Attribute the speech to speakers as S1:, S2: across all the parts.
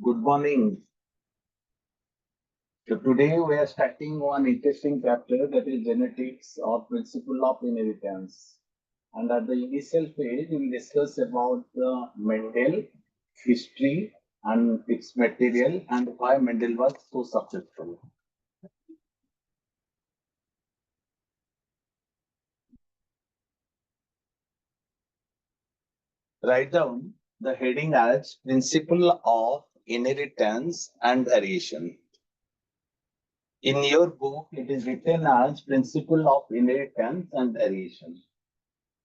S1: Good morning. So today we are starting one interesting chapter, that is genetics or principle of inheritance. And at the initial phase, we will discuss about the Mendel history and its material and why Mendel was so successful. Write down the heading as principle of inheritance and variation. In your book, it is written as principle of inheritance and variation.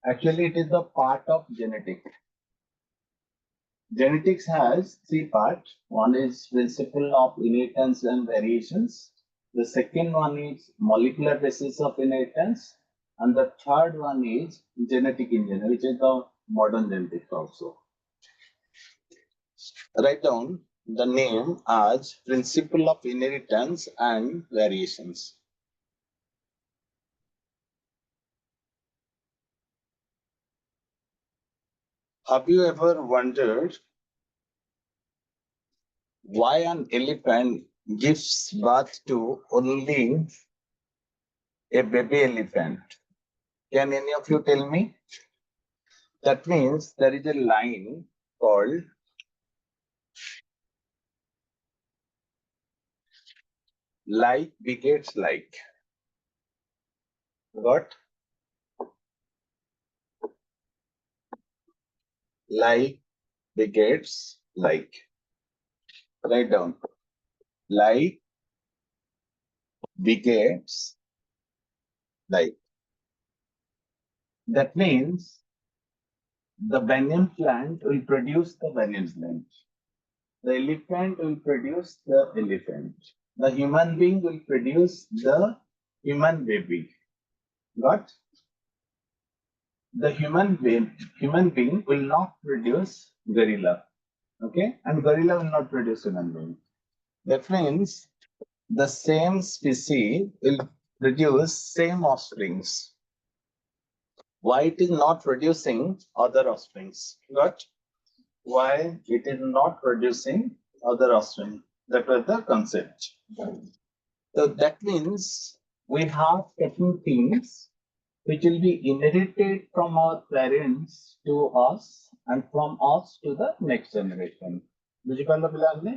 S1: Actually, it is the part of genetics. Genetics has three parts. One is principle of inheritance and variations. The second one is molecular basis of inheritance. And the third one is genetic engineering, which is the modern genetics also. Write down the name as principle of inheritance and variations. Have you ever wondered why an elephant gives birth to only a baby elephant? Can any of you tell me? That means there is a line called like begets like. What? Like begets like. Write down. Like begets like. That means the banyan plant will produce the banyan plant. The elephant will produce the elephant. The human being will produce the human baby. Got? The human being will not produce gorilla. Okay? And gorilla will not produce human being. That means the same species will produce same offsprings. Why it is not producing other offsprings? Got? Why it is not producing other offspring? That was the concept. So that means we have certain things which will be inherited from our parents to us and from us to the next generation. ବୁଝିପାରିଲ ପିଲାମାନେ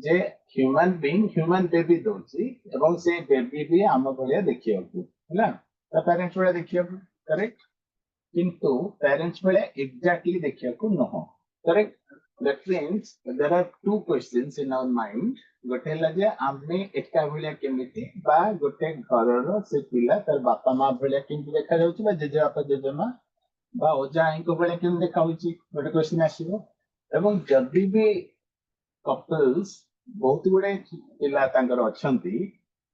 S1: ଯେ human being human baby ଦଉଛି ଏବଂ ସେ baby ବି ଆମ ଭଳିଆ ଦେଖିବାକୁ ହେଲା ତା parents ଭଳିଆ ଦେଖିବାକୁ correct କିନ୍ତୁ parents ଭଳିଆ exactly ଦେଖିବାକୁ ନୁହଁ correct that means there are two questions in our mind ଗୋଟେ ହେଲା ଯେ ଆମେ ଏକା ଭଳିଆ କେମିତି ବା ଗୋଟେ ଘରର ସେ ପିଲା ତାର ବାପା ମା ଭଳିଆ କେମିତି ଦେଖାଯାଉଛି ବା ଜେଜେ ବାପା ଜେଜେମା ବା ଅଜା ଆଈଙ୍କ ଭଳିଆ କେମିତି ଦେଖାଯାଉଛି ଗୋଟେ କ୍ୱେଶ୍ଚିନ୍ ଆସିବ ଏବଂ ଯଦି ବି କପଲ୍ସ ବହୁତ ଗୁଡେ ପିଲା ତାଙ୍କର ଅଛନ୍ତି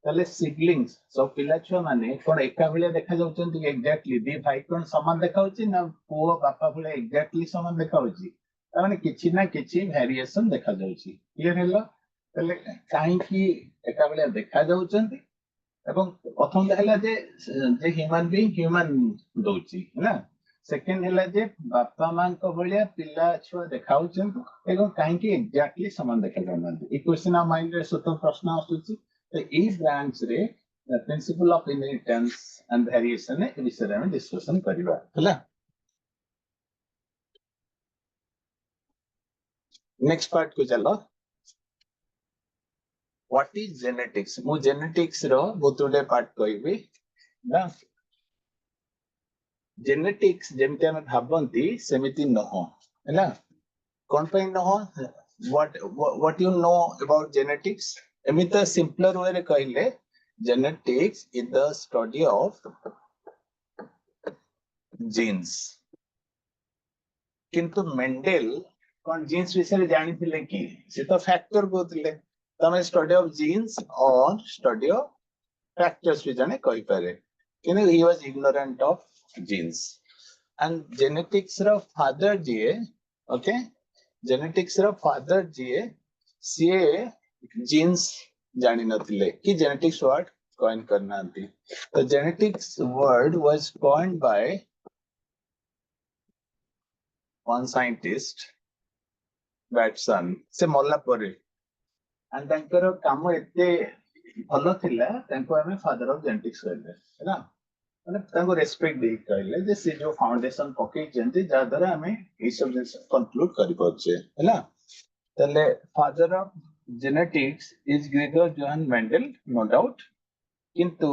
S1: ତାହେଲେ ସିବଲିଙ୍ଗସ୍ ସବୁ ପିଲା ଛୁଆ ମାନେ କଣ ଏକା ଭଳିଆ ଦେଖାଯାଉଛନ୍ତି ଏକ୍ଜାକ୍ଟଲି ଦି ଭାଇ କଣ ସମାନ ଦେଖାଯାଉଛି ନା ପୁଅ ବାପା ଭଳିଆ ଏକ୍ଜାକ୍ଟଲି ସମାନ ଦେଖାଯାଉଛି ତାମାନେ କିଛି ନା କିଛି ଭ୍ୟାରିଏସନ ଦେଖାଯାଉଛି କ୍ଲିୟର ହେଲା ତାହେଲେ କାହିଁକି ଏକା ଭଳିଆ ଦେଖାଯାଉଛନ୍ତି ଏବଂ ପ୍ରଥମଟା ହେଲା ଯେ ହ୍ୟୁମାନ ବିଂ ହ୍ୟୁମାନ ଦଉଛି ହେଲା ସେକେଣ୍ଡ ହେଲା ଯେ ବାପା ମାଙ୍କ ଭଳିଆ ପିଲା ଛୁଆ ଦେଖାଉଛନ୍ତି ଏବଂ କାହିଁକି ଏକ୍ଜାକ୍ଟଲି ସମାନ ଦେଖାଯାଉନାହାନ୍ତି ଏଇ କ୍ୱେଶ୍ଚିନ୍ ଆମ ମାଇଣ୍ଡରେ ସ୍ୱତଃ ପ୍ରଶ୍ନ ଆସୁଛି ତ ଏଇ ବ୍ରାଞ୍ଚରେ ପ୍ରିନ୍ସିପଲ ଅଫ ଇନହେରିଟାନ୍ସ ଆଣ୍ଡ ଭ୍ୟାରିଏସନ ଏ ବିଷୟରେ ଆମେ ଡିସ୍କସନ କରିବା ହେଲା ନେକ୍ସଟ ପାର୍ଟ କୁ ଚାଲ What is genetics? ମୁଁ genetics ର ବହୁତ ଗୁଡେ ପାର୍ଟ କହିବି ନା genetics ଯେମିତି ଆମେ ଭାବନ୍ତି ସେମିତି ନୁହଁ ହେଲା କଣ ପାଇଁ ନୁହଁ what you know about genetics ଏମିତି simpler way ରେ କହିଲେ genetics is the study of genes କିନ୍ତୁ ମେଣ୍ଡେଲ କଣ ଜିନ୍ସ ବିଷୟରେ ଜାଣିଥିଲେ କି ସେ ତ ଫ୍ୟାକ୍ଟର କହୁଥିଲେ ତମେ study of genes or study of factors ବି ଜଣେ କହିପାରେ କିନ୍ତୁ he was ignorant of genes and genetics ର father ଯିଏ okay genetics ର father ଯିଏ ସିଏ genes ଜାଣି ନଥିଲେ କି genetics what कॉइन करना थी। तो genetics word was coined by one scientist Bateson से मल्ला परे एंड तांकर काम एते भलो थिला तांको हमें फादर ऑफ जेनेटिक्स कहले हैना माने तांको रेस्पेक्ट दे कहले जे से जो फाउंडेशन पके जंती जा द्वारा हमें ई सब जिंस कंक्लूड करि पछे हैना तले father of genetics is Gregor Johann Mendel no doubt किंतु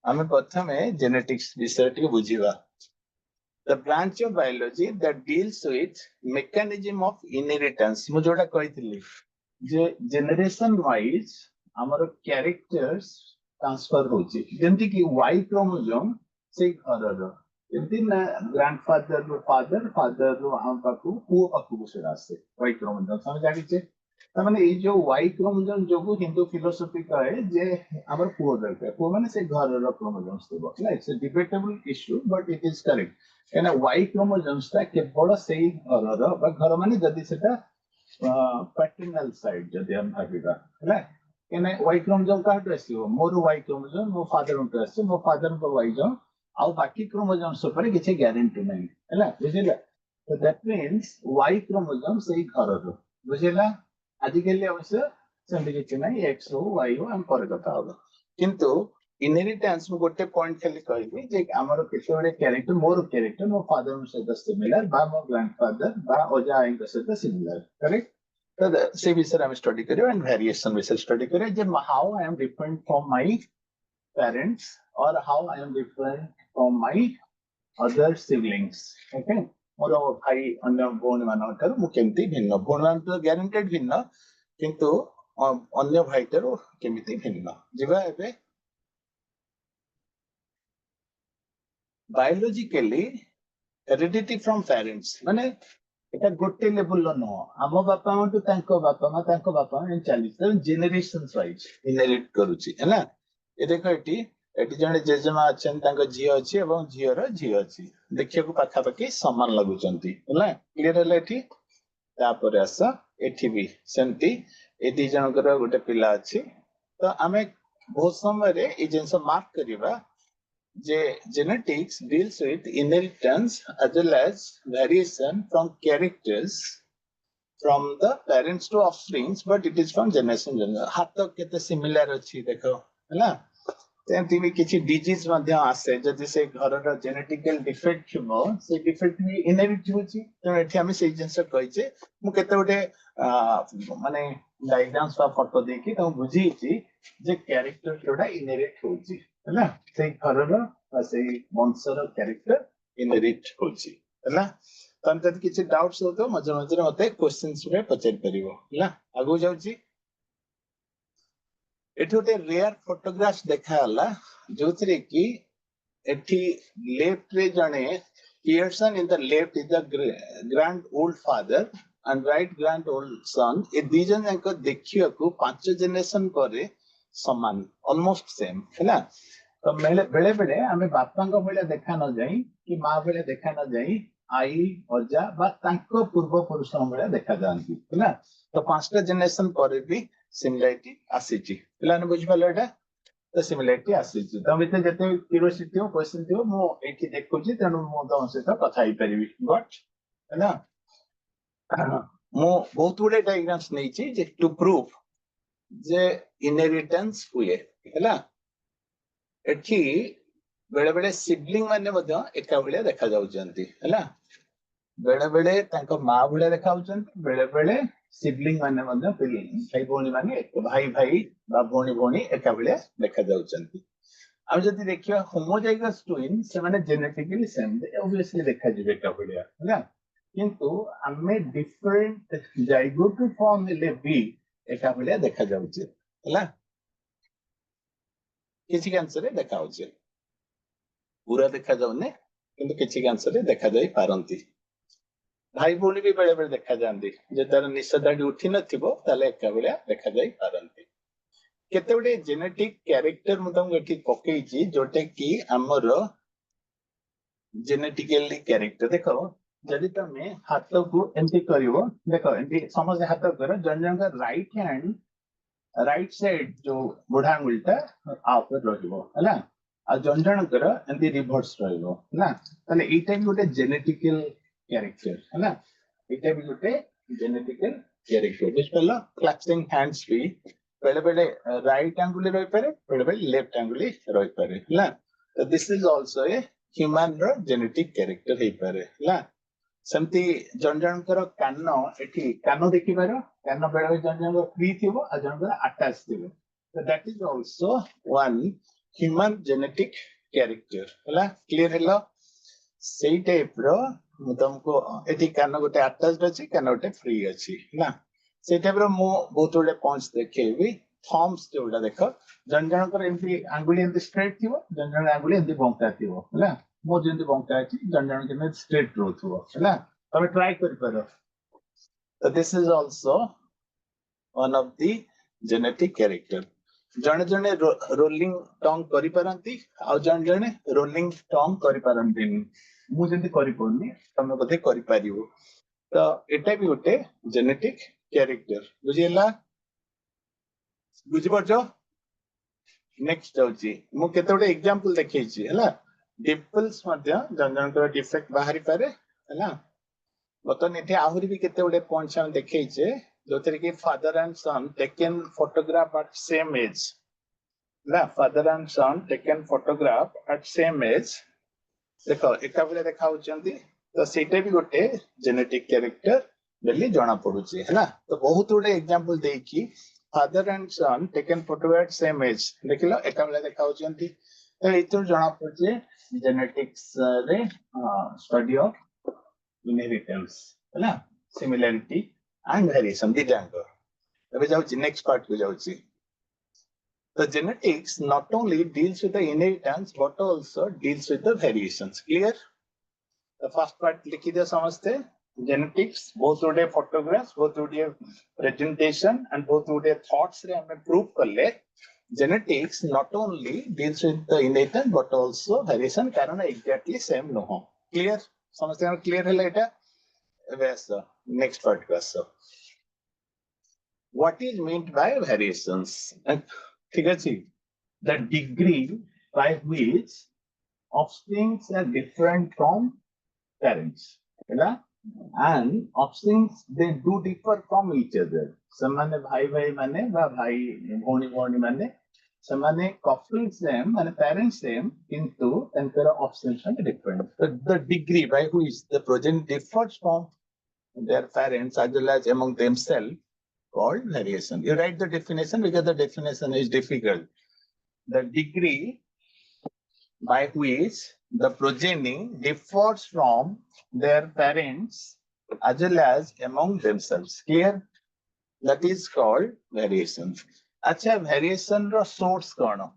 S1: हमें प्रथमे जेनेटिक्स विषय टी बुझिबा the branch of biology that deals with mechanism of inheritance मु जोटा कहितली जे जनरेशन वाइज हमर कैरेक्टर्स ट्रांसफर होची जेंति कि y क्रोमोसोम से घरर जेंति ना ग्रैंडफादर रो फादर फादर रो हम पाकू पुओ पाकू से आसे y क्रोमोसोम हम जानि छे तमाने ए जो y क्रोमोसोम जोगु हिंदू फिलोसफी कहे जे हमर पुओ दरकार पुओ माने से घरर क्रोमोसोम्स थिबो it's a debatable issue but it is correct एना y क्रोमोसोम्स ता केवल सेही घरर बा घर माने जदी सेटा पैटर्नल साइड जदि हम भाविबा हैला एने y क्रोमोसोम काटो आसीबो मोर y क्रोमोसोम मो फादर उंटो आसे मो फादर को y जो आउ बाकी क्रोमोसोम्स ऊपर किछि गारंटी नै हैला बुझिला तो दैट मींस y क्रोमोसोम सेही घरर बुझिला आजि केले अवश्य सेंति किछि नै x हो y हो हम पर कथा होबो किंतु इनहेरिटेंस में गोटे पॉइंट खाली कहली जे हमर केते बडे कैरेक्टर मो फादर से सिमिलर बा मो ग्रैंडफादर बा ओजा आई से सिमिलर करेक्ट तो से विषय हम स्टडी करियो एंड वेरिएशन विषय स्टडी करियो जे how I am different from my parents और how I am different from my other siblings okay मोर भाई अन्य भौणी मान ठार मु केमती भिन्न भौणी मान तो गारंटेड भिन्न किंतु अन्य भाई ठार केमिति भिन्न जिबा एबे biologically heredity from parents माने एटा गोटे लेवल लो न हम बापा माटू तांको बापा मा चली जेनेरेशंस वाइज इनहेरिट करूची हैना ए देखो एटी जने जेजेमा अछन तांको झी अछि एवं झीर झी अछि देखिया को पाखा पाखी समान लागुचंती हैला क्लियर हैला एटी तापर आस एठी भी सेंती ए दी जनकर गोटे पिला अछि तो हमें बहुत समय रे ए जिंस मार्क करिबा genetics deals with inheritance as well as variation from characters from the parents to offsprings, but it is from generation to generation. हाथ केते सिमिलर अछि देखो हैना तेंति भी किछि डिजीज मध्ये आसे जदि से घरर जेनेटिकल डिफेक्ट छबो से डिफेक्ट भी इनहेरिट होछि तो एठी हमें से जिंस कहै छै मु केते गोटे माने डायग्राम्स बा फोटो देखि त बुझी छी जे कैरेक्टर जोडा इनहेरिट होछि हैना से घरर से वंशर कैरेक्टर इनहेरिट होछि हैना तन तद किछि डाउट्स हो तो मजे मजे मते क्वेश्चंस रे पचर परिबो हैना आगु जाउछि एठी गोटे रेयर फोटोग्राफ्स देखा हला जोथरे कि एठी लेफ्ट रे जणे person in the left is the grand old father and right grand old son ए दिजन जाक देखिया को पांच जनरेशन परे समान ऑलमोस्ट सेम हैना तो बेले बेले हमें बापा को बेले देखा न जाई कि मां बेले देखा न जाई आई अजा बा तांको पूर्व पुरुष बेले देखा जानती हैना तो पांचटा जनरेशन परे भी सिमिलरिटी आसीची पिलाने बुझ पालो एटा तो सिमिलरिटी आसीची तो मिते जते क्यूरियोसिटी हो क्वेश्चन थियो मो एठी देखुची तनु मो तो सहित कथा ही परिबी गॉट हैना मो बहुत गुडे डायग्राम्स नै छी जे टू प्रूफ जे इनहेरिटेंस हुए हैला एठी बेले बेले सिबलिंग माने मध्य एका बेले देखा जाउचंती हैला बेले बेले तांको मां बेले देखा जाउचंती बेले बेले सिबलिंग माने मध्य भाई भौणी माने भाई भाई बा भौणी भौणी एका बेले देखा जाउचंती हम जति देखिया होमोजाइगस ट्विन से माने जेनेटिकली सेम ऑब्वियसली देखा जिवे एका बेले हैला किंतु हमें डिफरेंट जाइगोट फॉर्म ले भी एका बेले देखा जाउचे हैला किसी कैंसर रे देखा होचे पूरा देखा जाउने किंतु किछि कैंसर रे देखा जाई पारंती भाई भौणी भी बेले बेले देखा जानती जे तार निषेधाडी उठी नथिबो ताले एका बेले देखा जाई पारंती केते बडे जेनेटिक कैरेक्टर मुदम गठी पकेई छी जोटे की हमर जेनेटिकली कैरेक्टर देखो जदि तमे हाथ को एंटी करिवो देखो एंटी समझ हाथ कर जन जन का राइट हैंड राइट साइड जो बुढ़ा आंगुलटा आ ऊपर रहिबो हला आ जन जनकर एंती रिवर्स रहिबो हला तने एटा भी गोटे जेनेटिकल कैरेक्टर हला एटा भी गोटे जेनेटिकल कैरेक्टर बुझ पल्ला क्लैपिंग हैंड्स भी बेले बेले राइट आंगुल रहि पारे बेले बेले लेफ्ट आंगुल रहि पारे हला तो this is also a human रो जेनेटिक कैरेक्टर हे पारे हला सेमती जन जनकर कान एठी कान देखि पारो कान बेले जन जन फ्री थिबो आ जनकर अटैच थिबो so that is also one human genetic character हला क्लियर हेलो सेई टाइप रो मु तुमको एठी कान गोटे अटैच्ड अछि कान गोटे फ्री अछि हला सेई टाइप रो मु बहुत गुडे पॉइंट्स देखेबी थम्स जोडा देखो जन जनकर एमती आंगुली एमती स्ट्रेट थिबो जन जन आंगुली एमती बंका थिबो हला मो जेमती बंका अछि जन जन के स्ट्रेट रहथुबो हला तबे ट्राई करि पारो so this is also one of the genetic character जने जने रोलिंग टंग करि पारंती आ जने जने रोलिंग टंग करि पारंतीनी मु जेमती करि पड़नी तमे बते करि पारिबो तो एटा भी गोटे जेनेटिक कैरेक्टर बुझियला बुझि परछो नेक्स्ट जाउची मु केते गोटे एग्जांपल देखैछि हला डिम्पल्स मध्य जन जनकर डिफेक्ट बाहरी पारे हला बतन एठी आहुरी भी केते गोटे पॉइंट्स हम देखैछे जोतरे कि father and son taken photograph at same age ना father and son taken photograph at same age देखो एका बेले देखा होचंती तो सेटा भी गोटे जेनेटिक कैरेक्टर बेली जाना पडुची हैला तो बहुत गुडे एग्जांपल देकी father and son taken photograph at same age देखिलो एका बेले देखा होचंती तो एतुर जाना पडुची जेनेटिक्स रे स्टडी ऑफ inheritance हैला सिमिलरिटी एंड वेरिएशन दिजांग एबे जाउची नेक्स्ट पार्ट को जाउची the genetics not only deals with the inheritance but also deals with the variations clear the first part likhi diya samajhte genetics both today photographs both today presentation and both today thoughts re hame prove karle genetics not only deals with the inheritance but also variation karan exactly same no clear samajhte clear hela eta ebe next part ko aso what is meant by variations ठीक है the degree by which offspring are different from parents and offspring they do differ from each other semane bhai bhai mane ba bhai bhoni bhoni mane semane couple same mane parents same kintu tankara offspring are different the degree by which the progeny differs from their parents as well as among themselves called variation. You write the definition because the definition is difficult. The degree by which the progeny differs from their parents as well as among themselves. Clear? That is called variation. Acha variation ro source kono?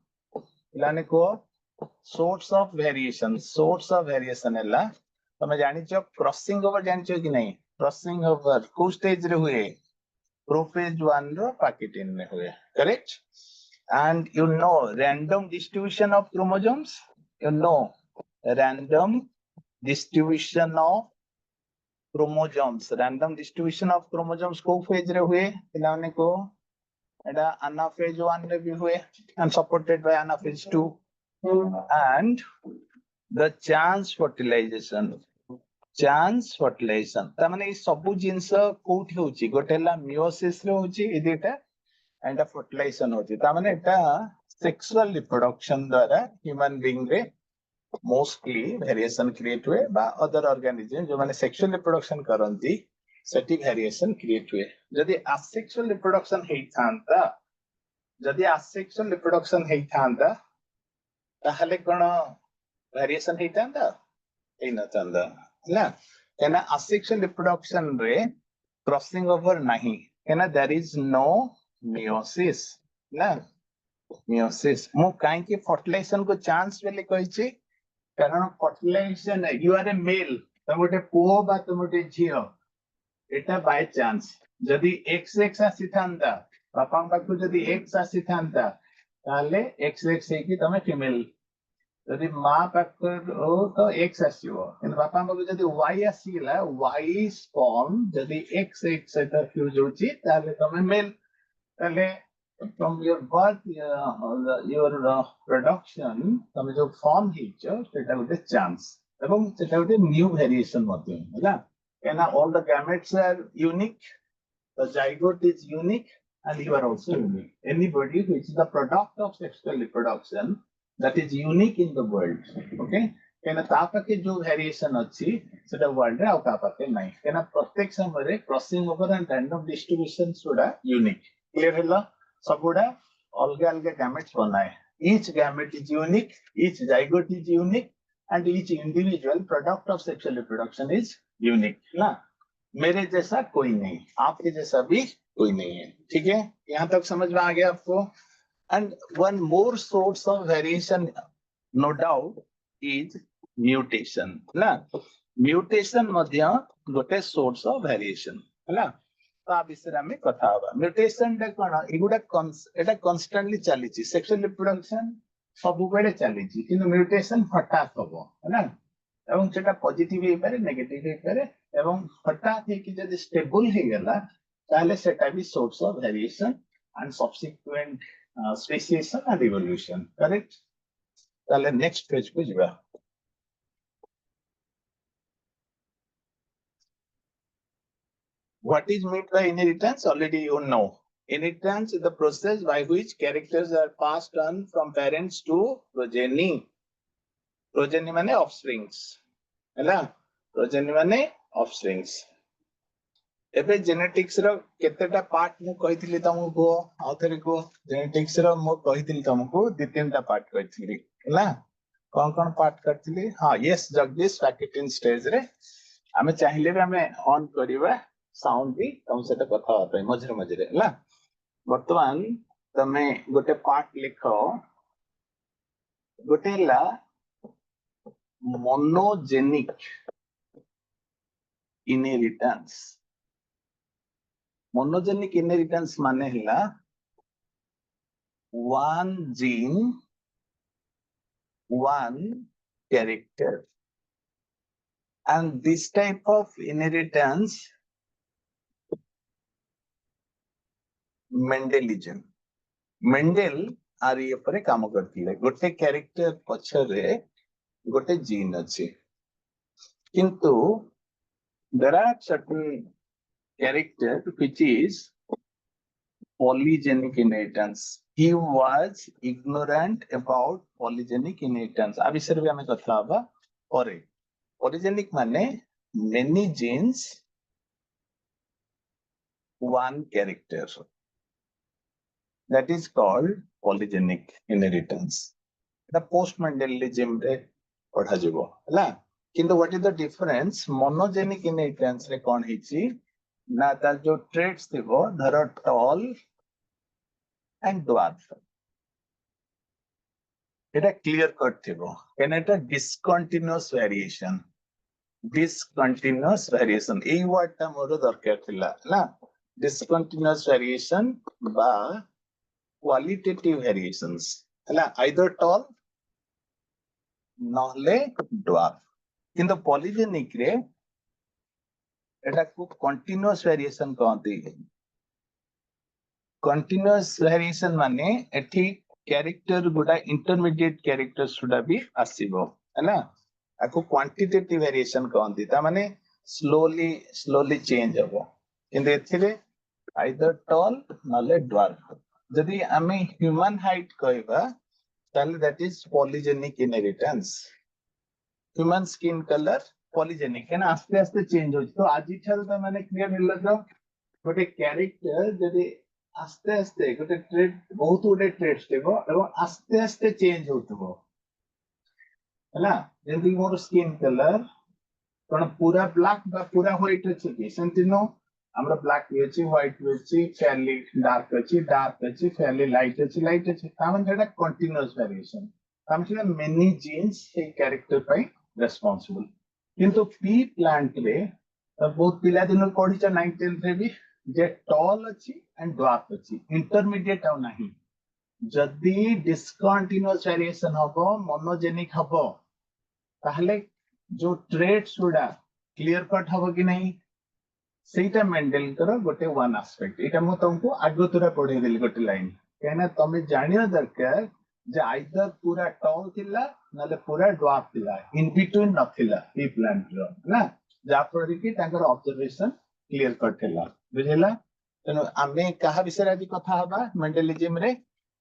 S1: Ilane ko source of variation. Source of variation hella. तमे जानि छ crossing over जानि छ कि नहीं? Crossing over को stage रे हुए? Prophase 1 रो packaging में हुए correct and you know random distribution of chromosomes you know random distribution of chromosomes को phase रे हुए पिलाने को एटा anaphase 1 रे भी हुए and supported by anaphase 2 and the chance fertilization तामाने ई सबु जिंस कोठी होची गोटेला मियोसिस रे होची ए देटा एंड फर्टिलाइजेशन होची तामाने एटा सेक्सुअल रिप्रोडक्शन द्वारा ह्यूमन बीइंग रे मोस्टली वेरिएशन क्रिएट हुए बा अदर ऑर्गेनिज्म जो माने सेक्सुअल रिप्रोडक्शन करंती सेटी वेरिएशन क्रिएट हुए जदी असेक्सुअल रिप्रोडक्शन हेई थांता ताहले कोन वेरिएशन हेई थांता हेई न थांता ना केना asexual reproduction रे crossing over नहीं केना there is no meiosis ना meiosis मु काहे कि fertilization को chance बेले कहै छी कारण fertilization you are a male त गोटे पुओ बा त गोटे झियो एटा बाय चांस जदी xx आसी थांदा बापा पाखु जदी x आसी थांदा ताले xx हे कि तमे फीमेल यदि मां पाकर ओ तो x आसीबो इन बापा को जदी y आसीला y स्पर्म जदी x सहित फ्यूज होची ताले तमे मेल ताले from your birth your production तमे जो form ହେଇଛ सेटा गोटे chance एवं सेटा गोटे new variation मध्य हैला केना all the gametes are unique, the zygote is unique and you are also unique. Anybody who is the product of sexual reproduction that is unique in the world, okay, केना ता पाके जो variation अछि सेटा world रे आ ता पाके नै केना प्रत्येक समय रे crossing over and random distribution सुडा unique. Clear हैला सब गुडा अलग अलग gametes बनाए. Each gamete is unique, each zygote is unique and each individual product of sexual reproduction is unique ना. मेरे जैसा कोई नहीं, आपके जैसा भी कोई नहीं है. ठीक है, यहां तक समझ में आ गया आपको. And one more source of variation no doubt is mutation ना. Mutation मध्य गोटे source of variation है ता विषय में कथा हवा. म्यूटेशन टा कोन एगुडा एटा कांस्टेंटली चली छि. सेक्सुअल रिप्रोडक्शन सब बेले चली छि किंतु म्यूटेशन हठात हबो है ना एवं सेटा पॉजिटिव हे पारे नेगेटिव हे पारे एवं हठात हे कि जदि स्टेबल हे गेला ताले सेटा भी source of variation and subsequent speciation and evolution. Correct. ताले नेक्स्ट पेज पे जिबा. What is meant by inheritance? Already you know. Inheritance is the process by which characters are passed on from parents to progeny. Progeny माने offsprings. है ना? Progeny माने offsprings. एबे genetics रो केतेटा part मु कहितली तमको आउथरे को genetics रो मु कहितली तमको दि तीनटा पार्ट कहितली हैला कोन पार्ट करतली. हां यस जगदीश पैकेटिंग स्टेज रे हमें चाहिए भी हमें ऑन करिवा साउंड भी तुम से कथा होता है मझे मझे है. बर्तमान तमे गोटे पार्ट लिख गोटे ला मोनोजेनिक इनहेरिटेंस. मोनोजेनिक इनहेरिटेंस माने हिला one gene one character and this type of inheritance Mendelism. Mendel आर ये परे काम करथिले गोटे कैरेक्टर पछरे गोटे जीन अछि किंतु there are certain character which is polygenic inheritance. He was ignorant about polygenic inheritance. आ विषय भी हमें कथा हबा परे. Polygenic माने many genes one character. That is called polygenic inheritance. The post-Mendelism रे पढ़ा जिवो हला किंतु what is the difference monogenic inheritance रे कोन हिची ना ता जो traits थिबो धर tall and dwarf Etah clear cut थिबो केन एटा discontinuous variation. Discontinuous variation a word ता मोर दरकार थिला ना. Discontinuous variation बा qualitative variations हला either tall नहले dwarf किंतु polygenic रे एटा को continuous variation कहती. Continuous variation माने एठी कैरेक्टर गुडा इंटरमीडिएट कैरेक्टर सुडा भी आसीबो है ना. आको क्वांटिटेटिव वेरिएशन कहती ता माने स्लोली चेंज हबो किंतु एथिरे आइदर टॉल नले ड्वार्फ. जदि आमे ह्यूमन हाइट कहबा ताले that is polygenic inheritance. Human skin colour polygenic है ना आस्ते आस्ते चेंज हो. तो आज इठल त माने क्लियर मिलला तो गोटे कैरेक्टर जदि आस्ते आस्ते गोटे ट्रेड बहुत गोटे ट्रेड्स देबो एवं आस्ते आस्ते चेंज होतबो है ना. जेंति मोर स्किन कलर कोन पूरा ब्लैक बा पूरा व्हाइट अछि कि सेंति नो हमरा ब्लैक अछि व्हाइट अछि फेयरली डार्क अछि फेयरली लाइट अछि तामन जेटा कंटीन्यूअस वेरिएशन तामन मेनी जीन्स हे कैरेक्टर पई रेस्पोंसिबल. किंतु पी प्लांट रे बहुत पिला दिन पढिछ 9th 10th रे भी जे टॉल अछि एंड ड्वार्फ अछि इंटरमीडिएट आ नाही. जदि डिस्कंटीन्यूअस वेरिएशन हबो मोनोजेनिक हबो ताहले जो ट्रेड्स गुडा क्लियर कट हबो कि नहीं सेटा मेंडेल कर गोटे वन एस्पेक्ट. एटा मु तुमको आगो तुरा पढे देली गोटे लाइन कहना तमे जानियो दरकार जे आइदर पूरा टॉल थिला नले पूरा ड्वार्फ थिला इन बिटवीन नथिला ई प्लांट रो ना जा पर कि ताकर ऑब्जर्वेशन क्लियर कट थिला बुझिला तेनो आमे कहा विषय आदि कथा हबा मेंडेलिज्म रे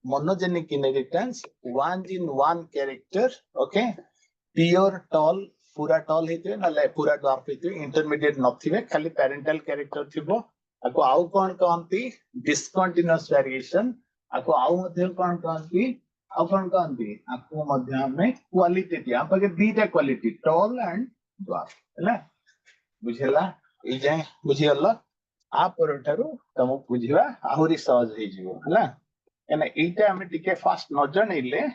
S1: monogenic inheritance one in one character okay pure tall पूरा टॉल हेते नले पूरा ड्वार्फ हेते इंटरमीडिएट नथिबे खाली पेरेंटल कैरेक्टर थिबो आको आउ कोन कहंती डिसकंटीन्यूअस वेरिएशन आको आउ मध्ये कोन कहंती आउ कोन कहंती आको मध्ये हमें क्वालिटी आ पके दीटा क्वालिटी टॉल एंड ड्वार्फ हैला बुझेला ई जे बुझियला आ परठारु तम बुझिबा आहुरी सहज हे जिवो हैला एना एटा हमें टिके फास्ट न जणैले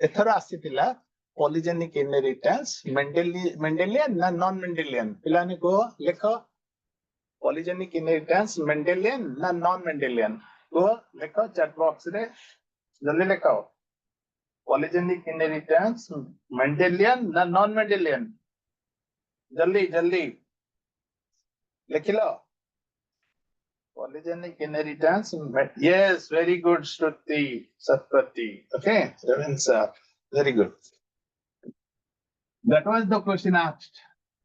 S1: एथरा आसीतिला पॉलीजेनिक इनहेरिटेंस मेंडेलियन ना नॉन मेंडेलियन पिलाने को लेखो पॉलीजेनिक इनहेरिटेंस मेंडेलियन ना नॉन मेंडेलियन वो लेखो चैट बॉक्स रे जल्दी लेखो पॉलीजेनिक इनहेरिटेंस मेंडेलियन ना नॉन मेंडेलियन जल्दी जल्दी लिख लो polygenic inheritance yes very good Shruti Satpathy okay seven sir very good that was the question asked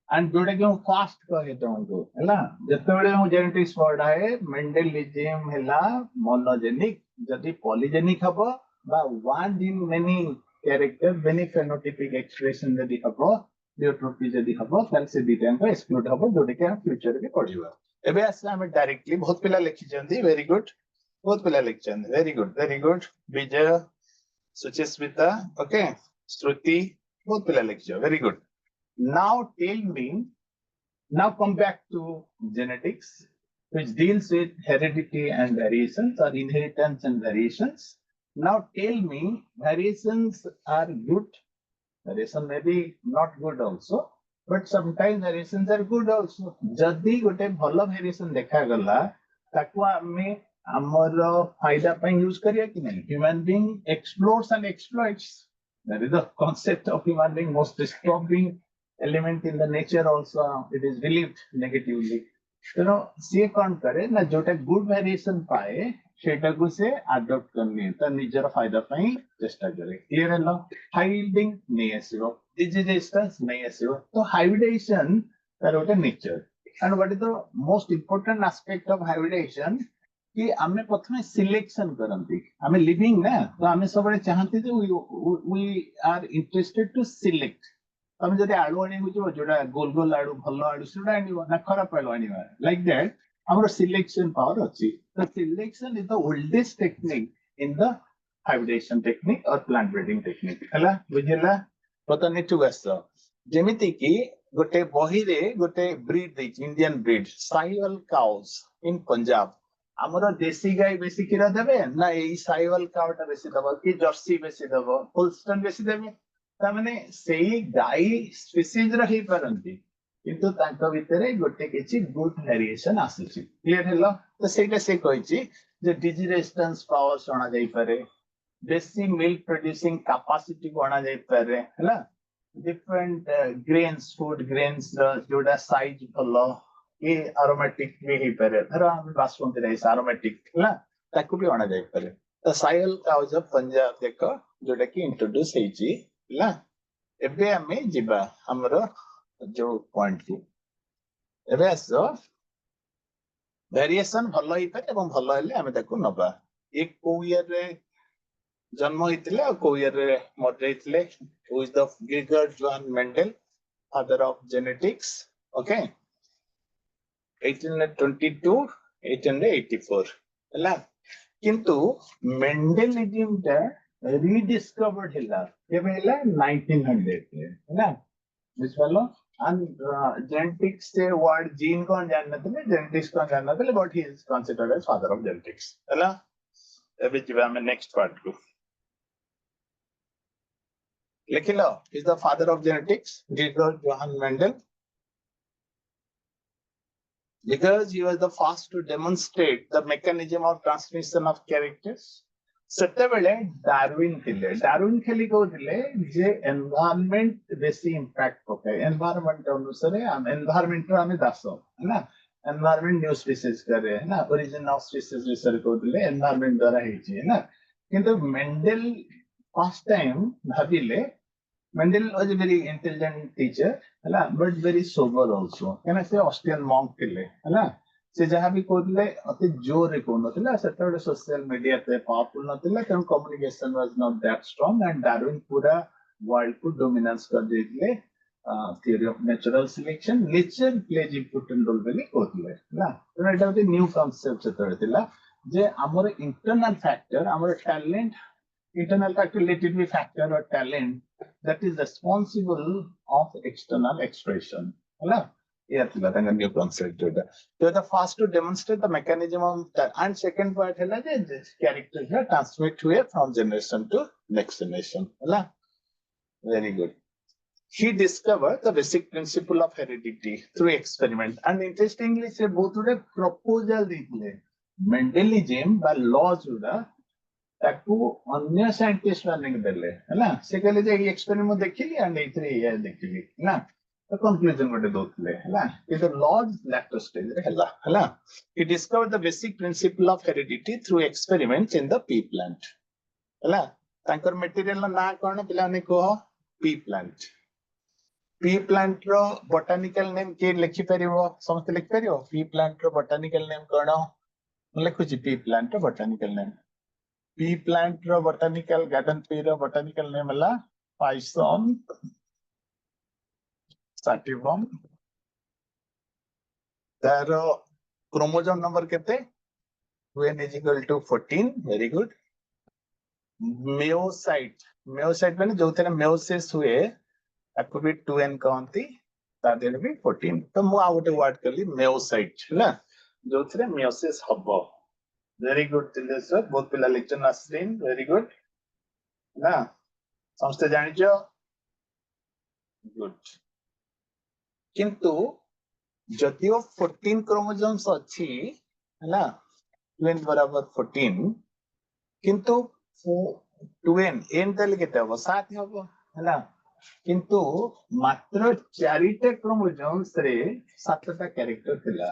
S1: and जोड़े कि फास्ट कहे तुमको हैला जते बेले हम जेनेटिक्स पढ़ाए मेंडेलिज्म हैला मोनोजेनिक जदी पॉलीजेनिक हबो बा one in many character many phenotypic expression जदी हबो लियोट्रोपी जदी हबो ताल से डिटेल को एक्सक्लूड हबो जोड़े कि हम फ्यूचर के पढ़िबा एबे आसे हम डायरेक्टली बहुत पिला लिखि जंदी वेरी गुड बहुत पिला लिखि जंदी वेरी गुड विजय सुचिस्मिता ओके श्रुति बहुत पिला लिखि very good Now tell me, now come back to genetics, which deals with heredity and variations or inheritance and variations. Now tell me, variations are good. Variation may be not good also, but sometimes variations are good also. जदि गोटे भलो variation देखा गला, ताकू आमे हमरो फायदा पे यूज करिया कि नहीं? Human being explores and exploits. That is the concept of human being. Most disturbing element in the nature also it is believed negatively you know से कौन करे ना जोटा गुड वेरिएशन पाए सेटा को से अडॉप्ट करनी त निजर फायदा पई चेष्टा करे क्लियर है हाई यील्डिंग नहीं आसीबो डिजीज रेजिस्टेंस नहीं आसीबो तो हाइब्रिडेशन तार ओटे nature and what is the most important aspect of hybridization कि हमें प्रथमे सिलेक्शन करंती हमें लिविंग ना तो हमें सबले चाहते जे we are interested to select तमे जदि आलू आनी हो जोडा गोल गोल आलू भलो आलू सेडा आनीबो ना खराब आलू आनीबो लाइक दैट हमर सिलेक्शन पावर अछि the selection is the oldest technique in the hybridization technique और प्लांट ब्रीडिंग टेक्निक हला बुझिला बटनी टू गस जेमिति कि गोटे बही रे गोटे ब्रीड दे इंडियन ब्रीड साहिवाल काउस इन पंजाब हमर देसी गाय बेसी खीर देबे ना एई साहिवाल काउटा बेसी दबो कि जर्सी बेसी दबो होल्स्टन बेसी देबे तामने सेही गाय स्पीसीज रही परंती किंतु तांको भितरे गोटे किछि गुड वेरिएशन आसीछि क्लियर हेलो तो सेटा से कहिछि जे डिजीज रेजिस्टेंस पावर सोना जाई पारे बेसी मिल्क प्रोड्यूसिंग कैपेसिटी कोना जाई पारे हैला डिफरेंट ग्रेन्स फूड ग्रेन्स जोडा साइज भलो ए एरोमेटिक भी हे पारे धर हम बासमती राइस एरोमेटिक हैला ताकू भी ओना जाई पारे तो साइल काउज ऑफ पंजाब देखो जोडा की इंट्रोड्यूस हेछि ला एबे हमें जिबा हमरो जो पॉइंट की एबे आसो वेरिएशन भलो ही पारे एवं भलो हेले हमें ताकू नबा एक को ईयर रे जन्म होइतिले और को ईयर रे मर जाइतिले who is the Gregor John Mendel father of genetics okay 1822 1884 हला किंतु मेंडेलिज्म ता rediscovered hilla केबे हला 1900 है ना बुझलो and genetics से word gene को जानना थे genetics को जानना थे but he is considered as father of genetics हला एबे जिबा में नेक्स्ट पार्ट को लिख लो is the father of genetics Gregor Johann Mendel because he was the first to demonstrate the mechanism of transmission of characters सेतेबेले Darwin थिले Darwin खाली कहउथिले जे एनवायरनमेंट बेसी इंपैक्ट पकाय एनवायरनमेंट अनुसारे हम एनवायरनमेंट रो हमें दास है ना एनवायरमेंट न्यू स्पीसीज करे है ना ओरिजिन ऑफ स्पीसीज रिसर्च करले एनवायरमेंट द्वारा हेची है ना किंतु मेंडल फर्स्ट टाइम भाबिले Mendel was a very intelligent teacher है बट वेरी सोबर आल्सो कैना से ऑस्ट्रियन मॉन्क थिले है से जहाँ भी कहते अति जोर कहून से सोशल मीडिया पावरफुल ना तेणु communication was not that strong and Darwin पूरा वर्ल्ड को डोमिनेंस कर देते theory of natural selection nature plays important role ବୋଲି କହୁଥିଲେ ନା ତେଣୁ ଏଟା ଗୋଟେ ନ୍ୟू କନସେପ୍ଟ ସେତେବେଳେ ଥିଲା ଯେ ଆମର internal factor ଆମର talent internal factor let it be factor or talent that is responsible of external expression ହେଲା ଏୟା ଥିଲା ତାଙ୍କ ନ୍ୟू କନସେପ୍ଟ ଯୋଉଟା ତ the first to demonstrate the mechanism of and second part ହେଲା ଯେ character here transmit हुए from generation to next generation ହେଲା very good. He discovered the basic principle of heredity through experiment and interestingly से बहुत गुडे proposal देथिले Mendelism बा laws गुडा ताकू अन्य साइंटिस्ट माने देले हैला से कहले जे एक्सपेरिमेंट देखिली एंड एथरे ये देखिली ना तो कंक्लूजन गुडे दोतले हैला is the laws later stage रे हैला he discovered the basic principle of heredity through experiments in the pea plant हैला तांकर मटेरियल ना कोन पिलाने को pea plant पी प्लांट रो बोटानिकल नेम के लिखि परिबो समस्त लिखि परिबो पी प्लांट रो बोटानिकल नेम कोन लिखु छी पी प्लांट रो बोटानिकल गार्डन पी रो बोटानिकल नेम हला पाइसम सैटिवम तारो क्रोमोसोम नंबर केते n is equal to 14 very good मेयोसाइट माने जोथरे मेयोसिस हुए आपको भी 2n कहंती ता देले भी 14 तो मु आ गोटे वर्ड करली मेयोसाइट ना जोथरे मेयोसिस हबो वेरी गुड चिल्ड्रन सर बहुत पिला लेक्चर नास्रीन वेरी गुड ना समस्त जानिचो गुड किंतु जदियो 14 क्रोमोसोम्स अछि हैला 2n बराबर 14 किंतु 2n n तले केते हबो 7 हबो हैला किंतु मात्र 4टा क्रोमोसोम्स रे 7टा कैरेक्टर थिला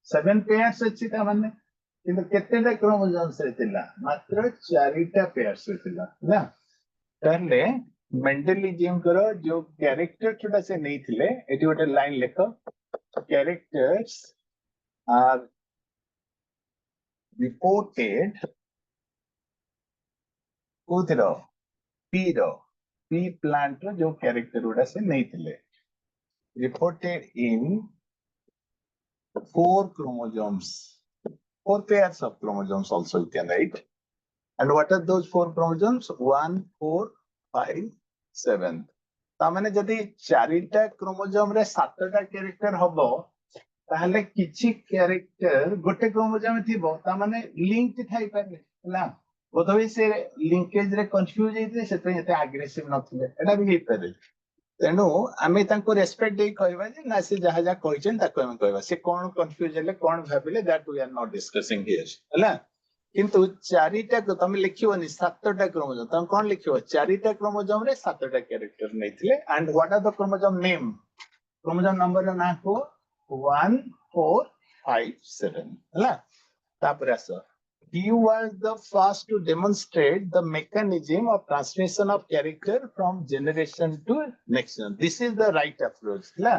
S1: 7 पेयर्स अछि ता माने किंतु केतेटा क्रोमोसोम्स रे थिला मात्र 4टा पेयर्स रे थिला ना तहले मेंडेलिज्म करो जो कैरेक्टर छोटा से नहीं थिले एटी गोटे लाइन लेखो कैरेक्टर्स आर रिपोर्टेड कोथिरो पी प्लांट रो जो कैरेक्टर गुडा से नहीं थिले reported in 4 chromosomes 4 pairs of chromosomes also you can write and what are those 4 chromosomes 1 4 5 7 ता माने जदी 4टा क्रोमोसोम रे 7टा कैरेक्टर हबो ताहले किछि कैरेक्टर गोटे क्रोमोसोम थिबो ता माने लिंक थाई पारे ना बोधवे से लिंकेज रे कंफ्यूज हेते सेते एते एग्रेसिव नथिले एटा भी हे पारे तेनु आमे तांको रेस्पेक्ट दे कहबा जे ना से जहा जा कहछन ताको हम कहबा से कोन कंफ्यूज हेले कोन भाबिले that we are not discussing here हैला किंतु 4टा को तमे लिखियोनी 7टा क्रोमोसोम तम कोन लिखियो 4टा क्रोमोसोम रे 7टा कैरेक्टर नैथिले and what are the chromosome name chromosome number ना को 1 4 5 7 हैला तापर आसो He was the first to demonstrate the mechanism of transmission of character from generation to next generation. This is the right approach. La,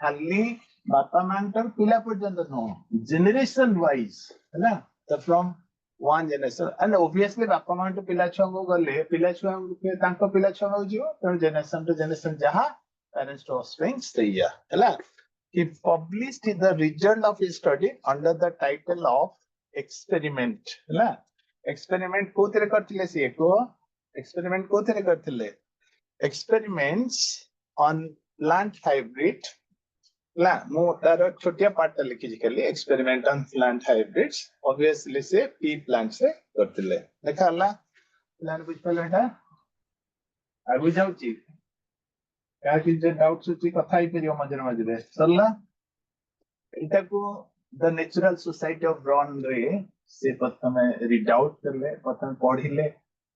S1: खाली बापा मांटर पिला पर्यंत no generation wise, la, the from one generation and obviously बापा मांटर पिला छुआ को गले पिला छुआ के तांको पिला छुआ को जियो तो generation to generation जहाँ parents to offspring सैया, la. He published the result of his study under the title of experiment la experiment को तेरे करथिले से को experiment को तेरे करथिले experiments on plant hybrid ला मो तार छोटिया पार्ट लिखि खाली experiment on plant hybrids obviously से pea plant से करथिले देखा ला प्लान बुझ पलेटा आ बुझाउची का कि जे डाउट सुची कथा ही परियो मजर मजरे सरला एटा को The Natural Society of Brawn रे से प्रथम रीड आउट करले प्रथम पढिले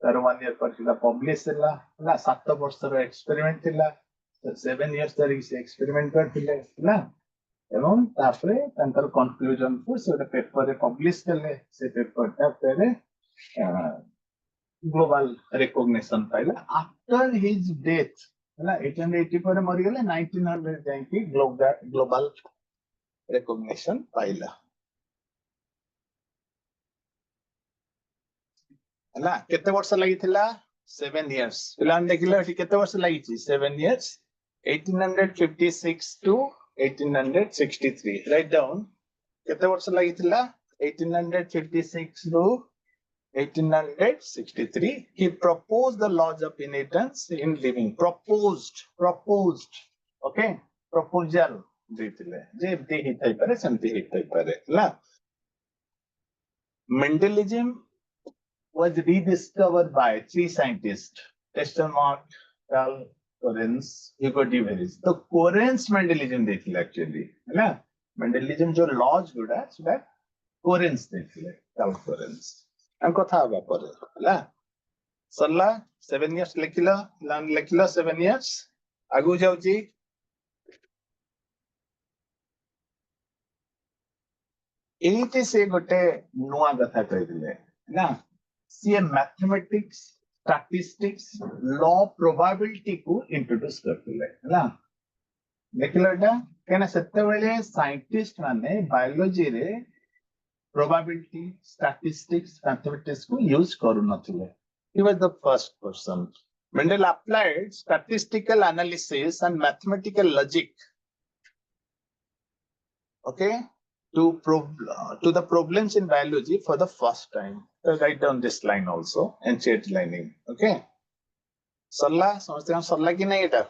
S1: तार 1 ईयर परला पब्लिश होला ना 7 वर्ष रो एक्सपेरिमेंट थिला 7 इयर्स तरी से एक्सपेरिमेंट करथिले ना एवं तापरे तांकर कंक्लूजन को से पेपर रे पब्लिश करले से पेपर टा पे ग्लोबल रिकॉग्निशन पाइला आफ्टर हिज डेथ है 1880 पर मरि गेले 1900 जाई कि ग्लोबल रिकॉग्निशन पाइला है केते वर्ष लागि थिला 7 इयर्स पिलान देखिले एठी केते वर्ष लागि छि 7 इयर्स 1856 to 1863 राइट डाउन केते वर्ष लागि थिला 1856 रो 1863 he proposed the laws of inheritance in living proposed okay proposal देथिले जे एते हितै पारे संति हितै पारे ला Mendelism was rediscovered by 3 scientists Testermark, Carl Correns, Hugo de Vries तो Correns Mendelism देथिले actually है ना Mendelism जो laws गुडा सुडा Correns देथिले Carl Correns हम कथा हबा पर हला सरला 7 इयर्स लेखिला लान लेखिला 7 इयर्स आगु जाउची एते से गोटे नुआ कथा कहिदिले ना सी मैथमेटिक्स स्टैटिस्टिक्स लॉ प्रोबेबिलिटी को इंट्रोड्यूस करथिले हला देखिलाटा केना सत्ते बेले साइंटिस्ट माने बायोलॉजी रे probability, statistics, mathematics को use करू नथिले. He was the first person. Mendel applied statistical analysis and mathematical logic, okay, to the problems in biology for the first time. So write down this line also, ancient lining, okay. सरला समझते हैं सरला की नहीं इटा.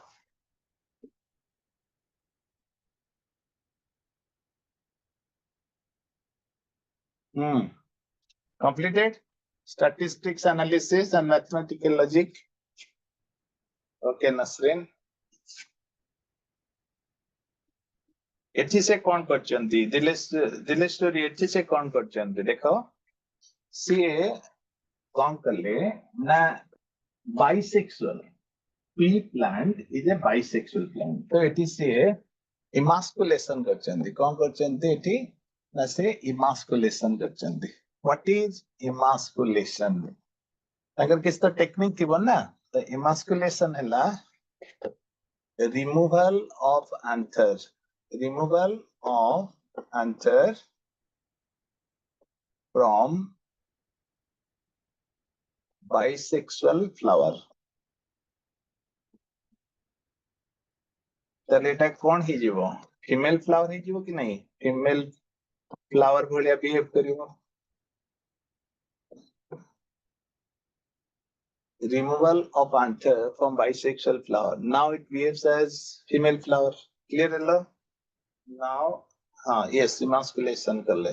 S1: Completed statistics analysis and mathematical logic. Okay, Nasrin. एठी से कौन करचंदी Dilesh story एठी से कौन करचंदी देखो सी कौन करले ना bisexual P plant is a bisexual plant तो एठी से इमास्कुलेशन करचंदी कौन करचंदी एठी ना से इमास्कुलेशन करचंदी व्हाट इज इमास्कुलेशन अगर किस तो टेक्निक थी बोल ना तो इमास्कुलेशन हैला removal of anther from bisexual flower ताले एटा कोन ही जीवो फीमेल फ्लावर ही जीवो कि नहीं फीमेल फ्लावर भलिया बिहेव करिवो removal of anther from bisexual flower now it behaves as female flower clear hello now yes emasculation करले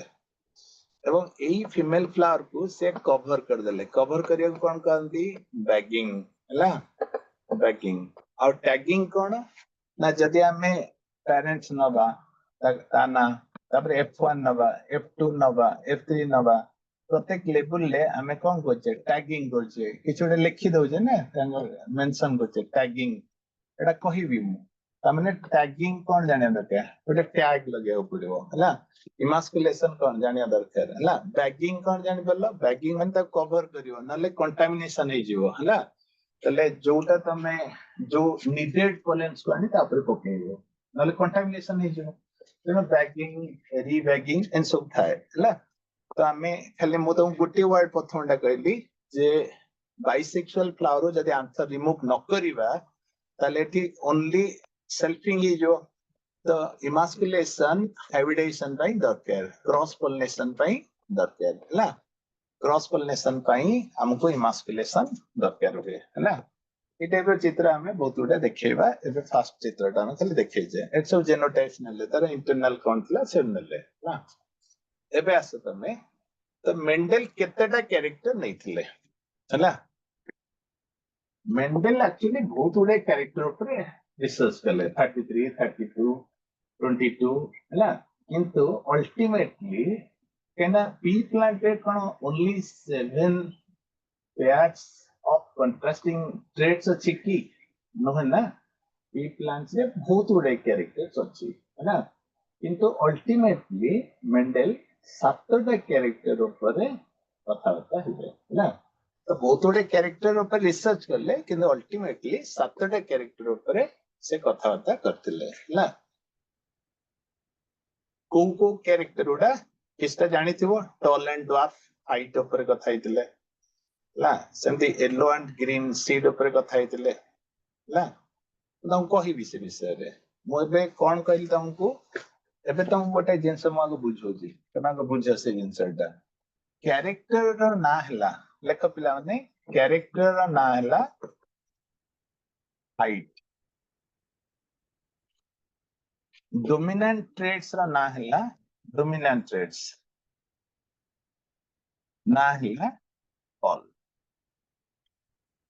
S1: एवं एई फीमेल फ्लावर को से कवर कर देले कवर करिया कोन कहंती बैगिंग हला बैगिंग और टैगिंग कोन ना जदि हमें पेरेंट्स नबा ताना तापर F1 नबा F2 नबा F3 नबा प्रत्येक लेवल ले हमें कोन करछे टैगिंग करछे किछोडे लिखि दउजे ना मेंशन करछे टैगिंग एटा कहिबी मु तामने टैगिंग कोन जाने दरकार ओटे टैग लगेउ पड़िबो हला इमास्कुलेशन कोन जानिया दरकार हला बैगिंग कोन जानि परलो बैगिंग मन त कवर करियो नले कंटामिनेशन हे जिवो हला तले जोटा तमे जो नीडेड पोलेंस को आनी तापर पकेइबो नले कंटामिनेशन हे जिवो तेनो बैगिंग रीबैगिंग एंड सब थाए हला तो आमे खाली मु त गुटी वर्ड प्रथमटा कहली जे बाइसेक्सुअल फ्लावर जदि आंसर रिमूव न करिवा ताले ठीक ओनली सेल्फिंग ही जो तो इमास्कुलेशन हाइब्रिडाइजेशन पाई दरकार क्रॉस पोलिनेशन पाई दरकार हला क्रॉस पोलिनेशन पाई हमको इमास्कुलेशन दरकार होवे हला ए टाइप रो चित्र हमें बहुत गुडा देखेबा एबे फर्स्ट चित्रटा हम खाली देखै जे इट्स ऑफ जेनोटाइप्स नले तार इंटरनल काउंटला से नले हला एबे आसे तमे तो मेंडल केतेटा कैरेक्टर नहीं थिले हला मेंडल एक्चुअली बहुत गुडा कैरेक्टर ऊपर रिसर्च कले 33 32 22 हला किंतु अल्टीमेटली केना पी प्लांट रे कोन only 7 pairs of contrasting traits अछि की न है ना पी प्लांट रे बहुत गुडा कैरेक्टर्स अछि हला किंतु अल्टीमेटली मेंडेल 7टा कैरेक्टर ऊपर कथबार्ता हेले ना तो बहुत गुड़े कैरेक्टर ऊपर रिसर्च करले किंतु अल्टीमेटली 7टा कैरेक्टर ऊपर से कथबार्ता करथिले ना को कैरेक्टर गुडा किसटा जानिथिबो टॉल एंड ड्वार्फ हाइट ऊपर कथा हितले ला सेमती येलो एंड ग्रीन सीड ऊपर कथा हितले ला तम कहि विषय रे मो एबे कोन कहली तुमको एबे तुम गोटे जिनस मागो बुझोजी तमाको बुझ से जिनसटा कैरेक्टर रो ना हला लेख पिला माने कैरेक्टर रो ना हला हाइट डोमिनेंट ट्रेट्स रो ना हला डोमिनेंट ट्रेट्स ना हला ऑल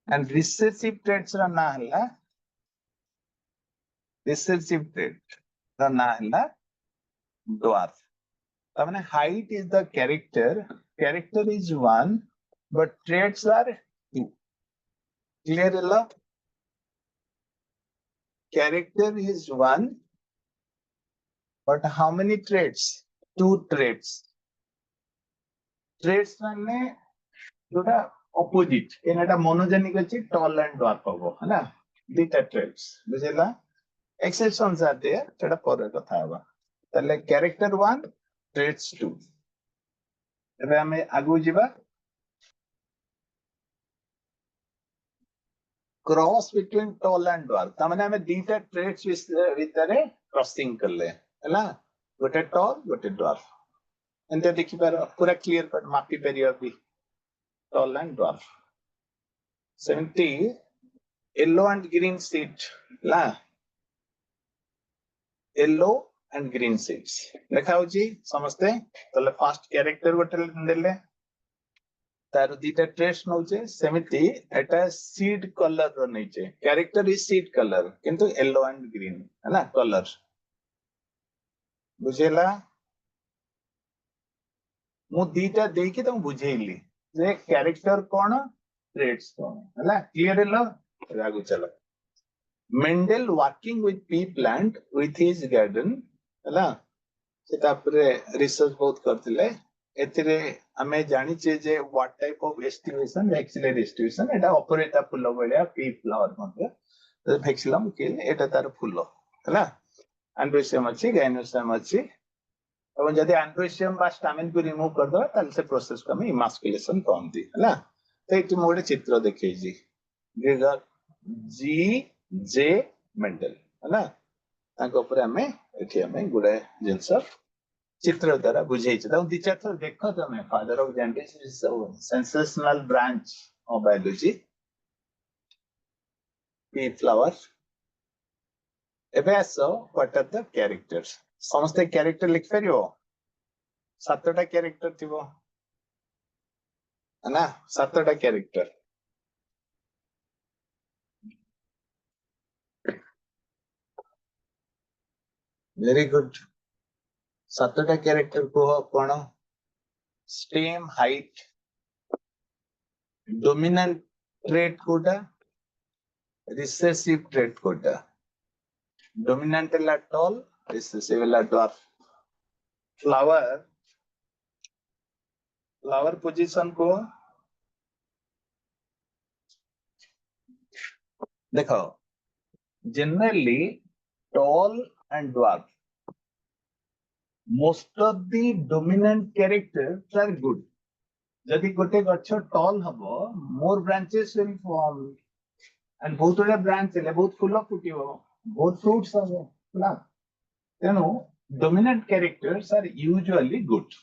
S1: एंड रिसेसिव ट्रेट्स रो ना हला रिसेसिव ट्रेट रो ना हला ड्वार्फ तमाने height is the character is one but traits are two clear illa character is one but how many traits two traits माने जोटा opposite एनाटा मोनोजेनिक अछि tall and dwarf होबो हना दुटा traits बुझिला exceptions are there सेटा पर कथा हबा तले character 1 traits 2 एबे हमें आगु जिबा cross between tall and dwarf तमाने हमें दुटा ट्रेट्स भितरे क्रॉसिंग करले हला गोटे टॉल गोटे ड्वार्फ एंते देखि पार पूरा क्लियर कट मापी परियो भी tall and dwarf 70 yellow and green seed ला येलो एंड ग्रीन सीड्स देखाउ जी समझते तले फर्स्ट कैरेक्टर गोटे देले तार दीटा ट्रेस नौचे सेमिति एटा सीड कलर रो नैचे कैरेक्टर इज सीड कलर किंतु येलो एंड ग्रीन है ना कलर बुझेला मु दीटा देकी तुम बुझेइली जे कैरेक्टर कोन ट्रेट्स कोन हैला क्लियर हेलो आगु चलो Mendel working with P plant with his garden हैला सेटा परे रिसर्च बहुत करथिले एथिरे हमें जानी छे जे what type of estimation axillary estimation एटा ऑपरेटा फुल बलिया पी फ्लावर मध्ये तो भेक्सिलम के एटा तार फुल हैला एंड्रोसियम अछि गाइनोसियम अछि अब जदि एंड्रोसियम बा स्टामेन को रिमूव कर दो ताल से प्रोसेस को हम इमास्कुलेशन कहंती हैला तो एटी मोडे चित्र देखै जी ग्रेगर जी जे मेंडल हैला ताको ऊपर हमें एठी हमें गुडे जिंस चित्र द्वारा बुझे दी चार थर देख तुम father of genetics sensational branch of biology P flower एबे आसो व्हाट आर द कैरेक्टर्स समस्त कैरेक्टर लिख परियो 7टा कैरेक्टर थिबो है ना 7टा कैरेक्टर वेरी गुड 7टा कैरेक्टर को कोन स्टेम हाइट डोमिनेंट ट्रेट कोटा रिसेसिव ट्रेट कोटा डोमिनेंट ला टॉल रिसेसिव ला ड्वार्फ फ्लावर पोजीशन को देखो generally tall and dwarf most of the dominant characters are good जदि गोटे गछ टॉल हबो मोर ब्रांचेस विल फॉर्म एंड बहुत बड़ा ब्रांच ले बहुत फुल फुटिबो बहुत फ्रूट्स हबो ना तेनो dominant characters are usually good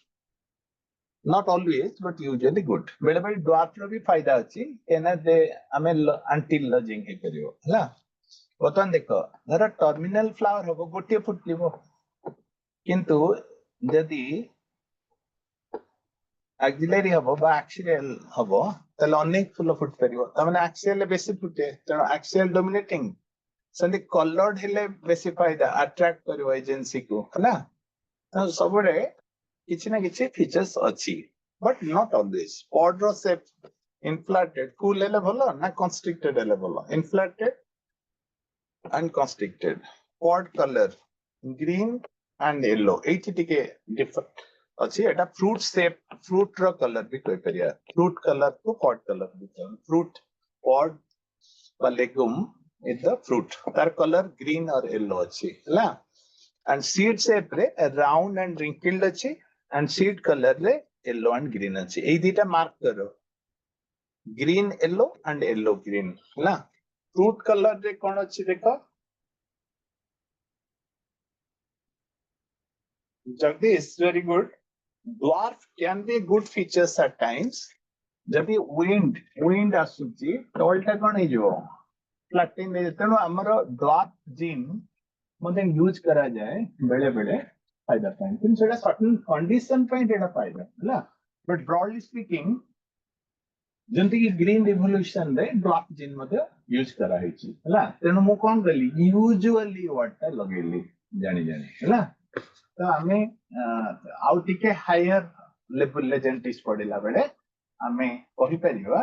S1: not always but usually good बेले बेले dwarf रो भी फायदा अछि एना दे हमें एंटी लजिंग हे करियो हला बतन देखो धर टर्मिनल फ्लावर हबो गोटे फुटलिबो किंतु यदि एक्सिलरी हबो बा एक्सियल हबो तले अनेक फुल फुट परिबो तमने एक्सियल बेसी फुटे त एक्सियल डोमिनेटिंग संदि कलर्ड हेले बेसी फायदा अट्रैक्ट करिवो एजेंसी को हला त सबरे किछि ना किछि फीचर्स अछि बट नॉट ऑलवेज पॉड रो शेप इन्फ्लेटेड फुल हेले भलो ना कंस्ट्रिक्टेड हेले भलो inflated and constricted pod color green and yellow. Each different. अच्छी एटा fruit shape, fruit रो color भी कोई परिया. Fruit color को pod color भी कहते. Fruit pod वा legume is the fruit. तार color green और yellow अच्छी, है And seed shape रे round and wrinkled अच्छी, and seed color रे yellow and green अच्छी. ये दीटा mark करो. Green yellow and yellow green, है Fruit color रे कौन अच्छी देखो? Jagdish, very good. Dwarf can be good features at times. जब ये wind आସୁଛି tall टा कौन है जो flattening है तेणु ଆମର dwarf gene ମଧ୍ୟ यूज करा जाए बेले बेले फायदा ପାଇଁ କିନ୍ତୁ ସେଟା certain condition ପାଇଁ ସେଟା फायदा ହେଲା but broadly speaking ଯେମିତି କି green revolution ରେ dwarf gene ମଧ୍ୟ यूज करा ହେଇଛି ହେଲା ତେଣୁ ମୁଁ କଣ କଲି usually word ଟା ଲଗେଇଲି ଜାଣି ହେଲା ତ ଆମେ ଆଉ ଟିକେ higher level ରେ ଯେମିତି ପଢିଲା ବେଳେ ଆମେ କହିପାରିବା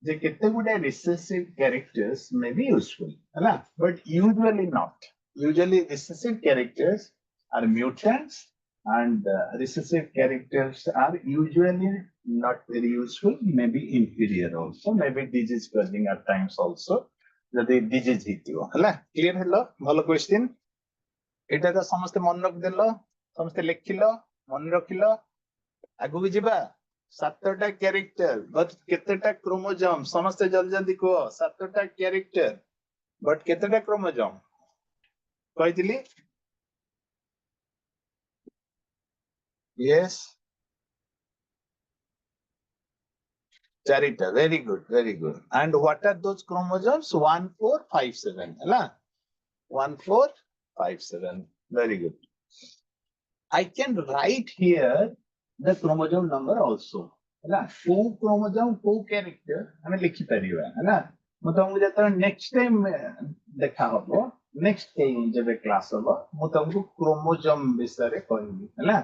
S1: जे केते गुडे recessive characters may be useful है but usually not. Usually recessive characters are mutants and recessive characters are usually not very useful, maybe inferior also, maybe disease causing at times also. जदि disease हितियो है clear hello भलो question एटा तो समस्त मन रख देलो समस्त लिखिलो मन रखिलो आगु भी जिबा सातटा कैरेक्टर बट केतेटा क्रोमोसोम समस्त जल्दी जल्दी को सातटा कैरेक्टर बट केतेटा क्रोमोसोम कहितली यस चारिटा very good and what are those chromosomes 1 4 5 7 हैला 1 4 5 7 very good I can write here the chromosome number also है को क्रोमोसोम को कैरेक्टर हमें लिखि परिबा है म तुमको जत नेक्स्ट टाइम देखा हबो नेक्स्ट टाइम जब क्लास हबो म तुमको क्रोमोसोम विषय रे कहबी है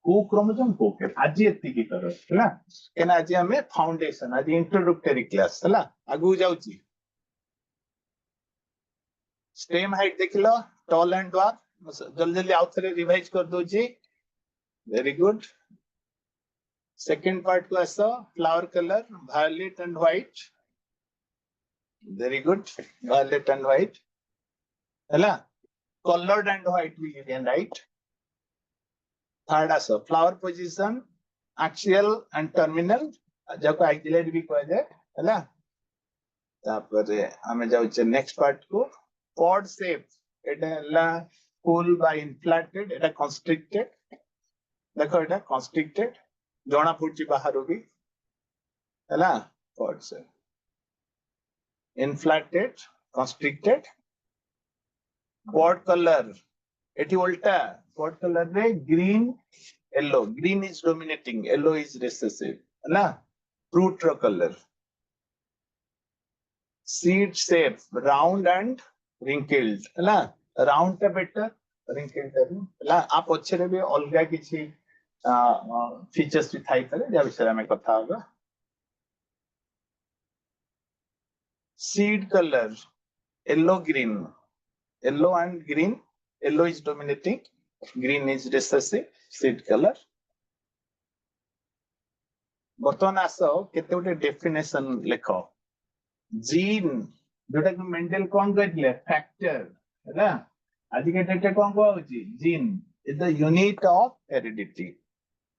S1: को क्रोमोसोम को के आज एति की करो है केना आज हमें फाउंडेशन आज इंट्रोडक्टरी क्लास है आगु जाउची स्टेम हाइट देखलो टॉल एंड ड्वार्फ जल्दी जल्दी आउ थरे रिवाइज कर दो जी वेरी गुड Second part को ऐसा flower color violet and white. Very good. Violet and white. है colored and white we can write. Third ऐसा flower position axial and terminal. जब को axillary भी कहा जाए है तापर हमें जाऊँ next part को pod shape. Etah full by inflated. Etah constricted. देखो एटा constricted. जोना फुटी बाहर होगी है ना pod shape inflated constricted pod color eighty उल्टा pod color रे green yellow green is dominating yellow is recessive है ना fruit row color seed shape round and wrinkled है ना round टा better wrinkled है ना आप अच्छे रे भी अलगा किसी features भी थाई करे या विषय में कथा होगा seed color yellow and green yellow is dominating green is recessive seed color बर्तमान आसो केते गोटे डेफिनेशन लेखो जीन जोटा कि मेंडेल कोन कहले फैक्टर हैला आज के डेट कोन कहउची gene is the unit of heredity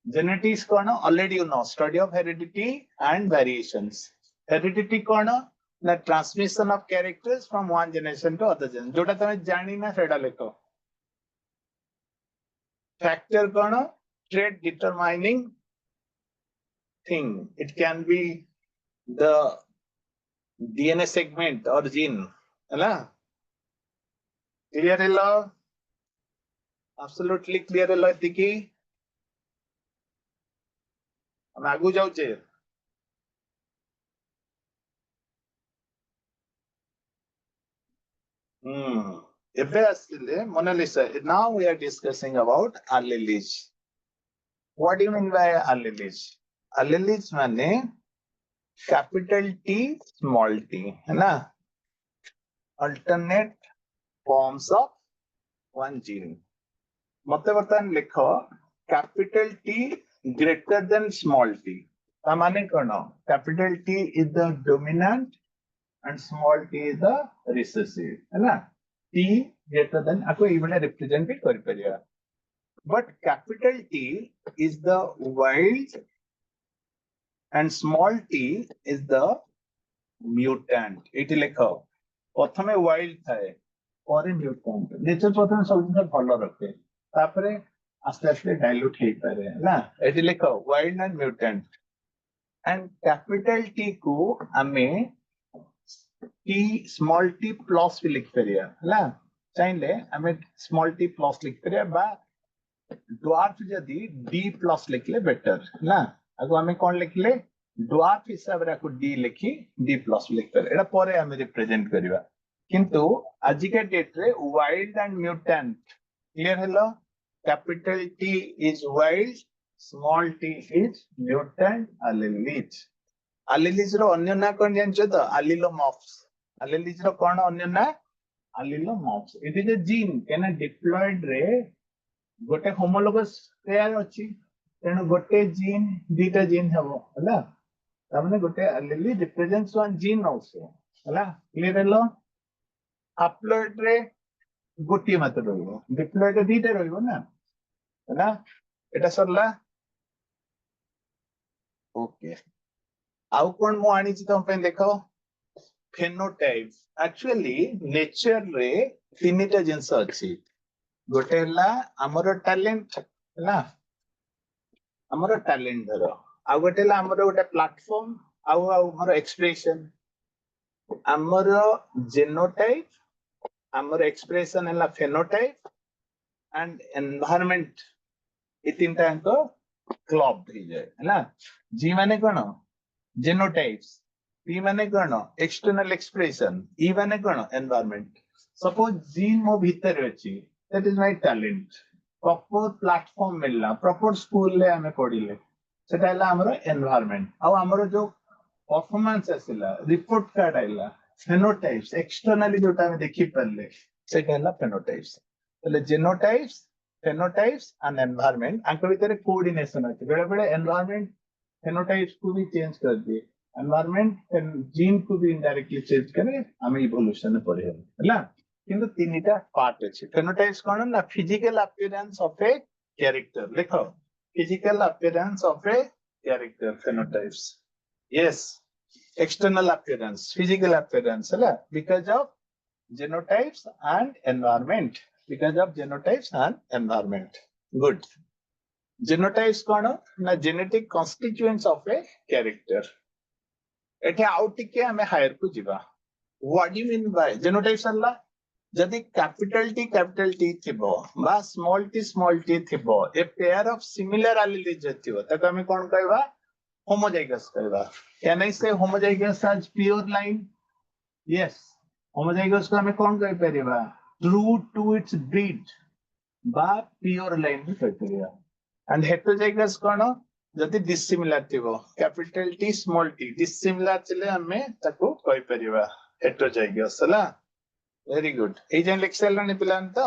S1: Genetics कोना already you know study of heredity and variations. Heredity कोना the transmission of characters from one generation to other generation. जोटा तमे जानी ना सेडा लेखो. Factor कोना trait determining thing. It can be the DNA segment or gene. है ना? Clear hello? Absolutely clear hello दिकी. हम आगु जाउचे एबे आसिले Mona Lisa now we are discussing about alleles what do you mean by alleles माने capital T small t है ना alternate forms of one gene मते बर्तमान लिख capital T greater than small t ता माने कोन capital T is the dominant and small t is the recessive है ना t greater than आपको ये वाला represent भी कर परिया but capital T is the wild and small t is the mutant ଏଠି ଲେଖ प्रथमे wild थाए ପରେ mutant नेचर प्रथमे सब जिन भलो रखे तापरे आस्ते आस्ते डाइल्यूट हे पारे ना एठी लेख wild and mutant and capital T को हमें t small t plus भी लिख परिया है चाहिए हमें small t plus लिख परिया बा dwarf जदी d plus लिखले बेटर ना आगो हमें कौन लिखले dwarf हिसाब रे को d लिखी d plus लिख पर एटा परे हमें रिप्रेजेंट करबा किंतु आज के डेट रे वाइल्ड एंड म्यूटेंट क्लियर हेलो capital T is wild small t is mutant alleles alleles रो अन्य ना कोन जानछो तो एलिलोमॉर्फ्स एलिलीज रो कोन अन्य ना एलिलोमॉर्फ्स इट इज अ जीन केना डिप्लॉयड रे गोटे होमोलोगस पेयर अछि तेनु गोटे जीन दीटा जीन हबो हला तमने गोटे एलिली रिप्रेजेंट्स वन जीन आल्सो हला क्लियर हेलो अपलोड रे गोटे मात्र रहइबो डिप्लॉयड रे दीटा रहइबो ना हला एटा सरला ओके आउ कोन मो आनी छि तम पे देखो फेनोटाइप एक्चुअली नेचर रे तीनटा जिंस अछि गोटे हला हमर टैलेंट हला हमर टैलेंट धरो आ गोटे हला हमर गोटे प्लेटफॉर्म आउ हमर एक्सप्रेशन हमर जेनोटाइप हमर एक्सप्रेशन हला फेनोटाइप एंड एनवायरनमेंट ए तीनटा को क्लब हो जाए हला जी माने कोन जेनोटाइप्स पी माने कोन एक्सटर्नल एक्सप्रेशन ई माने कोन एनवायरनमेंट सपोज जीन मो भीतर अछि that is my talent proper platform मिलला प्रॉपर स्कूल ले हमें पढिले सेटा हला हमर एनवायरनमेंट आ हमर जो परफॉर्मेंस आसिला रिपोर्ट कार्ड आइला फेनोटाइप्स एक्सटर्नली जोटा हम देखि परले सेटा हला फेनोटाइप्स तले जेनोटाइप्स फेनोटाइप्स एंड एनवायरनमेंट आंको भीतर कोऑर्डिनेशन अछि बेले बेले एनवायरनमेंट फेनोटाइप्स को भी चेंज कर दिए एनवायरनमेंट जीन को भी इनडायरेक्टली चेंज करे हम इवोल्यूशन में पढ़े हला किंतु तीनटा पार्ट अछि फेनोटाइप्स कोन ना physical appearance of a character लिखो physical appearance of a character phenotypes yes external appearance physical appearance हला because of genotypes and environment because of genotypes and environment good genotypes कोन ना genetic constituents of a character एठे आउट के हमें हायर को जीवा what do you mean by genotypes अल्ला जदि कैपिटल T थिबो बा स्मॉल t थिबो a pair of similar alleles थिबो तक हमें कोन कहबा होमोजाइगस कहबा can I say homozygous as pure line yes homozygous को हमें कौन कह परिबा ट्रू टू इट्स ब्रीड बा प्योर लाइन भी कह परिबा एंड हेटेरोजाइगस कोन जति डिसिमिलर थिबो capital T small t dissimilar चले हमें ताको कह परिबा हेटेरोजाइगस हला वेरी गुड ए जेन लेक्चर लाने पिलान तो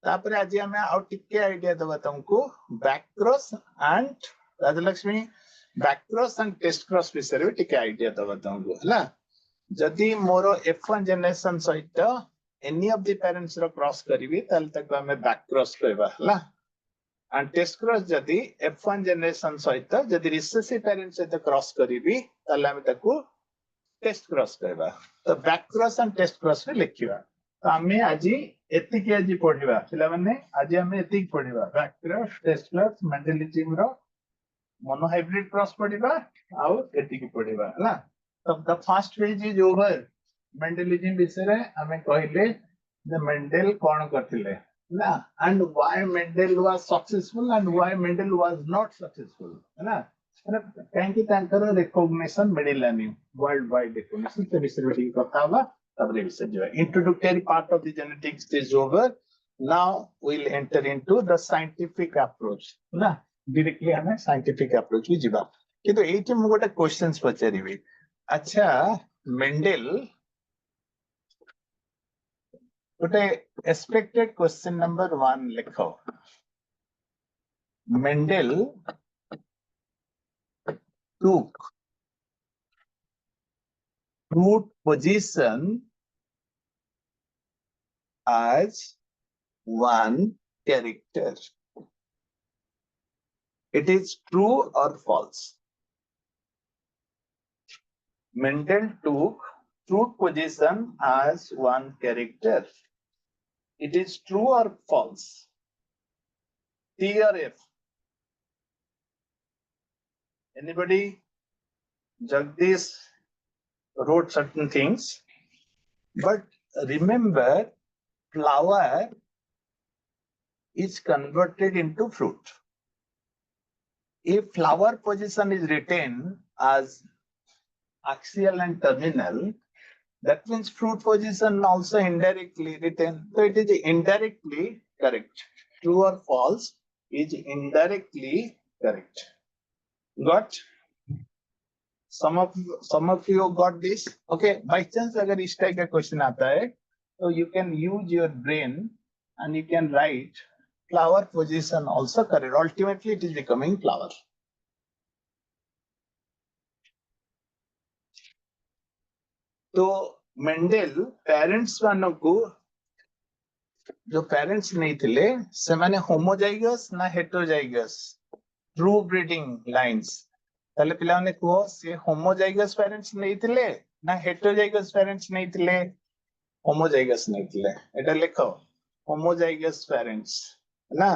S1: तापरे आज हमें आउ टिके आईडिया दबा तुमको back cross and Rajalakshmi back cross and test cross विषय रे टिके आईडिया दबा तुमको हला जदि मोर F1 जनरेशन सहित एनी ऑफ द पेरेंट्स रो क्रॉस करिवि ताल तक हमें बैक क्रॉस कहबा हला एंड टेस्ट क्रॉस जदि F1 जनरेशन सहित जदि रिसेसिव पेरेंट्स सहित क्रॉस करिवि ताल हमें ताको टेस्ट क्रॉस कहबा तो back cross and test cross रे लिखिबा तो हमें आज एतिकी आज पढिबा पिला माने आज हमें एतिकी पढिबा back cross test cross Mendelism रो मोनोहाइब्रिड क्रॉस पढिबा आउ एतिकी पढिबा हला So the first phase is over. Mendelism विषय रे हमें कहले the Mendel कौन करथिले ना and why Mendel was successful and why Mendel was not successful है ना कहीं की तांकर recognition मिडिलानी world wide recognition से विषय रे कथा हवा तबरे विषय जो introductory part of the genetics is over. Now we'll enter into the scientific approach ना directly हमें scientific approach भी जिबा किंतु एठी मु गोटे क्वेश्चंस पचारिबी अच्छा Mendel Today, expected question number 1 lekho. Mendel took fruit position as one character. It is true or false? Mendel took fruit position as one character. It is true or false? T or F? Anybody? Jagdish wrote certain things, but remember, flower is converted into fruit. If flower position is written as axial and terminal, that means fruit position also indirectly written. So it is indirectly correct. True or false is indirectly correct. Got? Some of you got this. Okay. By chance, अगर इस type का question आता है, so you can use your brain and you can write flower position also correct. Ultimately, it is becoming flower. तो Mendel parents मानकू जो parents नहीं थिले से माने होमोजाइगस ना हेटेरोजाइगस ट्रू ब्रीडिंग लाइंस ताले पिला ने को से होमोजाइगस पेरेंट्स नहीं थिले ना हेटेरोजाइगस पेरेंट्स नहीं थिले होमोजाइगस नहीं थिले एटा लिखो होमोजाइगस पेरेंट्स है ना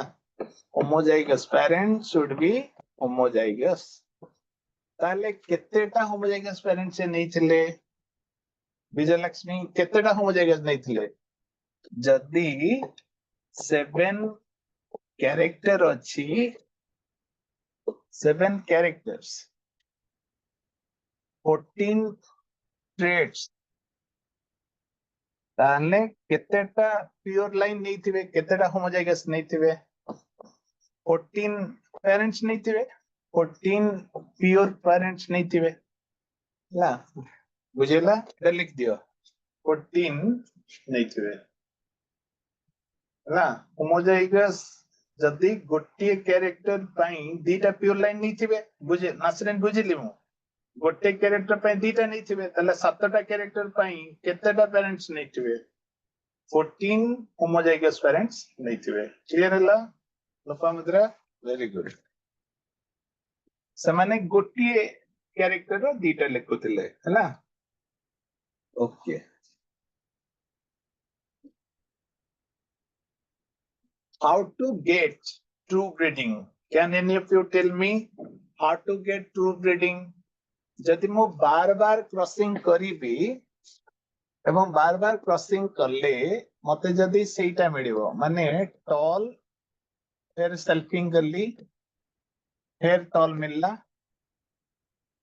S1: homozygous parents should be homozygous ताले केतेटा होमोजाइगस पेरेंट्स से नहीं थिले विजयलक्ष्मी केतेटा होमोजाइगस नहीं थिले जदी 7 कैरेक्टर अच्छी 7 characters 14 traits ताने केतेटा प्योर लाइन नहीं थिवे केतेटा होमोजाइगस नहीं थिवे 14 पेरेंट्स नहीं थिवे 14 प्योर पेरेंट्स नहीं थिवे ला बुझेला इधर लिख दियो 14 नहीं थिवे ला होमोजाइगस जदी गोटे कैरेक्टर पाई दीटा प्योर लाइन नहीं थिवे बुझे नासरेन बुझिली मु गोटे कैरेक्टर पाई दीटा नहीं थिवे तले सातटा कैरेक्टर पाई केतेटा पेरेंट्स नहीं थिवे 14 होमोजाइगस पेरेंट्स नहीं थिवे क्लियर हला लोपामुद्रा वेरी गुड समाने गोटे कैरेक्टर रो दीटा लिखुतिले हला okay how to get true breeding can any of you tell me how to get true breeding जदि मु बार बार क्रॉसिंग करिबी एवं बार बार क्रॉसिंग करले मते जदि सेटा मिलिबो माने टॉल फिर सेल्फिंग करली फिर टॉल मिलला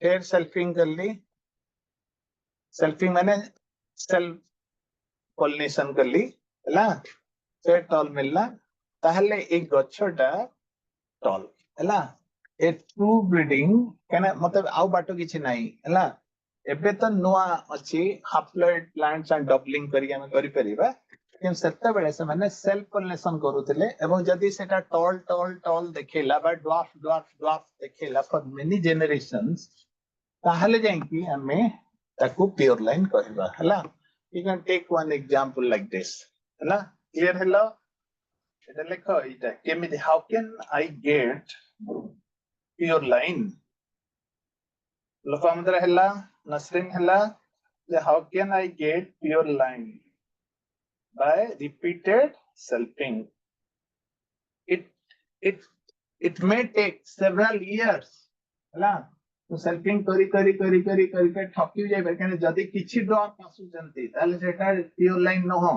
S1: फिर सेल्फिंग करली सेल्फिंग माने सेल्फ पॉलिनेशन करली हला फिर टॉल मिलला ताहले एक गच्छटा टॉल हला ए ट्रू ब्रीडिंग कना मतलब आउ बाटो किछि नाही हला एबे तो नुआ अछि हाप्लॉइड प्लांट्स एंड डबलिंग करी हम करि परिबा कि सेता बेले से माने सेल्फ पॉलिनेशन करूतिले एवं जदी सेटा टॉल टॉल टॉल देखेला बा ड्वार्फ ड्वार्फ ड्वार्फ देखेला फॉर मेनी जनरेशंस ताहले जाई कि हमें ताकू प्योर लाइन कहबा हला you can take one example like this हला क्लियर हेलो एटा लेखो इटा केमिति how can I get pure line Lopamudra हेला नसरीन हेला how can I get pure line by repeated selfing it may take several years हला तो सेल्फिंग करी करी करी करी करी के ठकी जाय बेकने जदी किछि ड्रॉप आसु जंती ताले सेटा प्योर लाइन न हो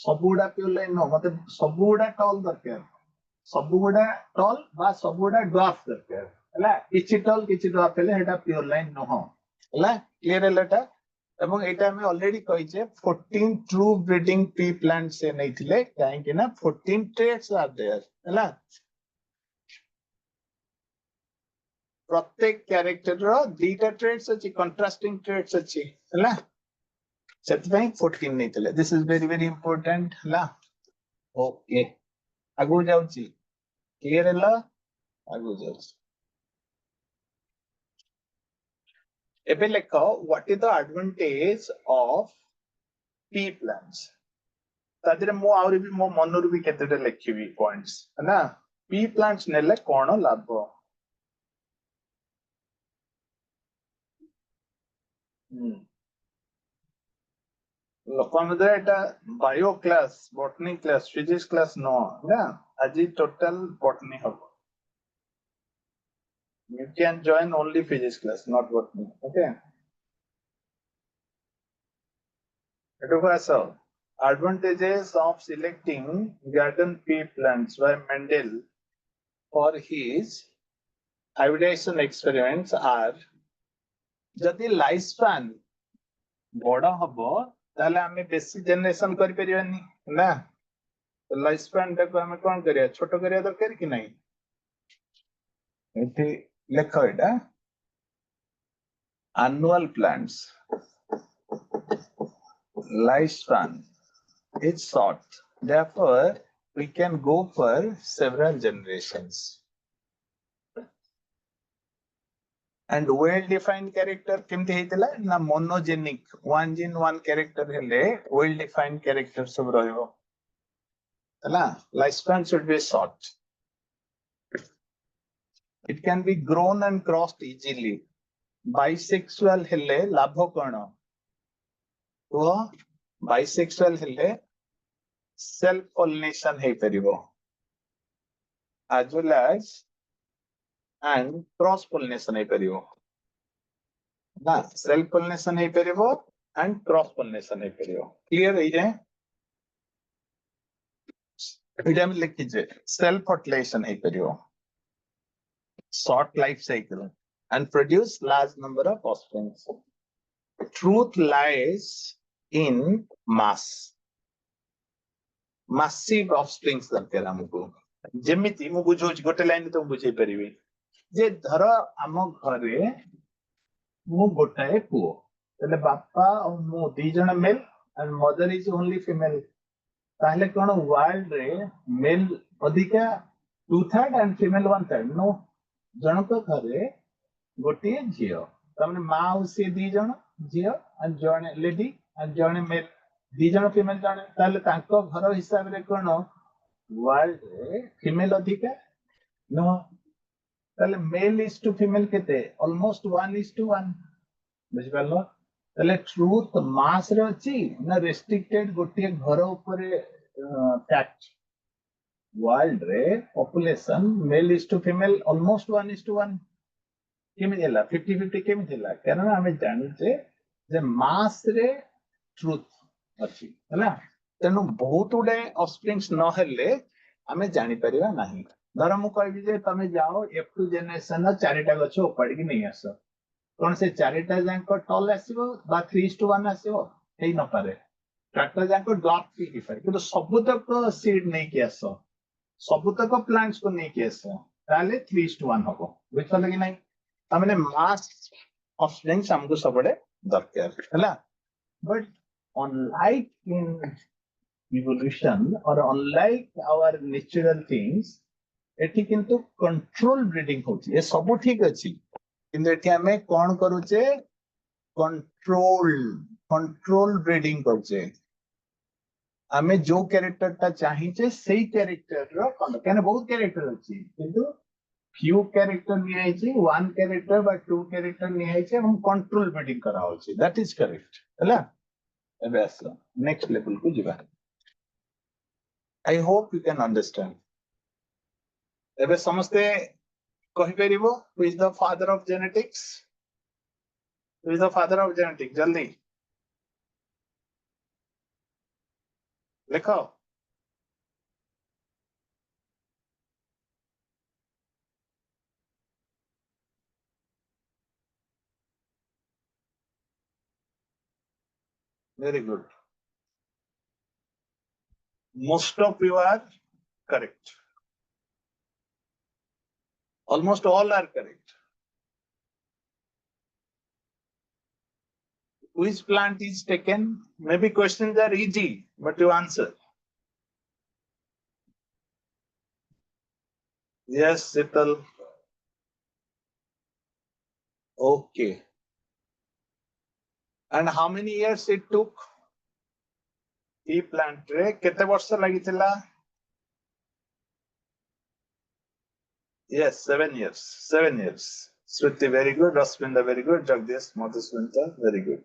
S1: सबुडा प्योर लाइन न मते सबुडा टॉल दरकार सबुडा टॉल बा सबुडा ड्वार्फ दरकार हला किछि टॉल किछि ड्वार्फ हेले हेटा प्योर लाइन न हो हला क्लियर हेलाटा एवं एटा में ऑलरेडी कहि जे 14 ट्रू ब्रीडिंग पी प्लांट से नहीं थिले काहे कि ना 14 ट्रेट्स आर देयर हला प्रत्येक कैरेक्टर रो दीटा ट्रेट्स अछि कंट्रास्टिंग ट्रेट्स अछि हला ସେଥିପାଇଁ 14 ନେଇଥିଲେ. This is very very important ହେଲା. Okay. ଆଗକୁ ଯାଉଛି. Clear ହେଲା? ଆଗକୁ ଯାଉଛି. ଏବେ ଲେଖ what is the advantage of pea plants? ତା ଦେହରେ ମୁଁ ଆହୁରି ବି ମୋ ମନରୁ ବି କେତେଟା ଲେଖିବି ପଏଣ୍ଟସ୍ ହେଲା. pea plants ନେଲେ କଣ ଲାଭ? ଲୋକଙ୍କ ଭିତରେ ଏଟା bio class, botany class, physics class ନୁହଁ ନା. ଆଜି ଟୋଟାଲ ବଟନି ହବ. You can join only physics class, not botany. Okay. Advantages of selecting garden pea plants by Mendel for his hybridization experiments are जदि लाइफस्पान बड़ हबो ताले आमे बेसी जनरेशन करि परिबानी ना. लाइफस्पान टाको आमे कोन करिया छोटो करिया दरकार कि नहीं. एठी लेख एटा annual plants lifespan is short, therefore we can go for several generations. And well defined character केमती हेतला ना monogenic one gene one character हेले well defined character सब रहइबो हला. Lifespan should be short. It can be grown and crossed easily. Bisexual हेले लाभ कोन तो bisexual हेले self pollination हे परिबो as well as and cross pollination हे परिबो ना. self pollination हे परिबो and cross pollination हे परिबो. क्लियर है जे एटा में लिखि जे self fertilization hey परिबो, short life cycle and produce large number of offspring. Truth lies in mass. Massive offspring दरकार हमको. जेमिति मु बुझो गोटे लाइन तो बुझे परिबे जे धर आम घरे मु गोटाए पुओ तले बापा और मु दी जण male and mother is only female. ताहले कोन वर्ल्ड रे मेल अधिका 2/3 एंड फीमेल 1/3. नो. जनक घरे गोटे झियो तमने मां और से दी जण झियो एंड जण लेडी एंड जण मेल दी जण फीमेल जण. ताहले तांको घर हिसाब रे कोन वर्ल्ड रे फीमेल अधिका नो. ताहले मेल इज टू फीमेल केते ऑलमोस्ट 1:1. बुझ पालो. ताहले ट्रूथ मास रे अछि ना रेस्ट्रिक्टेड गोटे घर ऊपर फैक्ट. वर्ल्ड रे population male is to female almost 1:1 केमि देला 50-50 केमि देला कारण हमें जानि जे मास रे ट्रूथ अछि हला. तेनु बहुत उडे ऑफस्प्रिंग्स न हेले हमें जानि परिबा नाही. धर मु कहबी जे तमे जाओ F2 जनरेशन चारिटा गछ उपाड़ी कि नहीं आसो कोन से चारिटा जांको टॉल आसीबो बा 3:1 आसीबो हेई न पारे. चारिटा जांको ड्वार्फ भी पारे किंतु सबुतक सीड नहीं कि आसो सबुतक प्लांट्स को नहीं कि आसो ताले 3:1 हबो. बुझल कि नहीं. तामने मास ऑफस्प्रिंग्स हमको सबडे दरकार हला. But unlike in evolution or unlike our natural things एठी किंतु कंट्रोल ब्रीडिंग होची. ए सब ठीक अछि किंतु एठी हमें कोन करूचे कंट्रोल ब्रीडिंग करछे. हमें जो कैरेक्टर ता चाहिए सेही कैरेक्टर रो कहने बहुत कैरेक्टर अछि किंतु few character नियाइछि 1 character बा 2 character नियाइछि हम कंट्रोल ब्रीडिंग करा होछि. दैट इज करेक्ट हला. एबे आसो नेक्स्ट लेवल को जिबा. I hope you can understand. एबे समस्ते कहि परिबो who is the father of genetics. Who is the father of genetics जल्दी लिखो. Very good. Most of you are correct. Almost all are correct. Which plant is taken? Maybe questions are easy, but you answer. Yes, Sital. Okay. And how many years it took? Tea plant रे केते वर्ष लागिथिला? Yes, 7 years. 7 years. Shruti, very good. Rasminda, very good. Jagdish, Madhuswanta, very good.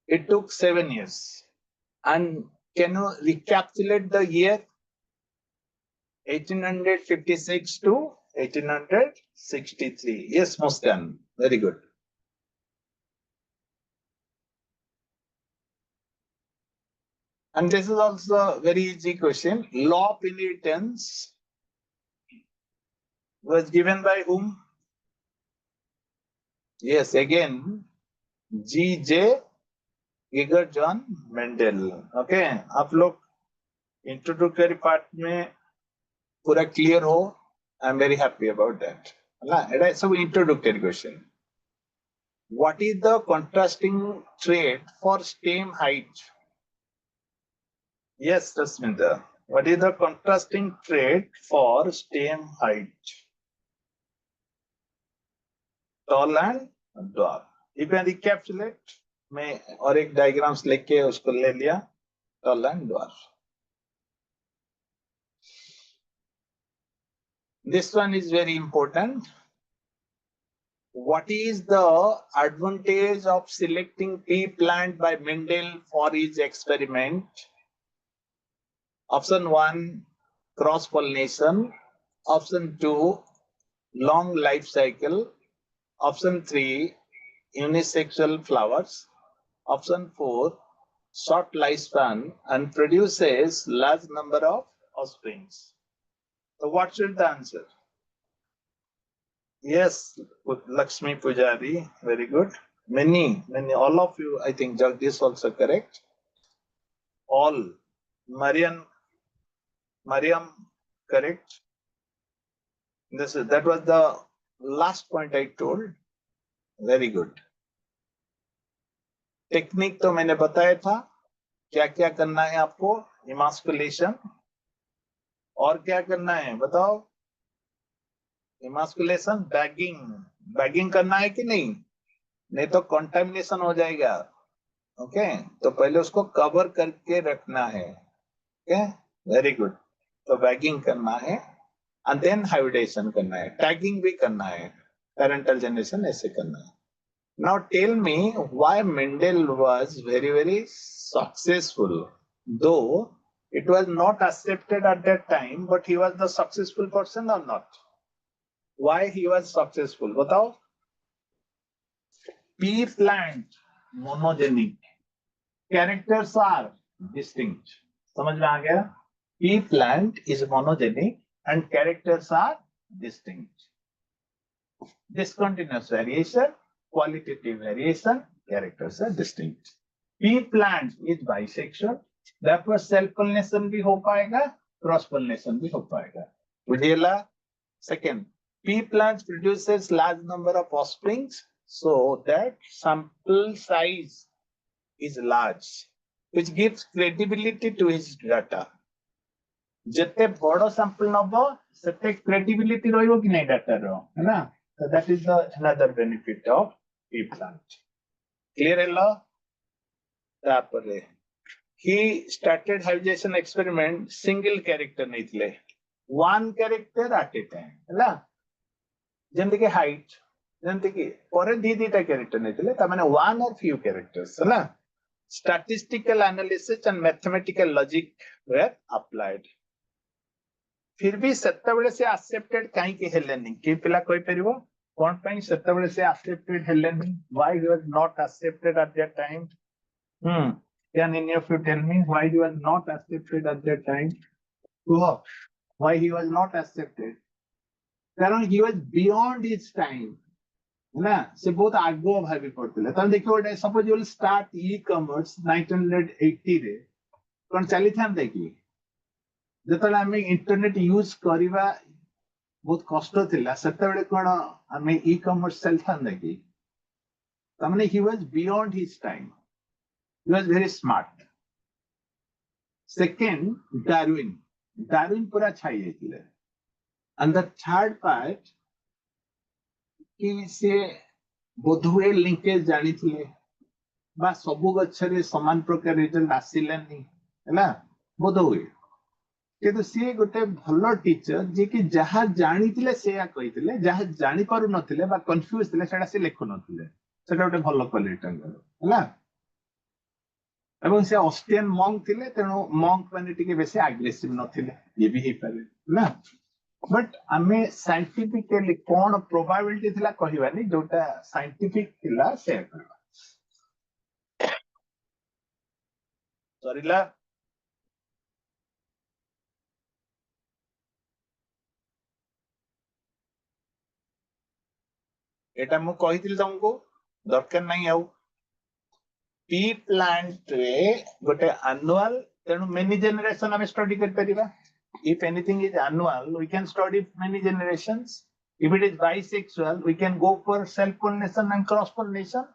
S1: It took 7 years. And can you recapitulate the year? 1856 to 1863. Yes, Muskan. Very good. And this is also a very easy question. Law of inheritance was given by whom? Yes, again, G.J. Gregor J.Mendel. Okay, आप लोग introductory part में पूरा clear हो. I am very happy about that. एटा सब introductory question. What is the contrasting trait for stem height? Yes, Rasminda. What is the contrasting trait for stem height? Tall and dwarf. If I recapitulate, मैं और एक diagrams लेके उसको ले लिया. Tall and dwarf. This one is very important. What is the advantage of selecting pea plant by Mendel for his experiment? Option 1, cross pollination. Option 2, long life cycle. Option 3, unisexual flowers. Option 4, short lifespan and produces large number of offsprings. So what should the answer? Yes, Lakshmi Pujari, very good. Many, all of you, I think Jagdish also correct. All. Mariam, correct. That was the last point I told. Very good. Technique तो मैंने बताया था. क्या क्या करना है आपको? Emasculation. और क्या करना है बताओ? इमास्कुलेशन, बैगिंग करना है कि नहीं? नहीं तो कंटामिनेशन हो जाएगा. ओके, तो पहले उसको कवर करके रखना है. Okay, very good. तो बैगिंग करना है एंड देन हाइब्रिडेशन करना है. टैगिंग भी करना है. पेरेंटल जनरेशन ऐसे करना है. Now tell me why Mendel was very successful, though it was not accepted at that time, but he was the successful person or not? Why he was successful? बताओ. Pea plant monogenic, characters are distinct. समझ में आ गया? Pea plant is monogenic and characters are distinct. Discontinuous variation, qualitative variation, characters are distinct. Pea plant is bisexual, therefore self pollination भी हो पाएगा, cross pollination भी हो पाएगा. बुझेला? Second, pea plant produces large number of offsprings so that sample size is large, which gives credibility to his data. जितने बड़ो sample नबो सेते credibility रहिबो कि नहीं data रो, है ना? So that is the another benefit of pea plant. Clear hello? He started hybridization experiment single character नहीं one character at a time. ହେଲା? ଯେମିତି କି height, ଯେମିତି କି ପରେ ଦିଟା character नहीं ताମାନେ one or few characters. ହେଲା? Statistical analysis and mathematical logic were applied. फिर भी सेतबेले से accepted काहे के हेलेनी? के पिला कोई परिबो? कौन ପାଇଁ ସେତେବେଳେ से accepted हेलेनी? Why he was not accepted at that time? Can any of you tell me why he was not accepted at that time? Why he was not accepted? कारण he was beyond his time. ना से बहुत आगो भाभी पड़ते तब देखिए suppose will start e-commerce 1980 रे कौन चली था देखिए ଯେତେବେଳେ ଆମେ इंटरनेट यूज କରିବା बहुत कष्ट थिला सेतेबेले कोन ଆମେ ई-कॉमर्स चलथान देखि तमने he was beyond his time. He was very smart. Second, Darwin. Darwin pura छाई जाइतिले. And the third part, कि से बोधुए लिंकेज जानी थिले बा सबु गच्छरे समान प्रकार रिजल्ट आसिलानी हैला बोधुए किंतु सी गोटे भलो टीचर जे कि जहा जानी थिले से या कहिथिले जहा जानी पारु नथिले बा कंफ्यूज थिले सेटा से लेखु नथिले सेटा गोटे भलो क्वालिटी हैला एवं से ऑस्ट्रियन मॉन्क थिले तेनो मॉन्क माने टिके बेसी एग्रेसिव नथिले ये भी हे पारे ना बट आमे साइंटिफिकली कोन प्रोबेबिलिटी थिला कहिबानी जोटा साइंटिफिक थिला शेयर करबा सरीला एटा मु कहिथिल तुमको दरकार नहीं आउ पी प्लांट रे गोटे एनुअल तेनु मेनी जनरेशन हम स्टडी कर परिबा if anything is annual we can study many generations if it is bisexual we can go for self pollination and cross pollination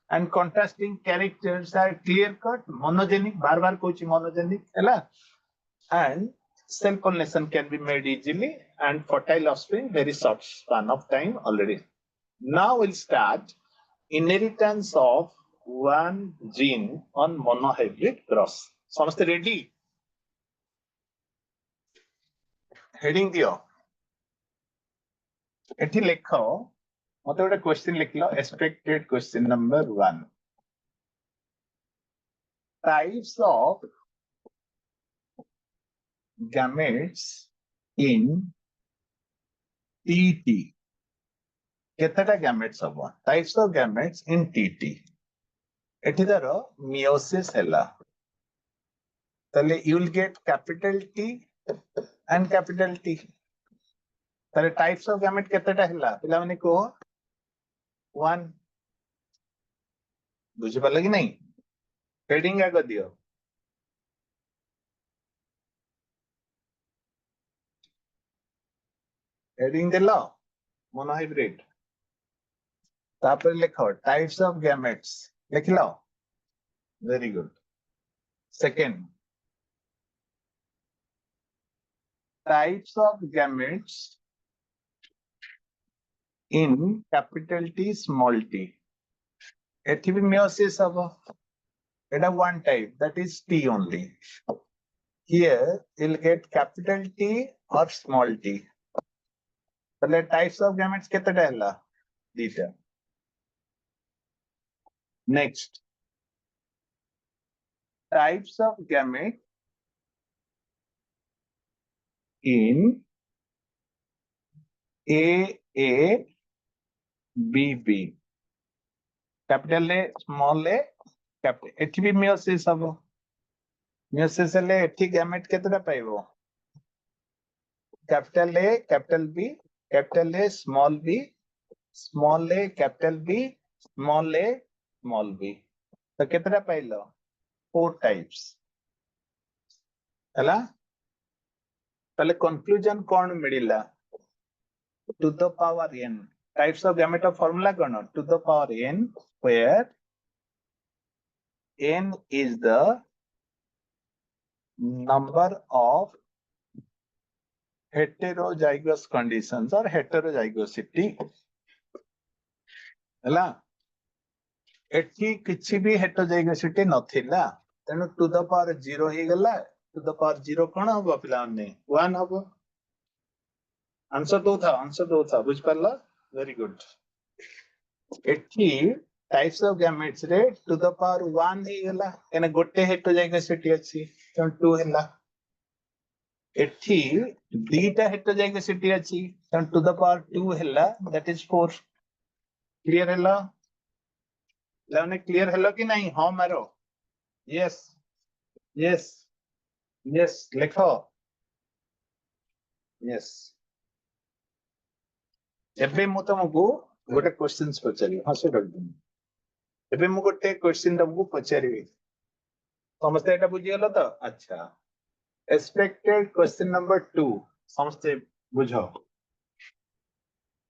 S1: and contrasting characters are clear cut monogenic bar bar kochi monogenic hela and self pollination can be made easily and fertile offspring very short span of time already. Now we'll start inheritance of one gene on monohybrid cross. Samaste ready? Heading दियो एठी लेखो मते गोटे question लिखलो expected question number 1 types of gametes in TT केतेटा gametes हबो types of gametes in TT एठी दरो meiosis हैला तले you will get capital T and capital T तले टाइप्स ऑफ gamete केतेटा हैला पिला माने को 1 बुझि पाले कि नहीं हेडिंग आगो दियो हेडिंग देलो मोनोहाइब्रिड तापर लिखो टाइप्स ऑफ gametes लिख लो very good second types of gametes in capital T small t एठी भी meiosis हबो एटा one type that is T only here you'll get capital T or small t तले types of gametes केतेटा हैला दीटा next types of gamete in A B B capital A small a capital एठी भी meiosis हबो meiosis हेले एठी gamete केतेटा पाइबो capital A capital B capital A small a capital B small a small b तो केतेटा pilo 4 types हला ताले conclusion कोन मिलिला to the power n types of gamete of formula kono to the power n where n is the number of heterozygous conditions or heterozygosity हला एठी किछि भी heterozygosity नथिला तेनु to the power 0 हे गला to the power 0 कोन हबो पिला ने 1 हबो आंसर दो था बुझ पाला वेरी गुड एठी टाइप्स ऑफ gametes रे to the power 1 हे गला एने गोटे heterozygosity अछि त 2 हैला एठी दीटा heterozygosity अछि त to the power 2 हैला that is 4 क्लियर हैला लाने क्लियर हैला कि नहीं हां मारो यस यस यस लिखो यस एबे मु तुमको गोटे क्वेश्चंस पचारि हसे डग एबे मु गोटे क्वेश्चन तुमको पचारि समझते एटा बुझि गेलो त अच्छा एक्सपेक्टेड क्वेश्चन नंबर 2 समझते बुझो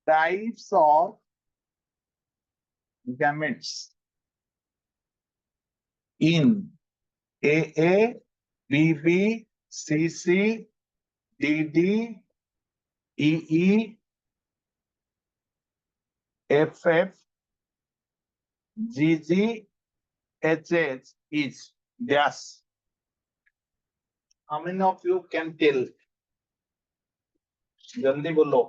S1: types of gametes in AA, BB, CC, DD, EE, FF, GG, HH is dash. How many of you can tell? जल्दी बोलो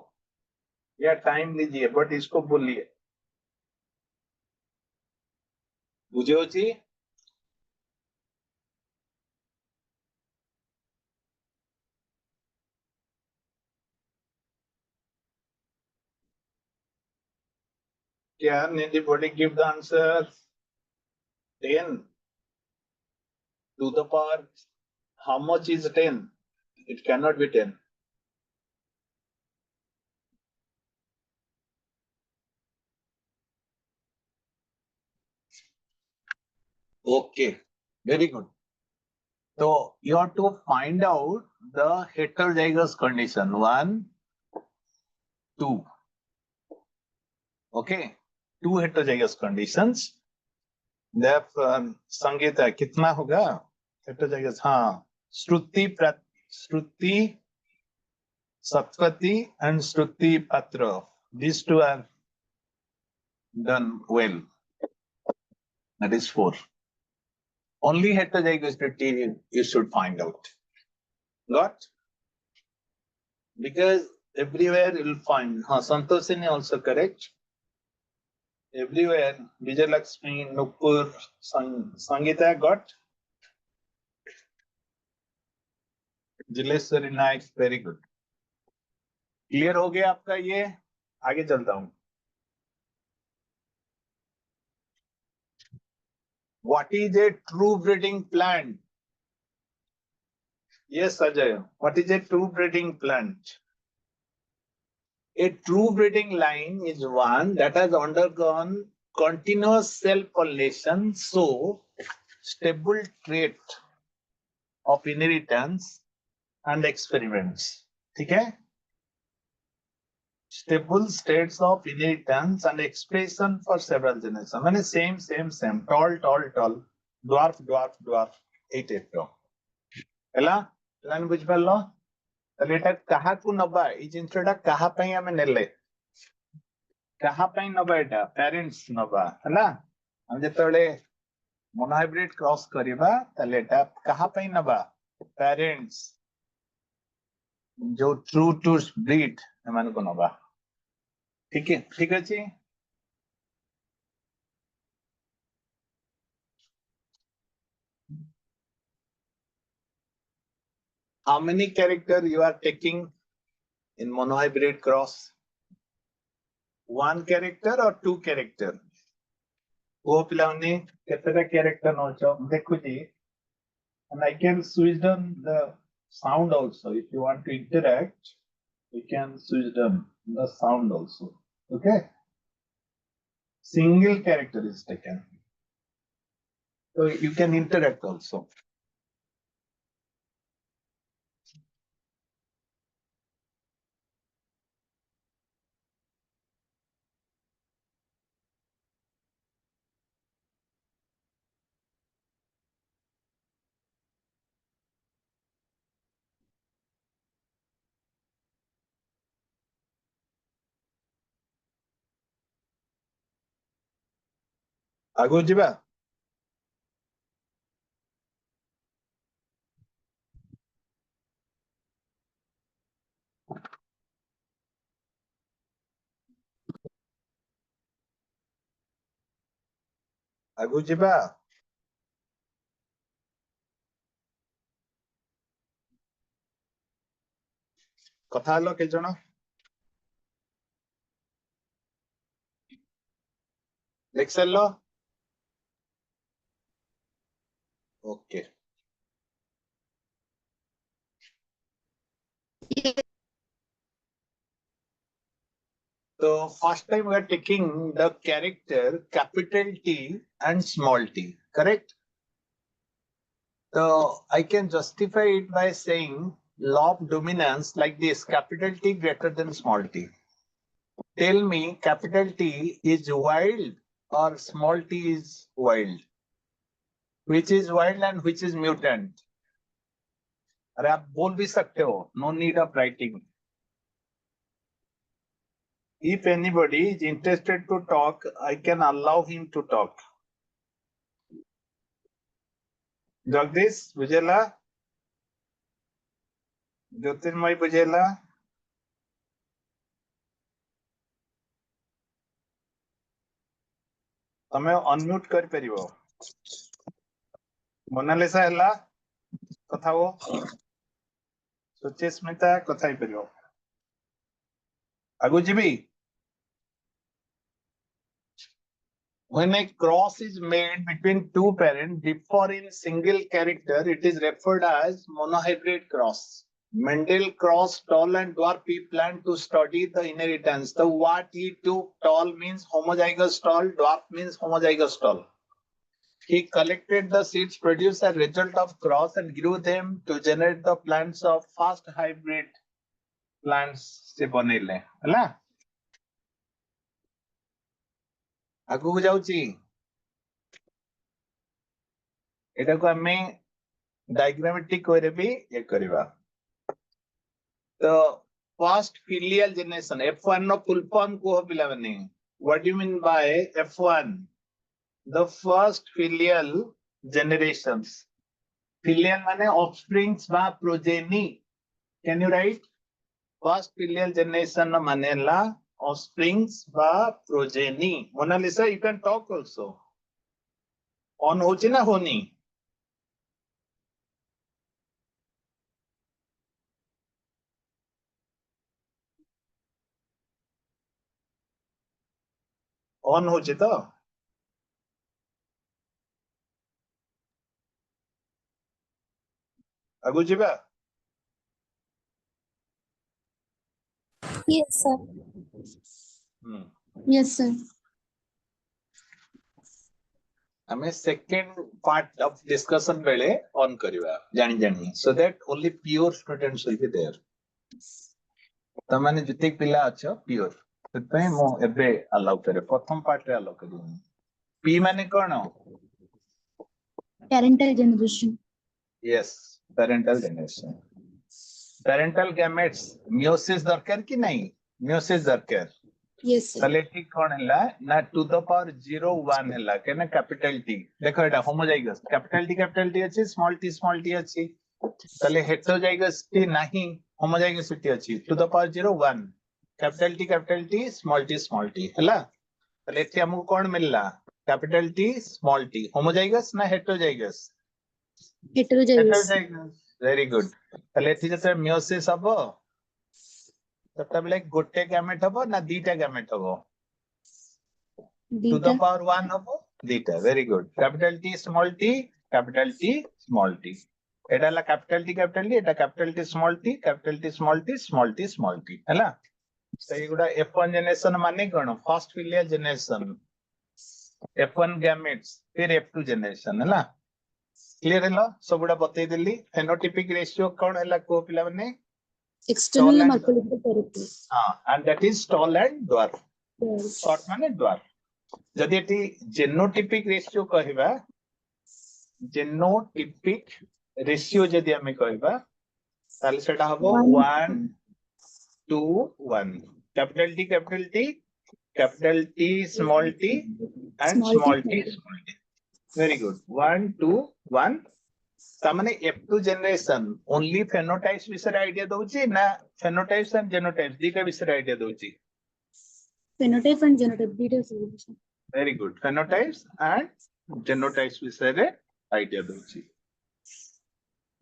S1: या टाइम लीजिए बट इसको बोलिए बुझे जी Can anybody give the answer? 10 to the power. How much is 10? It cannot be 10. Okay, very good. So you have to find out the heterozygous condition. 1, 2. Okay, 2 heterozygous conditions. Sangeeta कितना होगा heterozygous हाँ श्रुति Satvati and Shruti Patra. These two are done well. That is 4. Only heterozygosity you should find out. Got? Because everywhere you will find. Santoshini also correct. Everywhere. Vijay Lakshmi, Nupur, Sangeeta got? Jileswari Naik, very good. Clear हो गया आपका ये आगे चलता हूँ What is a true breeding plant? Yes, Ajay. What is a true breeding plant? A true breeding line is one that has undergone continuous self-pollination, so stable trait of inheritance and experiments. Okay? Stable states of inheritance and expression for several generations. I mean, same. Tall. Dwarf. 8 type. Ela? Ela बुझ पालो? ताले एटा कहा को नबा ई जिनसटा कहा पई हमें नेले कहा पई नबा एटा पेरेंट्स नबा हला हम जेतले मोनोहाइब्रिड क्रॉस करिबा ताले एटा कहा पई नबा पेरेंट्स जो ट्रू टू ब्रीड एमान को नबा ठीक अछि How many character you are taking in monohybrid cross? 1 character or 2 character? वो पिलाने केतेटा character नोचो देखो जी and I can switch down the sound also. If you want to interact, you can switch down the sound also. Okay? Single character is taken. So you can interact also. आगो जीवा आगो जीवा कथा hello के जण lecture low okay So first time we are taking the character capital T and small t, correct? So I can justify it by saying law of dominance like this, capital T greater than small t. Tell me capital T is wild or small t is wild? which is wild and which is mutant? अरे आप बोल भी सकते हो. No need of writing. If anybody is interested to talk, I can allow him to talk. Jagdish, Bujela, Jyotirmay Bujela. तमे unmute कर परिबो. Mona Lisa हला कथा हो. सुचिस्मिता कथा ही परिबो. आगु GB. When a cross is made between two parents differ in single character, it is referred as monohybrid cross. Mendel crossed tall and dwarf pea plant to study the inheritance. The what he took, tall means homozygous tall, dwarf means homozygous tall. He collected the seeds produced as a result of cross and grew them to generate the plants of fast hybrid plants. से बनेले हला आगु जाउची एटा को हमें diagrammatic वे रे भी ये करबा. The first filial generation F1 no full form को पिला बने. What do you mean by F1? The first filial generations. Filial माने offsprings बा progeny. Can you write? First filial generation no माने ला offsprings बा progeny. Mona Lisa, you can talk also. On होची ना होनी. On होची तो. आगु जीबा.
S2: Yes, sir. Yes, sir.
S1: हमें second part of discussion बेले on करिवा जानी जानी so that only pure students will be there. तमाने जितने पिला अच्छा pure ସେଥିପାଇଁ ମୁଁ ଏବେ allow करे प्रथम part रे allow करूँ. P माने कौन?
S2: Parental generation.
S1: Yes, parental generation. Parental gametes meiosis दरकार कि नहीं? Meiosis दरकार.
S2: Yes, sir.
S1: ताले ठीक कौन हैला ना to the power 0 1 हैला केना capital T देखो एटा homozygous capital T अछि small t अछि ताले heterozygous T नहीं homozygous T अछि to the power 0 1 capital T small t हैला ताले एठी हमको कोन मिलला capital T small t homozygous ना heterozygous
S2: Heterozygous.
S1: very good ताले एठी जते meiosis हबो ततबले गोटे गैमेट हबो ना दीटा गैमेट हबो to the power 1 हबो दीटा very good capital T small t एटा ला capital T एटा capital T small t हैला तो एगुडा F1 जनरेशन माने कोन first filial generation F1 gametes फिर F2 जनरेशन हैला क्लियर हैला सबुडा बतै देली फेनोटाइपिक रेशियो कोन हैला को पिला माने
S2: External morphological character.
S1: and that is tall and dwarf.
S2: Yes.
S1: Short माने dwarf. जदि एटी genotypic ratio कहबा genotypic ratio जदि हमें कहबा ताले सेटा हबो 1 to 1 capital T small t and small t. Very good 1 to 1 तामाने F2 generation only phenotypes विषय आइडिया दउची ना phenotypes and genotypes दीका विषय idea दउची.
S2: Phenotype and genotype details.
S1: Very good phenotypes and genotypes विषय रे आइडिया दउची.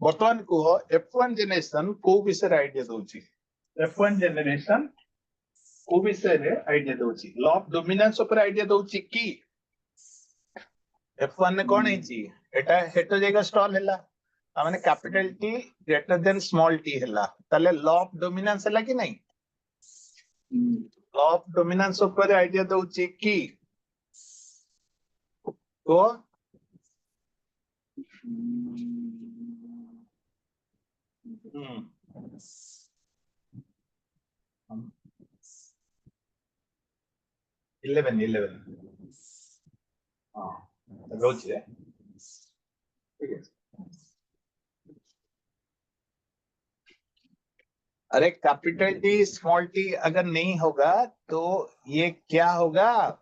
S1: वर्तमान को F1 generation को विषय idea दउची. F1 generation को विषय रे आइडिया दउची. Law of dominance ऊपर आइडिया दउची की F1 ने कोन हेची एटा heterozygous tall हैला आमाने capital T greater than small t हैला ताले लॉ ऑफ डोमिनेंस हैला कि नहीं लॉ ऑफ डोमिनेंस ऊपर आइडिया दउची की को 11 हां रोज है अरे कैपिटल टी स्मॉल टी अगर नहीं होगा तो ये क्या होगा,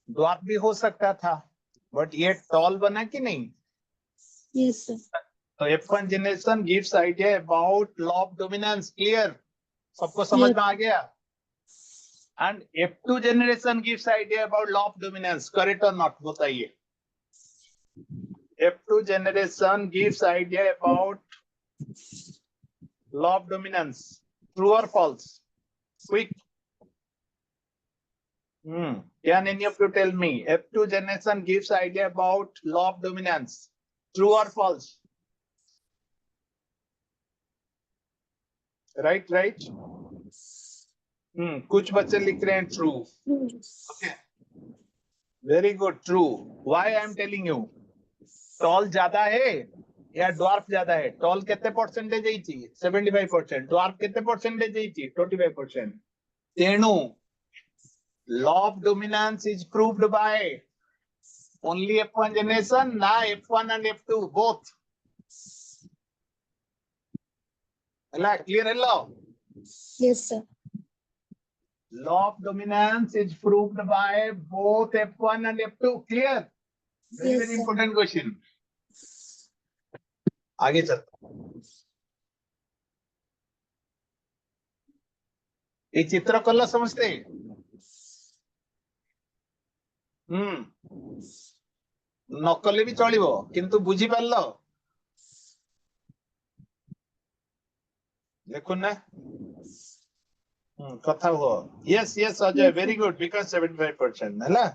S1: ड्वार्फ भी हो सकता था, बट ये टॉल बना कि नहीं।
S2: Yes, sir.
S1: तो F1 generation gives idea about law of dominance, clear, सबको समझ
S2: Yes.
S1: में आ गया। And F2 generation gives idea about law of dominance, correct और नॉट बताइए। F2 generation gives idea about law of dominance. True or false? Quick. Can any of you tell me? F2 generation gives idea about law of dominance. True or false? Right, right. कुछ बच्चे लिख रहे हैं true. Okay. Very good. True. Why I am telling you? Tall ज्यादा है या dwarf ज्यादा है? टॉल कितने परसेंटेज है? 75%। ड्वार्फ कितने परसेंटेज है? 25%। तेणु law of dominance is proved by only F1 generation, ना F1 and F2 both. Hello, clear? Hello.
S2: Yes, sir.
S1: Law of dominance is proved by both F1 and F2. Clear? Very
S2: Yes,
S1: very
S2: sir.
S1: important question. आगे चलते, ये चित्र कला समझते? नकले भी चलिबो किंतु बुझी पारलो? देखुन ना कथा हो। Yes yes Ajay,
S2: Yes,
S1: very
S2: sir.
S1: Good, because 75% हला।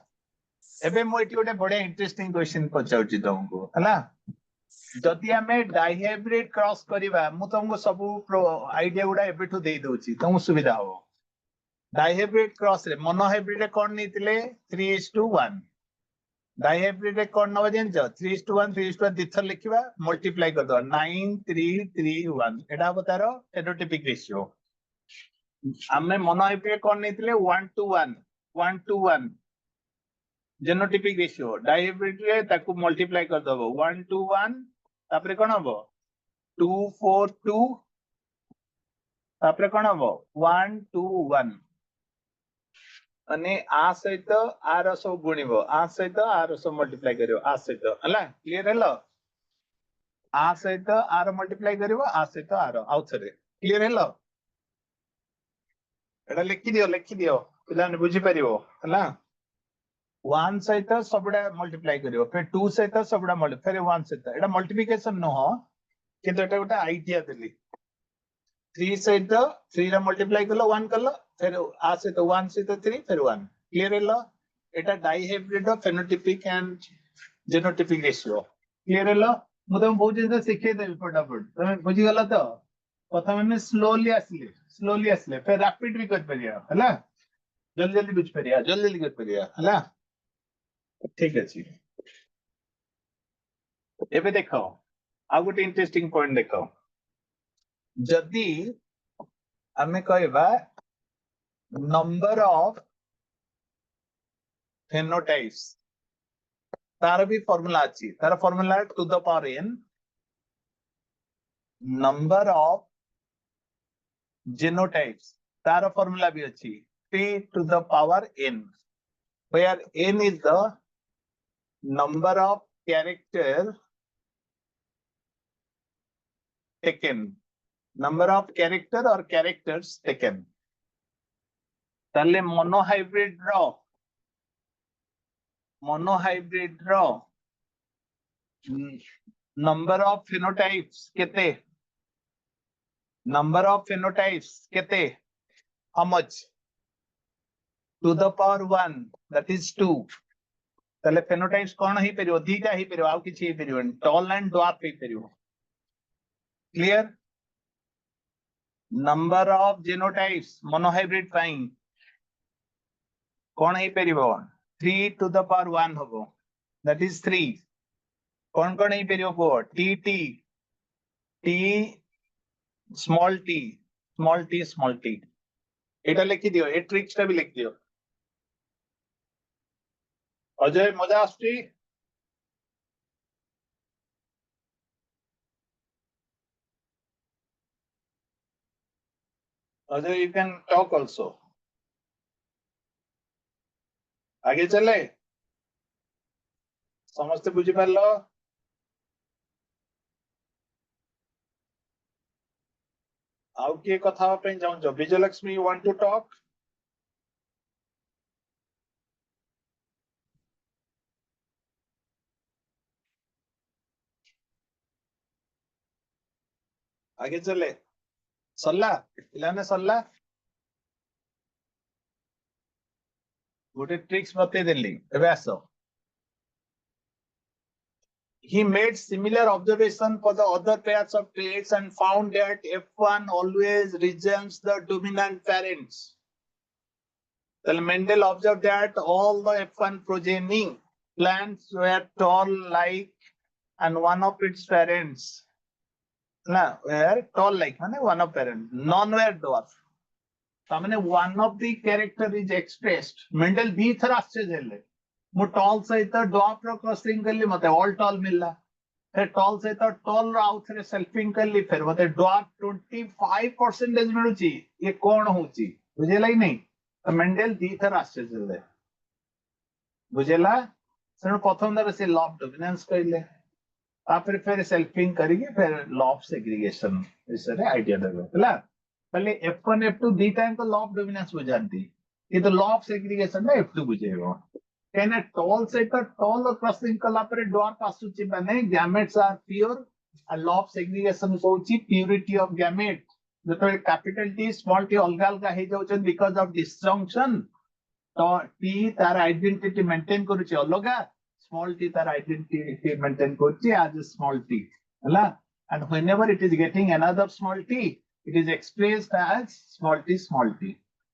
S1: एबे मो एटी गोटे बडे इंटरेस्टिंग क्वेश्चन पचाउची तुमको हला। जदि आमे डाइहाइब्रिड क्रॉस करिबा, मु तुमको सब आईडिया गुडा एबेठु देई दोची, तुमको सुविधा हो। डाइहाइब्रिड क्रॉस रे मोनोहाइब्रिड रे कोन नीतिले 3:1, डाइहाइब्रिड रे कोन नबा जानछ 3:1, 3:1 दिथर लिखिबा, मल्टीप्लाई कर दो 9 3 3 1, एडा बतारो फेनोटाइपिक रेशियो। आमे मोनोहाइब्रिड कोन नीतिले 1:1, 1:1 जेनोटाइपिक रेशियो। डाइहाइब्रिड रे ताकू मल्टीप्लाई कर दबो 1:1, तापरे कोन हबो 2:4:2, तापरे कोन हबो 1:1, अने आ सहित आर सब गुणिबो, आ सहित आर सब मल्टीप्लाई करियो, आ सहित हला। Clear hello? आ सहित आर मल्टीप्लाई करियो, आ सहित आर आउ थरे। Clear hello? एडा लिखि दियो पिलाने बुझी परिबो हला। 1 सहित सबडा मल्टीप्लाई करियो, फिर 2 सहित सबडा मल्टीप्लाई, फिर 1 सहित, एडा मल्टीप्लिकेशन न हो किंतु एटा गोटा आईडिया देली। 3 सहित 3 रा मल्टीप्लाई करलो 1 करलो, फिर आ सहित 1 सहित 3 फिर 1। Clear hello? एटा dihybrid of phenotypic and genotypic ratio. Clear हेलो? मु तुम बहुत जिंस सिखे देबी फटाफट, तुम बुझी गला तो? कथा माने स्लोली आसले फिर रैपिड भी कर परिया हला। जल्दी जल्दी बुझ परिया, जल्दी जल्दी कर परिया हला। ठीक अछि। एबे देखो आ गोटे इंटरेस्टिंग पॉइंट देखो, जदि आमे कहबा नंबर ऑफ फेनोटाइप्स, तार भी फॉर्मूला अछि, तार formula to the power n number of genotypes, तार फॉर्मूला भी अछि t to the power n, where n is the number of character taken, number of character or characters taken। ताले monohybrid रो number of phenotypes केते, number of phenotypes केते, how much, to the power 1, that is 2। ताले phenotypes कोन ही परियो, दीटा ही परियो, आउ किछि ही परियो, टॉल एंड ड्वार्फ ही परियो। Clear? Number of genotypes monohybrid पाई कोन ही परियो 3 to the power 1 होबो, दैट इज 3। कोन कोन ही परियो को T T T small T small T small T, एटा लिखि दियो, ए ट्रिक्स टा भी लिख दियो। अजय मजा आछी? Other you can talk also. आगे चले समझते बुझी पारलो आउ किए कथा हेबा ପାଇଁ ଚାହୁଁଛ Vijayalakshmi you want to talk आगे चले सरला पिलाने सरला गोटे ट्रिक्स बते देली एबे आसो he made similar observation for the other pairs of traits and found that F1 always resembles the dominant parents. Then Mendel observed that all the F1 progeny plants were tall like and one of its parents were tall like one of parents, none were dwarf. One of the character is expressed. Mendel दी थर आश्चर्य ले मु toll सहित dwarf रो crossing करली मते all toll मिलला फिर toll सहित टॉल रो आउट रे सेल्फिंग करली फिर मते ड्वार्फ 25% मिलुची ये कोन होची बुझेला ही नहीं तो मेंडेल दी थर आश्चर्य ले बुझेला सर प्रथम दर से लॉ ऑफ डोमिनेंस कहले तापर फिर सेल्फिंग करिके फिर लॉ ऑफ सेग्रीगेशन विषय आइडिया देबे हला पहले F1 F2 दीटा को लॉ ऑफ डोमिनेंस बुझांती ये तो लॉ ऑफ सेग्रीगेशन में F2 बुझेगा कहना टॉल से तो टॉल और क्रॉसिंग कला पर ड्वार्फ आसुची माने गैमेट्स आर प्योर और लॉ ऑफ सेग्रीगेशन कहउची प्योरिटी ऑफ गैमेट जतो कैपिटल टी स्मॉल टी अलगा अलगा हे जाउछन बिकॉज़ ऑफ डिसजंक्शन तो टी तार आइडेंटिटी मेंटेन करूची अलगा स्मॉल टी तार आइडेंटिटी मेंटेन करूची एज अ स्मॉल टी हला and whenever it is getting another small t it is expressed as small t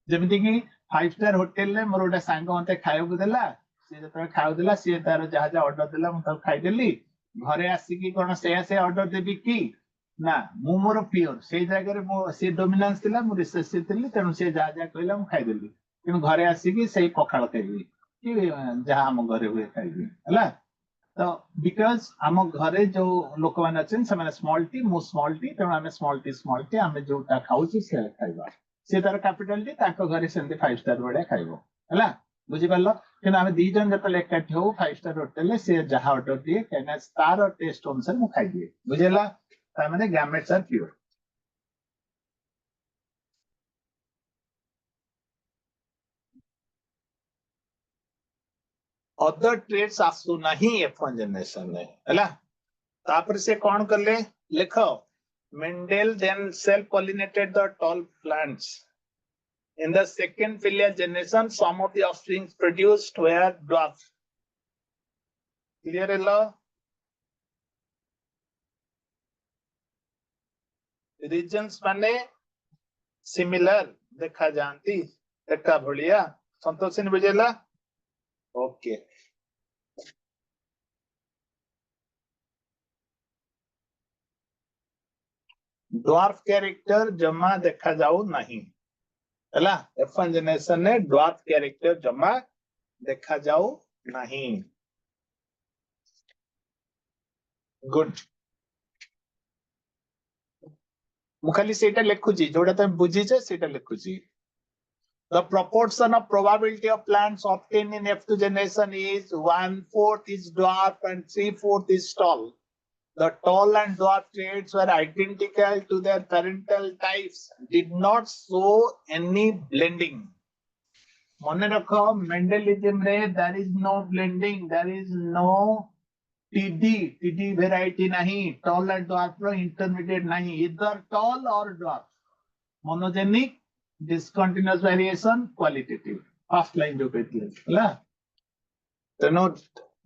S1: जेमिति कि 5 स्टार होटल ले मोर ओटा सांग मते खाइबो देला से जतरा खाउ देला से तार जहा जहा ऑर्डर देला म तब खाइ देली घरे आसी कि कोन से ऑर्डर देबी कि ना मु मोर प्योर से जगह रे मो से डोमिनेंस दिला मु रिसेसिव दिली तनु से जहा जहा कहला म खाइ देली किन घरे आसी कि सेही पखाल खाइबी कि जहा हम घरे हुए खाइबी हला तो बिकॉज आम घरे जो लोक मैंने अच्छे से स्मॉल टी मु स्मॉल टी तेणु आम स्मॉल टी आम जोटा खाऊची से खाइबा से तार कैपिटल टी ताको घरे सेंती 5 स्टार बडे खाइबो हला बुझि पारलो कि आम दी जन जत एकाठी हो 5 स्टार होटल से जहा ऑर्डर दिए कहना स्टार और टेस्ट अनुसार मु खाइ दिए बुझेला ता माने gametes are pure other traits आसु नहीं F1 जनरेशन में हला तापर से कौन करले लिखो Mendel then self-pollinated the tall plants. In the second filial generation, some of the offspring produced were dwarf. Clear hello? Regions माने similar देखा जानती देखा भलिया संतोष ने बुझेला ओके ड्वार्फ कैरेक्टर जमा देखा जाऊ नहीं हला F1 जनरेशन ने ड्वार्फ कैरेक्टर जमा देखा जाऊ नहीं गुड मुखाली सेटा लिखुची जोडा तमे बुझीचे सेटा लिखुची The proportion of probability of plants obtained in F2 generation is 1/4 is dwarf and 3/4 is tall. The tall and dwarf traits were identical to their parental types, did not show any blending. Mone rakho Mendelism re there is no blending, there is no TD variety nahi, tall and dwarf ro intermediate nahi, either tall or dwarf. Monogenic, discontinuous variation, qualitative. First line जो कहती है, ना?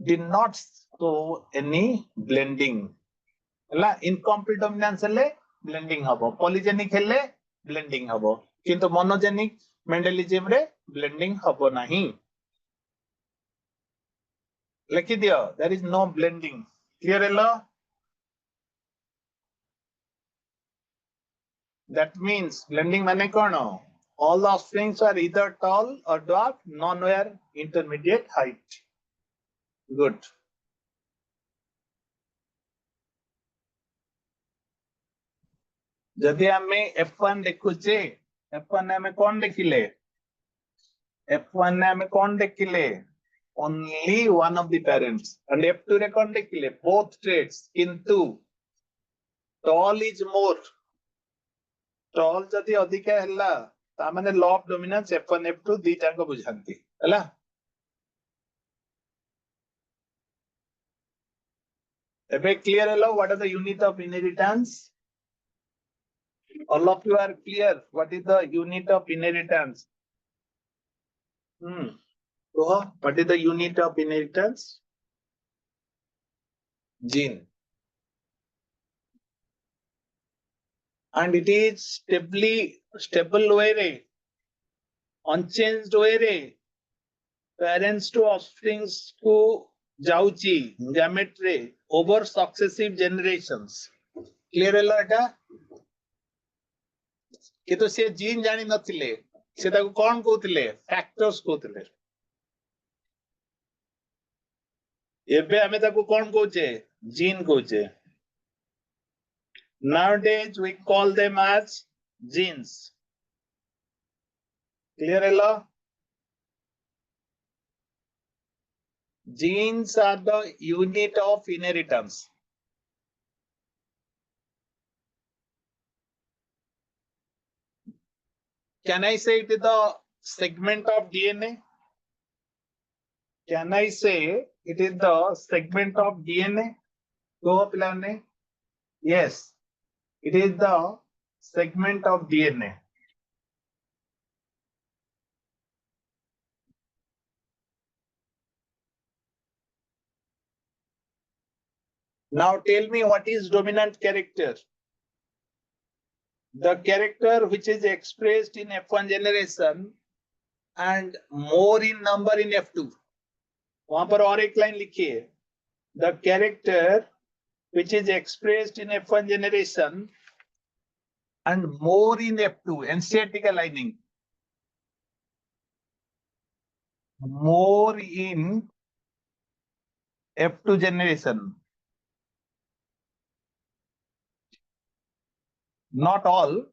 S1: Did not show any blending. ହେଲା incomplete dominance हेले blending हबो polygenic हेले blending हबो किंतु मोनोजेनिक मेंडेलिज्म रे ब्लेंडिंग हबो नाही लिखि दियो there is no blending clear hello that means blending माने कोन all the offsprings are either tall or dwarf none were intermediate height good जदि हमें F1 देखुचे F1 ने हमें कौन देखिले? F1 ने हमें कौन देखिले? Only one of the parents. And F2 रे कौन देखिले? Both traits. किंतु tall is more. Tall जदि अधिका हैला ता माने law of dominance F1 F2 दीटा को बुझांती हैला. एबे clear hello, what are the unit of inheritance? All of you are clear. What is the unit of inheritance? So, what is the unit of inheritance? Gene. And it is stable way, unchanged way, parents to offspring to jauchi, geometry over successive generations. Clear hello eta? किंतु से gene जानी नथिले से ताको कौन कहउतिले factors कहउतिले एबे हमें ताको कौन कहउचे gene कहउचे nowadays we call them as genes. Clear hello? Genes are the unit of inheritance. Can I say it is the segment of DNA? Can I say it is the segment of DNA? Go pilane. Yes, it is the segment of DNA. Now tell me what is dominant character? The character which is expressed in F1 generation and more in number in F2. वहां पर और एक line लिखिए. The character which is expressed in F1 generation and more in F2. NCERT aligning. More in F2 generation. Not all,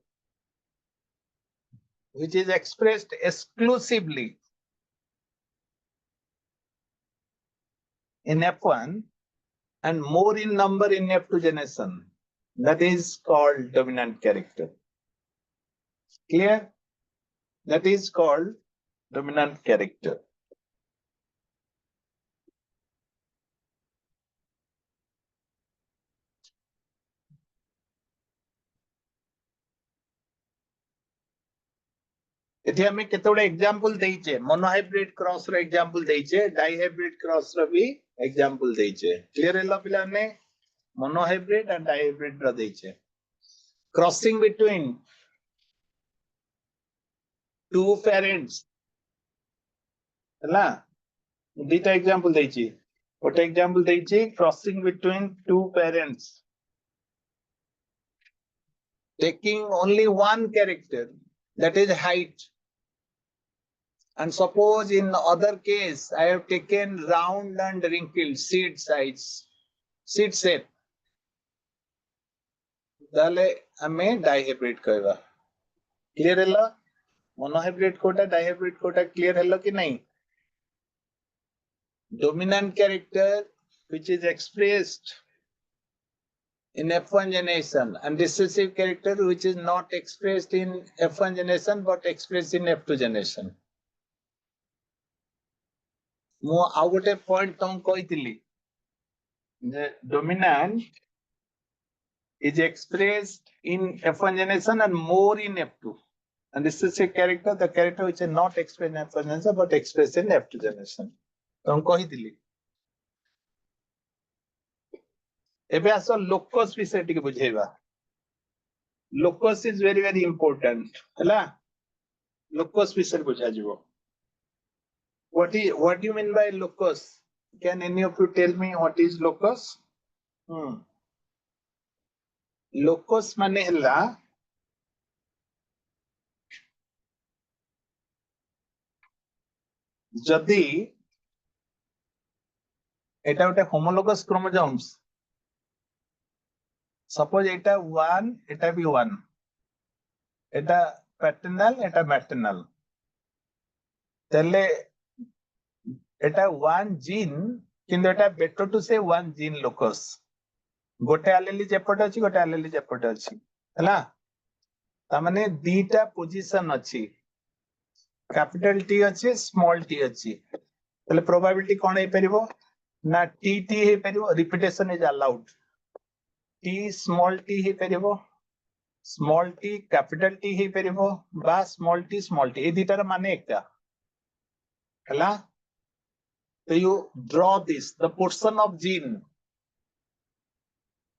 S1: which is expressed exclusively in F1 and more in number in F2 generation. That is called dominant character. Clear? That is called dominant character. एठी हमें केतोडे example देइचे monohybrid cross रो example देइचे dihybrid cross रो भी example देइचे clear हैला पिला ने मोनोहाइब्रिड एंड डाइहाइब्रिड रो देइचे क्रॉसिंग बिटवीन टू पेरेंट्स हैला दीटा एग्जांपल देइची ओटे एग्जांपल देइची crossing between two parents taking only one character that is height. And suppose in other case, I have taken round and wrinkled seed size, seed shape. Dale ame dihybrid कहवा. Clear hello? Monohybrid कोटा, dihybrid कोटा clear hello कि नहीं? Dominant character which is expressed in F1 generation and recessive character which is not expressed in F1 generation but expressed in F2 generation. ମୁଁ ଆଉ ଗୋଟେ point तुम କହିଥିଲି ଯେ dominant is expressed in F1 generation and more in F2 and this is a character the character which is not expressed in F1 generation but expressed in F2 generation तुम କହିଥିଲି ଏବେ ଆସ locus विषय ଟିକେ ବୁଝେଇବା locus is very important ହେଲା locus विषय ବୁଝା ଯିବ what do you mean by locus? Can any of you tell me what is locus? Locus माने ହେଲା जदि एटा गोटे homologous chromosomes suppose एटा 1 एटा भी 1 एटा paternal eta maternal tale eta one gene kintu eta better to say one gene locus gote allele jepote अछि gote allele jepote अछि हला ta mane dita position अछि capital T अछि small t अछि tale probability कोन हे परिबो ना tt hey परिबो repetition is allowed t small t hey परिबो small t capital T हे परिबो बा small t ए दिटार माने एकटा हला so you draw this the portion of gene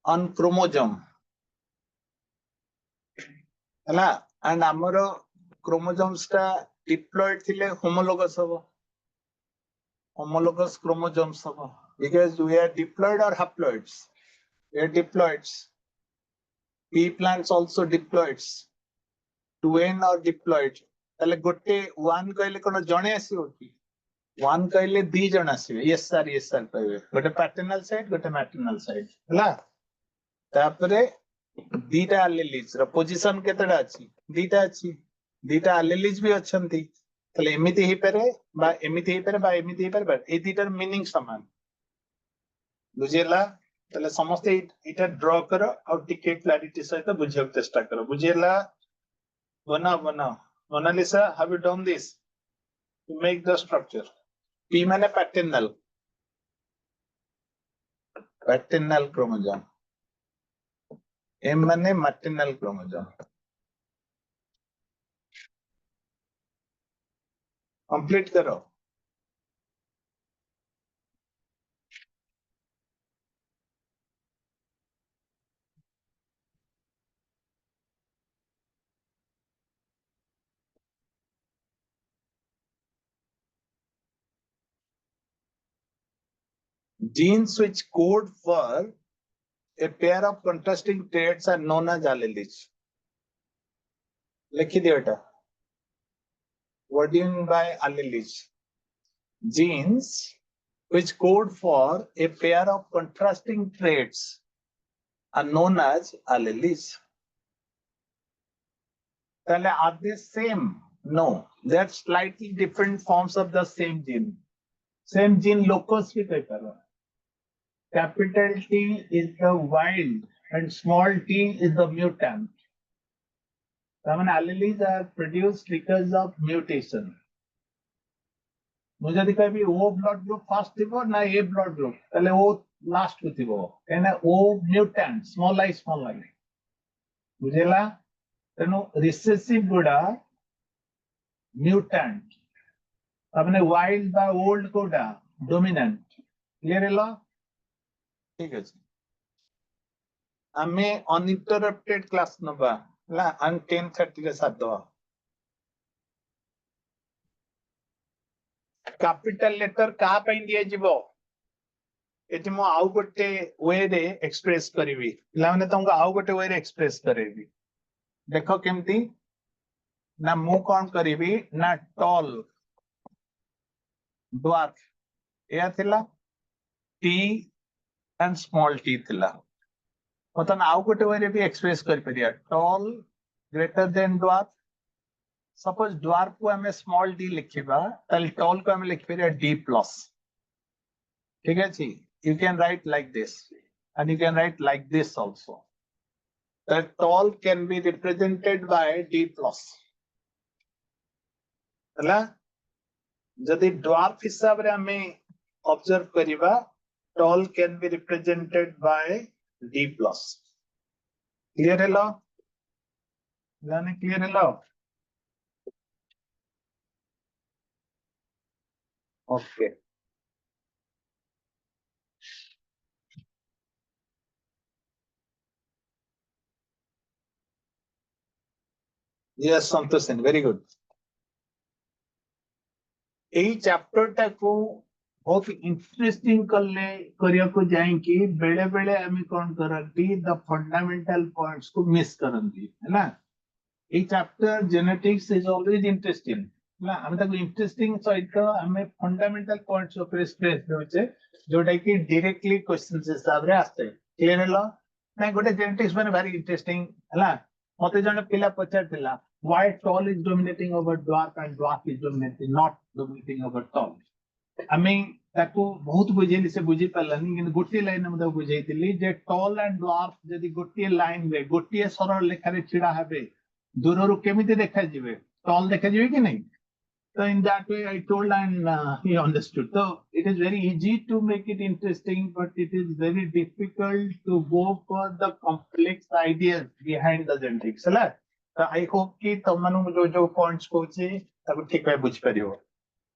S1: on chromosome हला and amaro chromosomes टा diploid thile homologous hobo homologous chromosomes hobo because we are diploid or haploids we are diploids p plants also diploids 2n or diploid tale gote 1 कहले कोन जणे आसीबो की 1 कहले 2 जण आसीबे yes sir कहबे गोटे paternal side गोटे maternal side हला तापरे दीटा एलिलीज रो पोजीशन केतेडा अछि दीटा एलिलीज भी अछंती तले एमिति हे पारे बा एमिति हे पारे बा एमिति हे पारे ए दीटार मीनिंग समान बुझेला तले समस्त इटा ड्रॉ करो और टिके क्लैरिटी सहित बुझियक चेष्टा करो बुझेला Monalisa, have you done this to make the structure? P माने paternal chromosome. M माने maternal chromosome. Complete करो. Genes which code for a pair of contrasting traits are known as alleles. लिखी दियो बेटा. What do you mean by alleles? Genes which code for a pair of contrasting traits are known as alleles. Are they same? No, they're slightly different forms of the same gene. Same gene locus भी कह करो. Capital T is the wild and small t is the mutant. Some alleles are produced because of mutation. मुझे दिखा भी O blood group first Thibaut ना A blood group तले O last को Thibaut Anna O mutant small I बुझेला तेनो recessive गुड़ा mutant अपने wild बा old कोड़ा dominant clear है लो ठीक है आमे uninterrupted class नबा ला अन 10:30 रे साथ दवा कैपिटल लेटर का पे दिया जीवो एटी मो आउ गोटे वे रे एक्सप्रेस करबी ला माने तुमको आउ गोटे वे रे एक्सप्रेस करेबी देखो केमती ना मु कोन करबी ना टॉल ड्वार्फ या थिला टी एंड स्मॉल टी थिला मतलब आउ गोटे वे रे भी एक्सप्रेस कर परिया tall greater than dwarf suppose dwarf को हमें स्मॉल डी लिखिबा तल टॉल को हमें लिख परिया डी प्लस ठीक है जी you can write like this and you can write like this also that tall can be represented by d plus हला जदि dwarf हिसाब रे हमें ऑब्जर्व करिबा tall can be represented by d plus clear hello लाने clear hello okay yes Santosh very good एई chapter टा को बहुत इंटरेस्टिंग करिया को जाए कि बेले बेले हमें कौन करती द फंडामेंटल पॉइंट्स को मिस करती है ना a chapter genetics is always interesting ना हम तक इंटरेस्टिंग सहित हमें फंडामेंटल पॉइंट्स ऊपर स्ट्रेस देउचे जोटा कि डायरेक्टली क्वेश्चंस हिसाब रे आस्ते क्लियर हलो ना गोटे जेनेटिक्स माने भारी इंटरेस्टिंग हला मते जने पिला पचारतिला why tall is dominating over dwarf and dwarf is dominating, not dominating over tall. I mean, ताको बहुत बुझेली से बुझी पालानी किंतु गोटे लाइन में ताको बुझेइतिली जे टॉल एंड ड्वार्फ जदी गोटे लाइन रे गोटे सरल लेखा रे छिडा हेबे दूररु केमिति देखा जिवे टॉल देखा जिवे कि नहीं. So in that way I told and he understood. So it is very easy to make it interesting, but it is very difficult to go for the complex ideas behind the genetics. So I hope कि तमनु जो points कोचे ताको ठीक है बुझ परियो.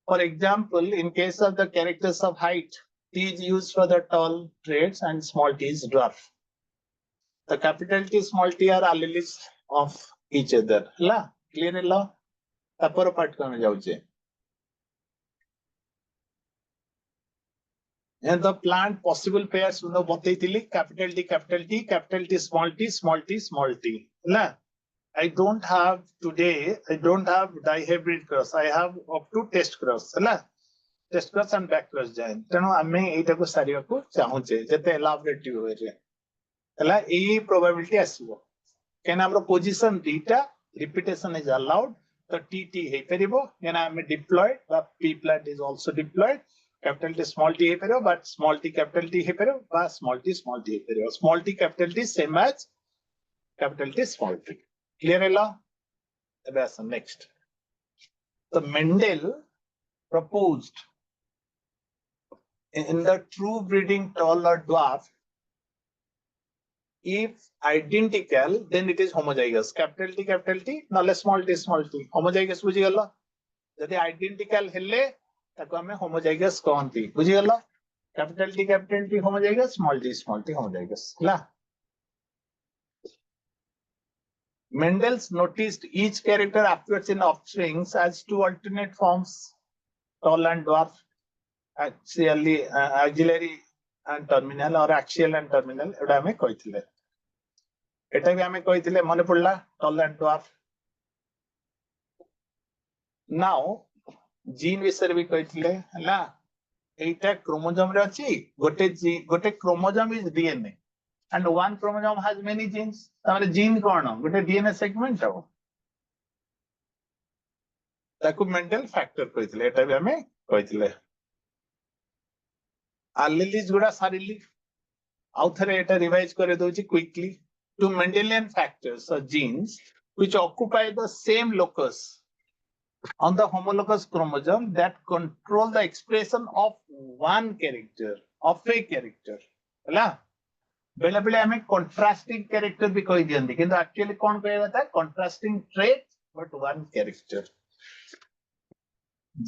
S1: For example, in case of the characters of height, T is used for the tall traits and small t is dwarf. The capital T, small t are alleles of each other. La, clear la? Upper part kame jauje. And the plant possible pairs, you know, Botany, capital T, capital T, capital T, small t, small t, small t. La. I don't have today, I don't have dihybrid cross. I have up to test cross. La. Test cross and back cross जाए तेणु आमे एटा को सारिया को चाहूचे जते elaborate हो रे हला ए प्रोबेबिलिटी आसीबो केना हमरो पोजीशन डीटा रिपीटेशन इज अलाउड तो टीटी हे परिबो केना आमे डिप्लॉयड बा pea plant is also diploid capital T small t हे परिबो but small t capital T हे परिबो बा स्मॉल टी हे परिबो small t capital T same as capital T small t clear हैला अब नेक्स्ट तो Mendel proposed in the true breeding tall or dwarf, if identical, then it is homozygous. Capital T, no small t, homozygous बुझी गल्ला. यदि identical हेले ताको हमें homozygous कहंती. बुझी गल्ला. Capital T, homozygous, small t, homozygous. La. Mendels noticed each character appears in offsprings as two alternate forms, tall and dwarf. Actually, auxiliary and terminal or axial and terminal एटा हमें कहिथिले एटा भी हमें कहिथिले मने पड़ला tall and dwarf. Now gene विषय भी कहिथिले हला एटा क्रोमोसोम रे अछि गोटे chromosome is DNA and one chromosome has many genes. तामाने जीन कोन गोटे डीएनए सेगमेंट हो ताकू मेंडल फैक्टर कहिथिले एटा भी हमें कहिथिले alleles गुडा सारिली आउथरे एटा रिवाइज करे दोची quickly to Mendelian factors or genes which occupy the same locus on the homologous chromosome that control the expression of one character of a character ହେଲା बेले बेले हमें contrasting character भी कहि दियंती किंतु एक्चुअली कोन कहबा था contrasting trait but one character.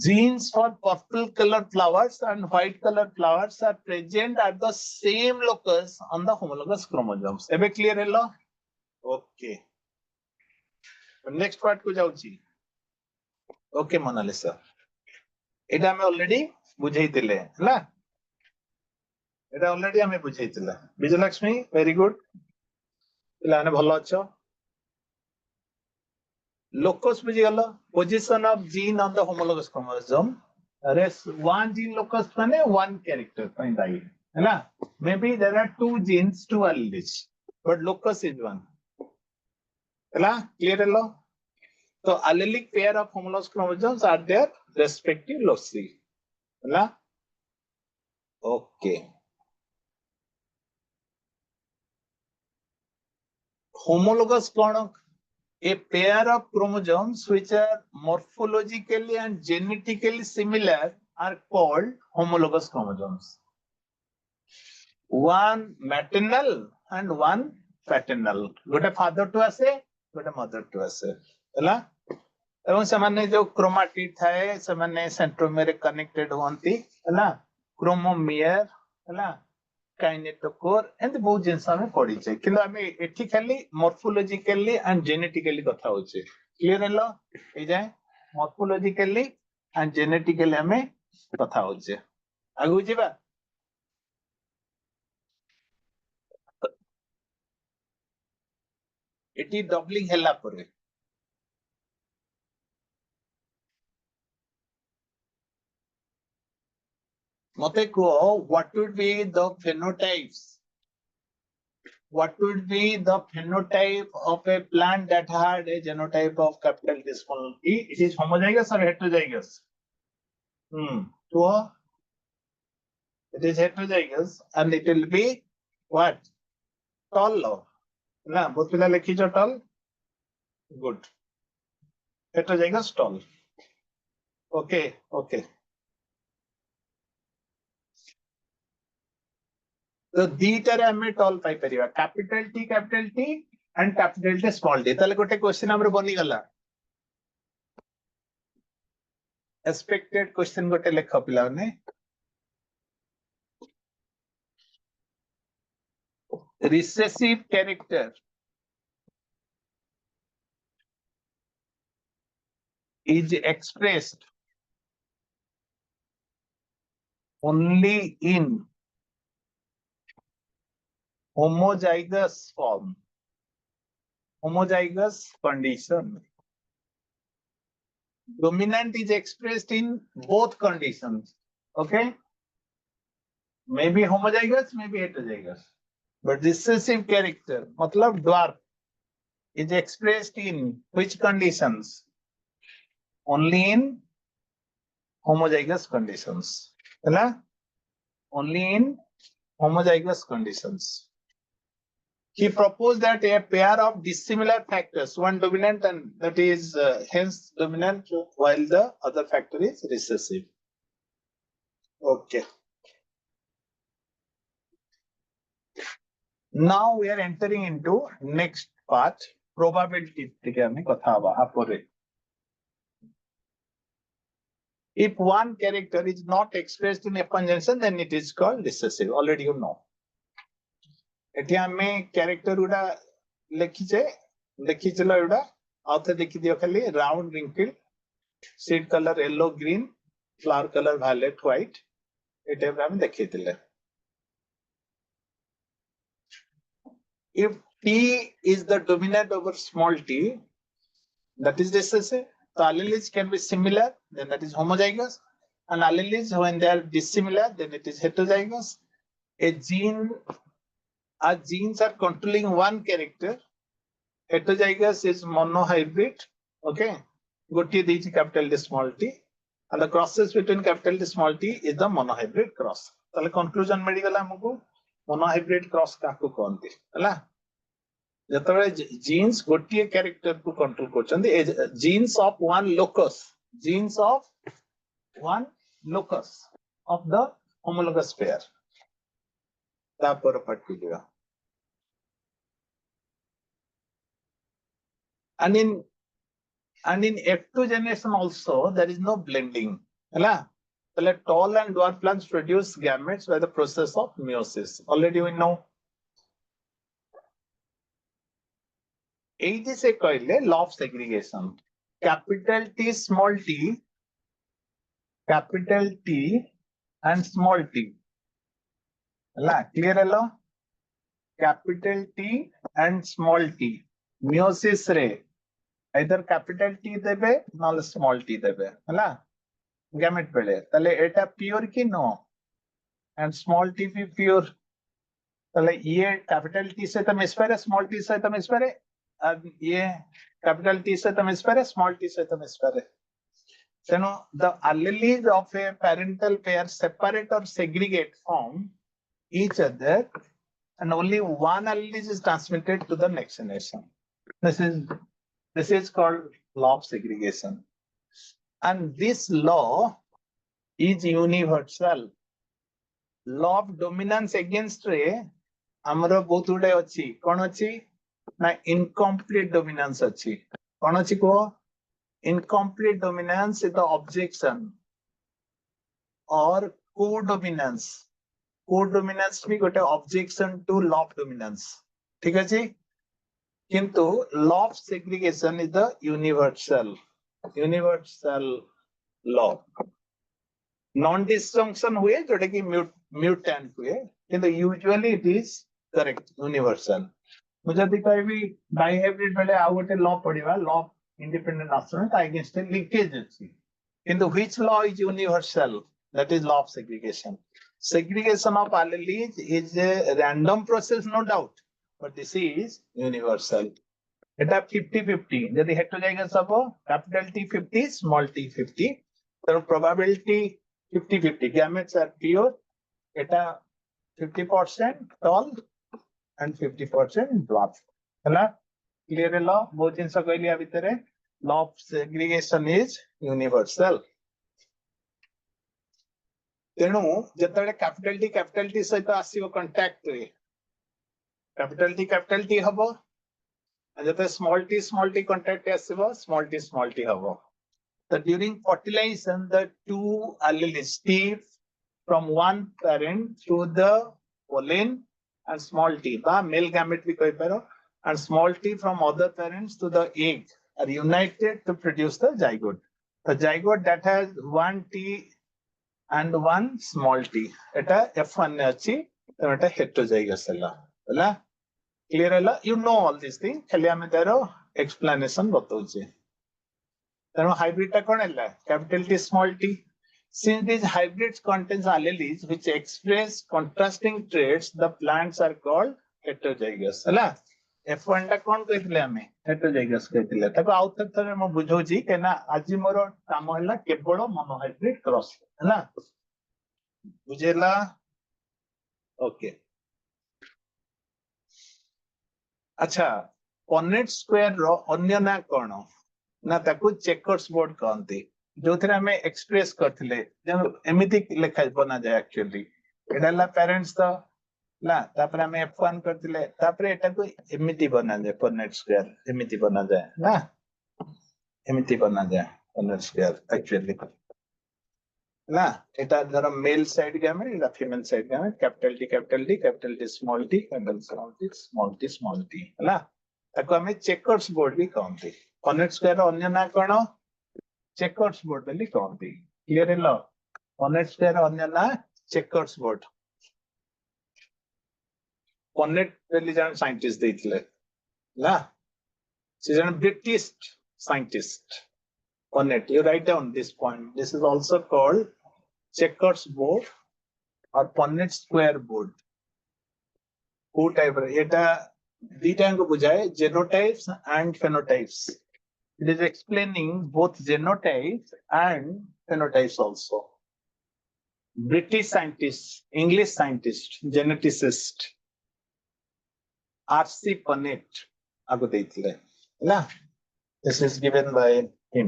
S1: Genes for purple colored flowers and white colored flowers are present at the same locus on the homologous chromosomes. Ebe clear hello? Okay. Next part को जाउची. Okay Monalisa. एटा हमें already बुझेइतिले हला. एटा already हमें बुझेइतिले. Vijayalakshmi very good. पिलाने भलो अछो. Locus बुझिगलो position of gene on the homologous chromosome. Rest one gene locus माने one character ପାଇଁ दायी हैला. Maybe there are two genes, two alleles, but locus is one. हैला clear hello? So allelic pair of homologous chromosomes are their respective loci. हैला okay. Homologous cone a pair of chromosomes which are morphologically and genetically similar are called homologous chromosomes. One maternal and one paternal. गोटे father to आसे, गोटे mother to आसे. हैला? एवं समाने जो chromatid थाए, समाने centromere connected होंती, हैला? Chromomere, हैला? Kinetochore and बहुत जिनसा में पड़ी चाहिए किंतु हमें एथिकली मॉर्फोलॉजिकली एंड जेनेटिकली कथा होचे क्लियर है लो ए जाए मॉर्फोलॉजिकली एंड जेनेटिकली हमें कथा होचे आगु जीवा एटी डबलिंग हैला परे मते को what would be the phenotypes what would be the phenotype of a plant that had a genotype of capital T small t? It is homozygous or heterozygous? So it is heterozygous and it will be what? Tall law. Na, both pila lekhicho tall? Good. Heterozygous tall. Okay, okay. So these are tall पाई परिवा. Capital T and capital T small t. ताले गोटे question हमरे बनी गला. Expected question गोटे लेखा पिला ने. Recessive character is expressed only in homozygous form, homozygous condition. Dominant is expressed in both conditions. Okay? Maybe homozygous, maybe heterozygous. But recessive character, matlab dwarf, is expressed in which conditions? Only in homozygous conditions. Only in homozygous conditions. He proposed that a pair of dissimilar factors, one dominant and that is hence dominant, while the other factor is recessive. Okay. Now we are entering into next part, probability. If one character is not expressed in a conjunction, then it is called recessive. Already you know. एठी हमें character उड़ा लिखिचे देखिचला उड़ा आउथे देखि दियो खाली round wrinkle seed color yellow green flower color violet white ए type हम देखितिले. If T is the dominant over small t, that is recessive. So alleles can be similar, then that is homozygous. And alleles, when they are dissimilar, then it is heterozygous. Genes are controlling one character. Heterozygous is monohybrid. Okay. Gotiye deyichi capital T small t. And the crosses between capital T small t is the monohybrid cross. So conclusion medicala हमको monohybrid cross काकु कहंती हला. जेतबे genes गोटिए character को control करछन्ती genes of one locus of the homologous pair. तापर particular. And in F2 generation also there is no blending. हला. So tall and dwarf plants produce gametes by the process of meiosis. Already we know. It is a law of segregation. Capital T, small t, capital T and small t. Clear hello? Capital T and small t. Meiosis re. Either capital T debe, or small t debe. Gamete pele. Tale eta pure ki no. And small t be pure. Tale ye capital T se tam ispare, small t se tam ispare. And ye capital T se tam ispare, small t se tam ispare. So no, the alleles of a parental pair separate or segregate from each other, and only one allele is transmitted to the next generation. This is called law of segregation. And this law is universal. Law of dominance against रे हमरो बहुत उड़े अच्छी कौन अच्छी ना incomplete dominance अच्छी कौन अच्छी को incomplete dominance is the objection or co-dominance भी गोटे objection to law of dominance. ठीक है जी? किंतु law of segregation is the universal law. Non-disjunction हुए जोड़े की mutant हुए किंतु usually it is correct universal. मुझे दिखाई भी dihybrid वाले आउ गोटे law पढ़िवा law of independent assortment against a linkage अच्छी. किंतु which law is universal? That is law of segregation. Segregation of alleles is a random process, no doubt. but this is universal. এটা 50-50 যদি heterozygous হবো capital T 50 small t 50 তার probability 50-50 gametes are pure এটা 50% tall and 50% dwarf ହେଲା clear ହେଲା ବହୁତ ଜିନିଷ କହିଲି ଆ ଭିତରେ law of segregation is universal ତେଣୁ ଯେତେବେଳେ capital T ସହିତ ଆସିବ contact ରେ capital T ହବ and small t contact ଆସିବ small t ହବ so during fertilization the two alleles T from one parent through the pollen and small t ba male gamete भी कहि पारो and small t from other parents to the egg are united to produce the zygote. The zygote that has one t and one small t. Eta F1 achi, eta heterozygous hela. Clear hela? You know all these things. Khali ame taro explanation batauche. Tano hybrid ta kon hela? Capital T small t. Since these hybrids contains alleles which express contrasting traits, the plants are called heterozygous. Hela? F1 टा कौन कहथिले हमें heterozygous कहथिले ताको आउत थरे म बुझौची केना आजि मोर काम हला केवल मोनोहाइब्रिड क्रॉस हला बुझेला ओके अच्छा पॉनेट स्क्वायर रो अन्य ना कोन ना ताको चेकर्स बोर्ड कहंती जोथरे हमें एक्सप्रेस करथिले जे एमिति लिखा बना जाय एक्चुअली एडाला पेरेंट्स तो ला तापर हमें F1 करथिले तापर एटा को एमिति बना जाय पॉनेट स्क्वायर एमिति बना जाय ना एमिति बना जाय पॉनेट स्क्वायर एक्चुअली ना एटा धर मेल साइड गैमेट एटा female side gamete capital T small t small t हला ताको हमें चेकर्स बोर्ड भी कहंती पॉनेट स्क्वायर अन्य ना कोन चेकर्स बोर्ड बेली कहंती क्लियर हेलो पॉनेट स्क्वायर अन्य ना checkers board Bonnet really is a scientist ଦେଇଥିଲେ ନା she is a British scientist Bonnet you write down this point this is also called checkers board or Bonnet square board who type eta dita को बुझाए genotypes and phenotypes it is explaining both genotypes and phenotypes also British scientist English scientist geneticist RC Punnett ago ଦେଇଥିଲେ ହେଲା this is given by him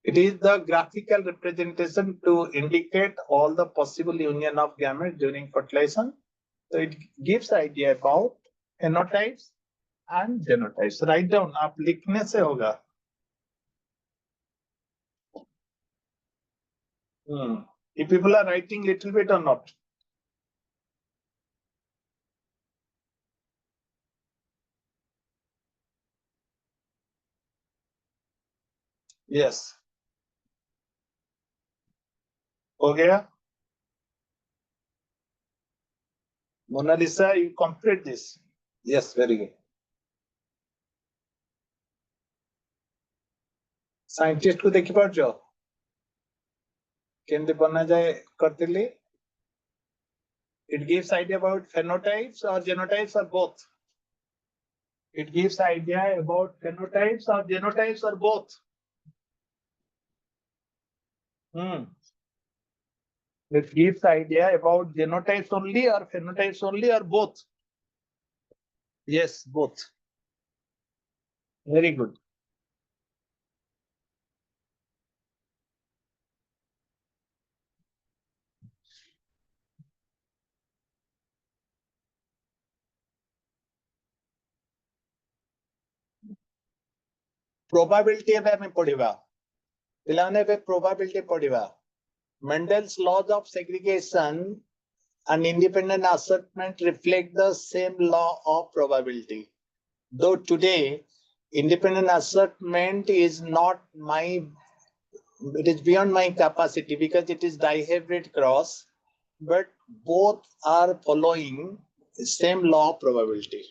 S1: it is the graphical representation to indicate all the possible union of gametes during fertilization so it gives idea about phenotypes and genotypes write down आप लिखने से होगा if people are writing little bit or not yes हो गया Mona Lisa you complete this yes very good scientist को देखि पारजो केंदे बना जाए करतिली it gives idea about phenotypes or genotypes or both it gives idea about phenotypes or genotypes or both it gives idea about genotypes only or phenotypes only or both yes both very good probability अब हमें पढ़िबा पिलाने पे probability पढ़िबा Mendel's laws of segregation and independent assortment reflect the same law of probability though today independent assortment is not it is beyond my capacity because it is dihybrid cross but both are following the same law of probability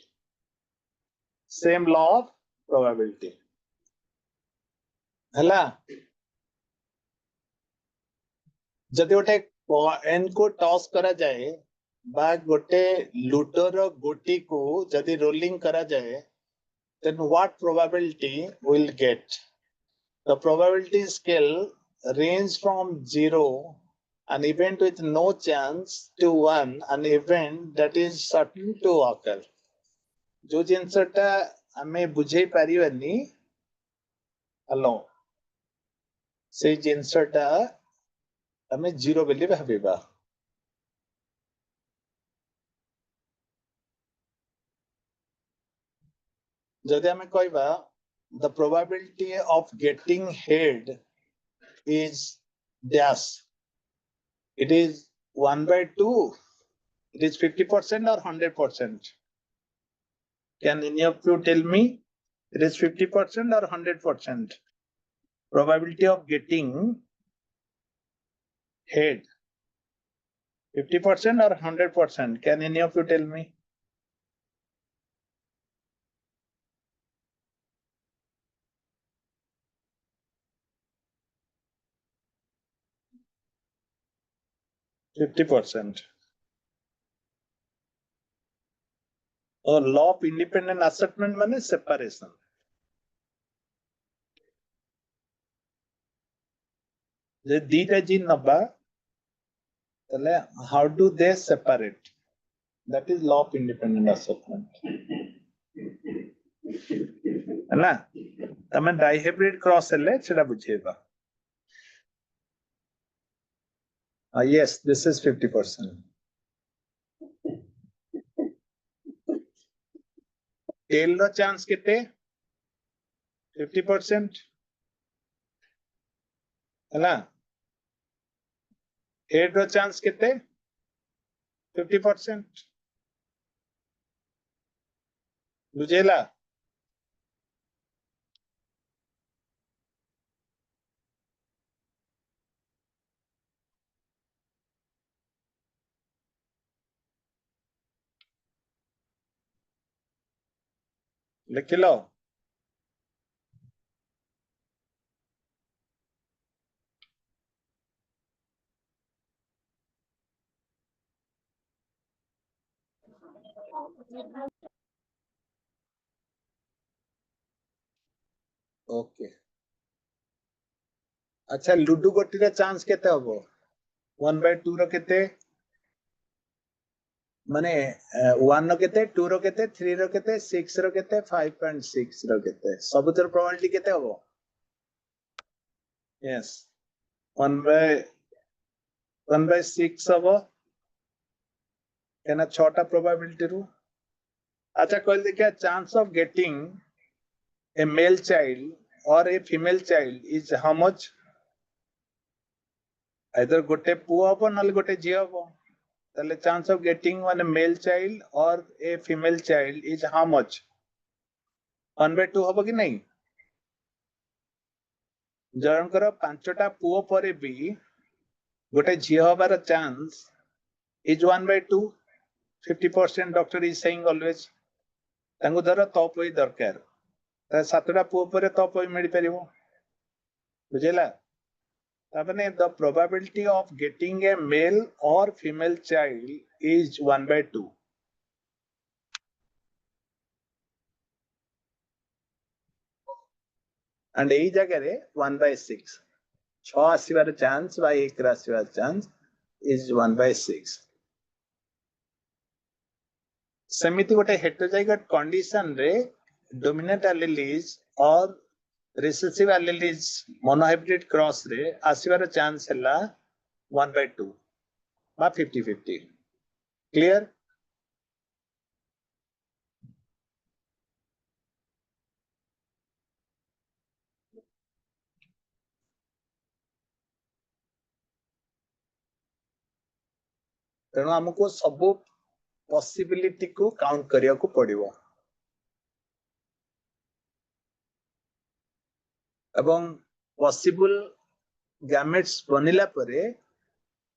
S1: same law of probability ହେଲା ଯଦି ଗୋଟେ n को toss करा जाए बा गोटे लूडोर गोटी को जदि रोलिंग करा जाए then what probability will get? The probability scale range from 0, an event with no chance, to 1, an event that is certain to occur. जो जिनसटा हमें बुझे पारिबानी हेलो से जिनसटा हमें 0 बोली भाबिबा जदि हमें कहबा the probability of getting head is dash, it is 1/2, it is 50% or 100%. Can any of you tell me it is 50% or 100%? Probability of getting head, 50% or 100%? Can any of you tell me? %50. Or law of independent assertment means separation. The data gene naba, how do they separate? That is law of independent assertment. है तमें dihybrid cross हेले सेटा बुझेबा. Yes, this is 50%. Tail रो chance केते 50%. है head रो chance केते 50%. बुझेला लिख लो. ओके अच्छा लूडो गोटी रे चांस केते हबो 1/2 रो केते माने 1 रो केते 2 रो केते 3 रो केते 6 रो केते 5.6 रो केते सबुतर प्रोबेबिलिटी केते हबो. यस 1/6 हबो केना 6 टा प्रोबेबिलिटी रु. अच्छा कहल देखिए chance of getting a male child or a female child is how much? Either gote puo habo nale gote jhiyo habo. Tale chance of getting one male child or a female child is how much? 1/2 habo ki nahi? जनकर 5टा पुओ परे भी गोटे झियो हबार chance is 1/2. 50% doctor is saying always. तांगु धर तपई दरकार 7टा पुओ परे तपई मिल परिबो. बुझेला the probability of getting a male or female child is 1/2. And ei jaga re 1/6. 6 asibar chance by 1 asibar chance is 1/6. सेमिति गोटे हेटेरोजाइगोट कंडीशन रे डोमिनेंट एलिलीज और रिसेसिव एलिलीज मोनोहाइब्रिड क्रॉस रे आसीबार chance हैला 1/2 बा 50-50. क्लियर. तेणु हमको सब पॉसिबिलिटी को काउंट करिया को पड़िबो एवं पॉसिबल गैमेट्स बनिला परे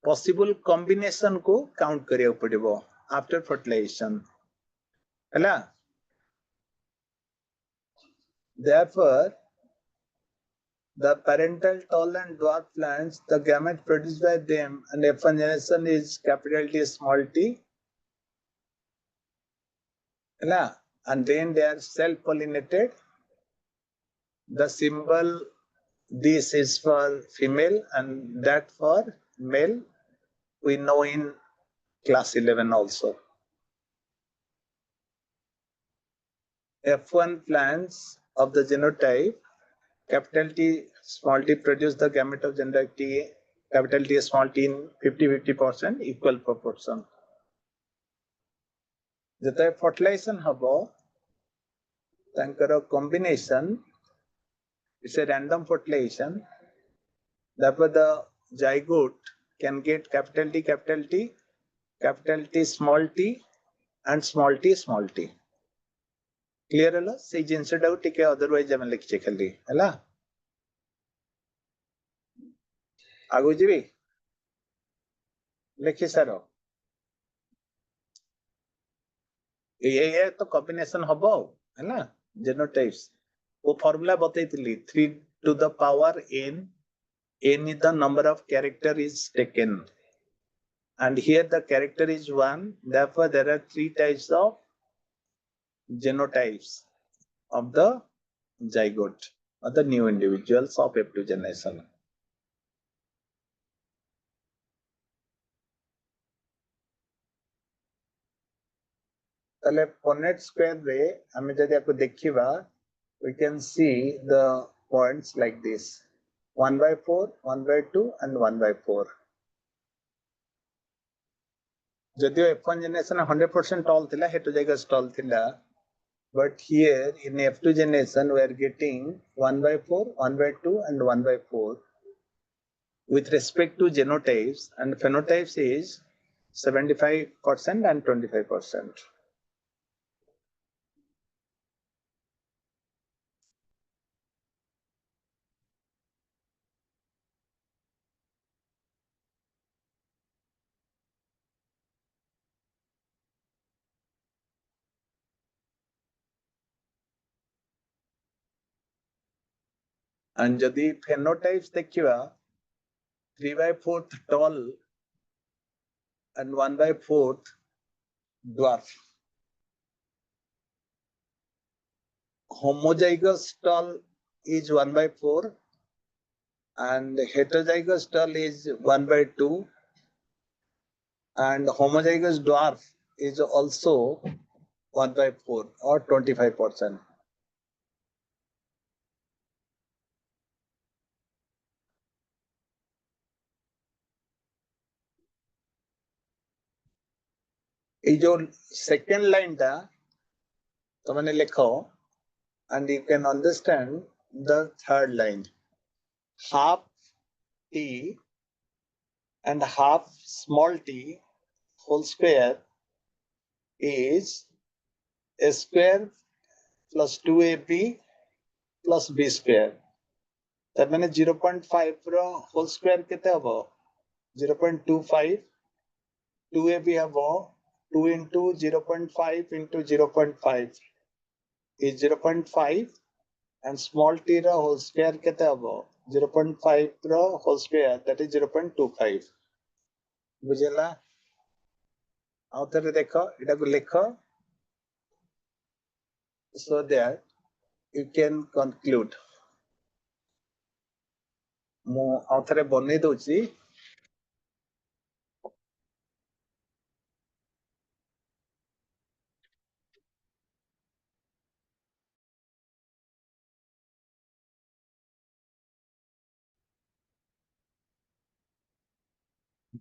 S1: पॉसिबल कॉम्बिनेशन को काउंट करिया पड़िबो आफ्टर फर्टिलाइजेशन हैला. Therefore the parental tall and dwarf plants, the gamete produced by them and F1 generation is capital T small t. And then they are self-pollinated. The symbol, this is for female and that for male. We know in class 11 also. F1 plants of the genotype capital T small t produce the gamete of gender T capital T small t in 50-50% equal proportion. Jeta fertilization habo, tankar combination, it's a random fertilization. Therefore, the zygote can get capital T, capital T, small t, and small t, small t. Clear hela? Sei jinsa taku tike otherwise ame likhiche khali hela. Agu jibi likhi saro. ये तो combination हबो है ना genotypes वो formula बताइतली 3 to the power n is the number of character is taken and here the character is 1, therefore there are 3 types of genotypes of the zygote or the new individuals of F2 generation. ताले Punnett square रे हमें जदि आपको देखिबा we can see the points like this 1/4, 1/2 and 1/4. जदियो F1 generation 100% tall थिला heterozygous tall थिला but here in F2 generation we are getting 1/4, 1/2 and 1/4 with respect to genotypes and phenotypes is 75% and 25%. And jodi phenotypes dekhiba 3/4 tall and 1/4 dwarf. Homozygous tall is 1/4 and heterozygous tall is 1/2 and homozygous dwarf is also 1/4 or 25%. जो second line टा तो मैंने लिखो and you can understand the third line. Half t and half small t whole square is a square plus 2ab plus b square. That means 0.5 whole square केते हबो 0.25 2ab हबो 2 into 0.5 into 0.5 is 0.5 and small t ra whole square kete habo 0.5 ra whole square that is 0.25 बुझेला आउथरे देखो एटा को लेखो so that you can conclude मु आउथरे बनै दोची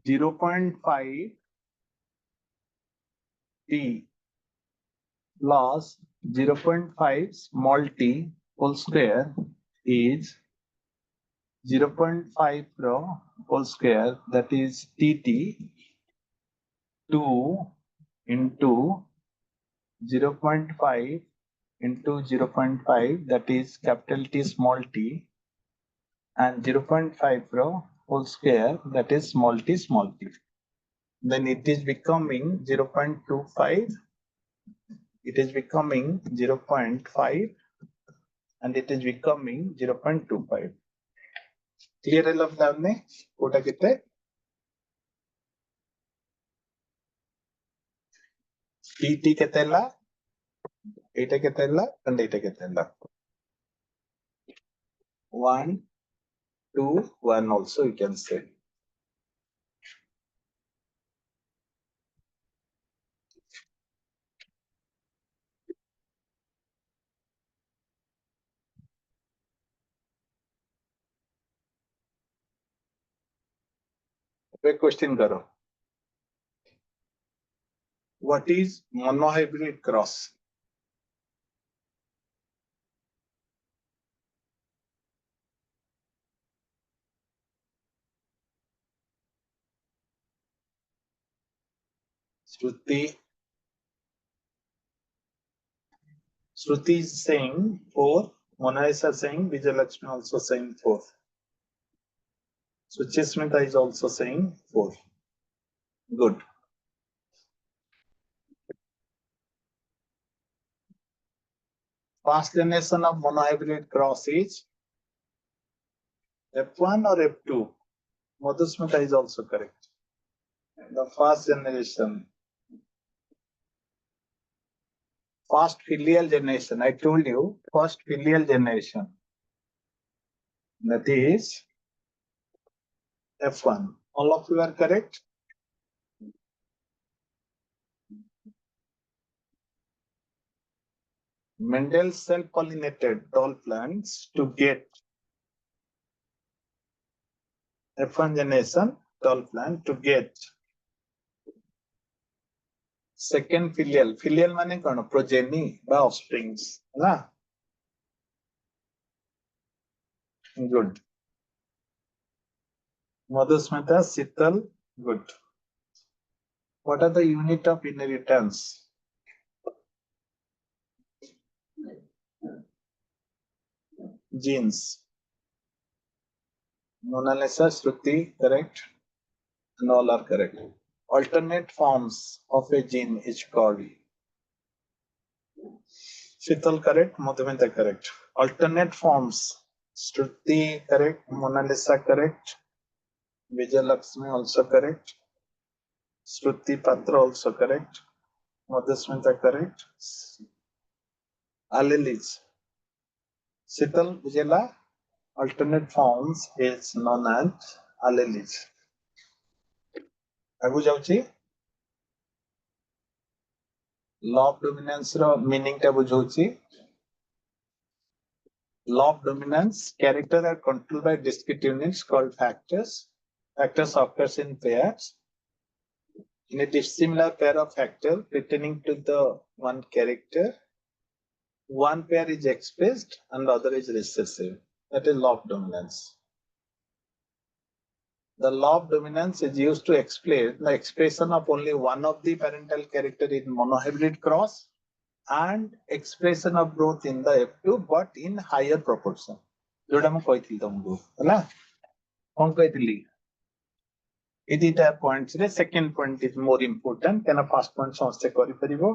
S1: 0.5 t plus 0.5 small t whole square is 0.5 whole square that is tt 2 into 0.5 into 0.5 that is capital T small t and 0.5 whole square that is small t small t. Then it is becoming 0.25, it is becoming 0.5 and it is becoming 0.25. Clear ହେଲା ପିଲାମାନେ କୋଉଟା କେତେ T କେତେ ହେଲା ଏଇଟା କେତେ ହେଲା and ଏଇଟା କେତେ ହେଲା 1 2 1 also you can say. ଏବେ question करो. What is monohybrid cross? Shruti is saying 4. Monalisa saying, Vijayalakshmi also saying 4. Suchismita is also saying 4. Good. First generation of monohybrid cross is F1 or F2? Madhusmita is also correct. The first generation. First filial generation. I told you, first filial generation. That is F1. All of you are correct. Mendel self-pollinated tall plants to get F1 generation tall plant to get second filial. Filial माने कौन? Progeny by offsprings. ना? Good. Madhusmita, Sital, good. What are the unit of inheritance? Genes. Mona Lisa, Shruti, correct? And all are correct. Alternate forms of a gene is called. Sital correct, Madhumita correct. Alternate forms. Shruti correct, Mona Lisa correct. Vijayalakshmi also correct. Shruti Patra also correct. Madhusmita correct. Alleles. Sital Vijayala, alternate forms is known as alleles. आगु जाउची law of dominance row meaning टा बुझौची law of dominance character are controlled by discrete units called factors. Factors occurs in pairs. In a dissimilar pair of factors pertaining to the one character, one pair is expressed and the other is recessive. That is law of dominance. The law of dominance is used to explain the expression of only one of the parental character in monohybrid cross and expression of growth in the F2 but in higher proportion. जोड़ा मैं कोई थी तुमको, है ना? कौन कोई थी? इधर points रे second point is more important. क्या ना first point समझते करी परिबो,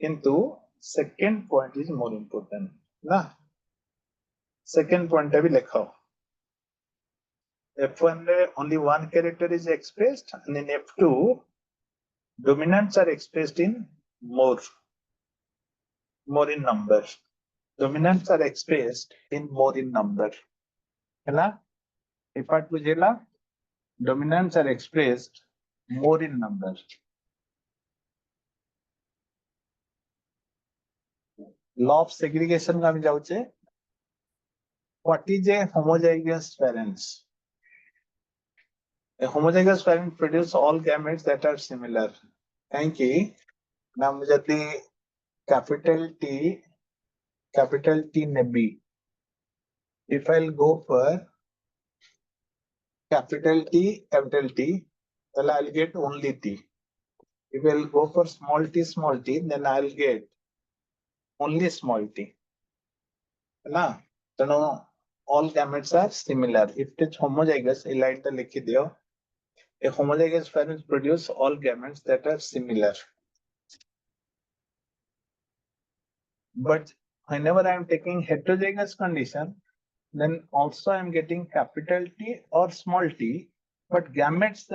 S1: किंतु second point is more important, ना? Second point अभी लिखाओ. F1 only one character is expressed and in F2 dominants are expressed in more in number. Dominants are expressed in more in number. Hela? If part bujhela, dominants are expressed more in number. Law of segregation का भी जाऊचे. What is a homozygous parents? A homozygous parent produce all gametes that are similar. Thank you. Now मुझे capital T ne B. If I'll go for capital T, then I'll get only T. If I'll go for small t, then I'll get only small t. Na? So now all gametes are similar. If it's homozygous, a line to likhi diyo. A homozygous parents produce all gametes that are similar. But whenever I am taking heterozygous condition, then also I'm getting capital T or small t, but gametes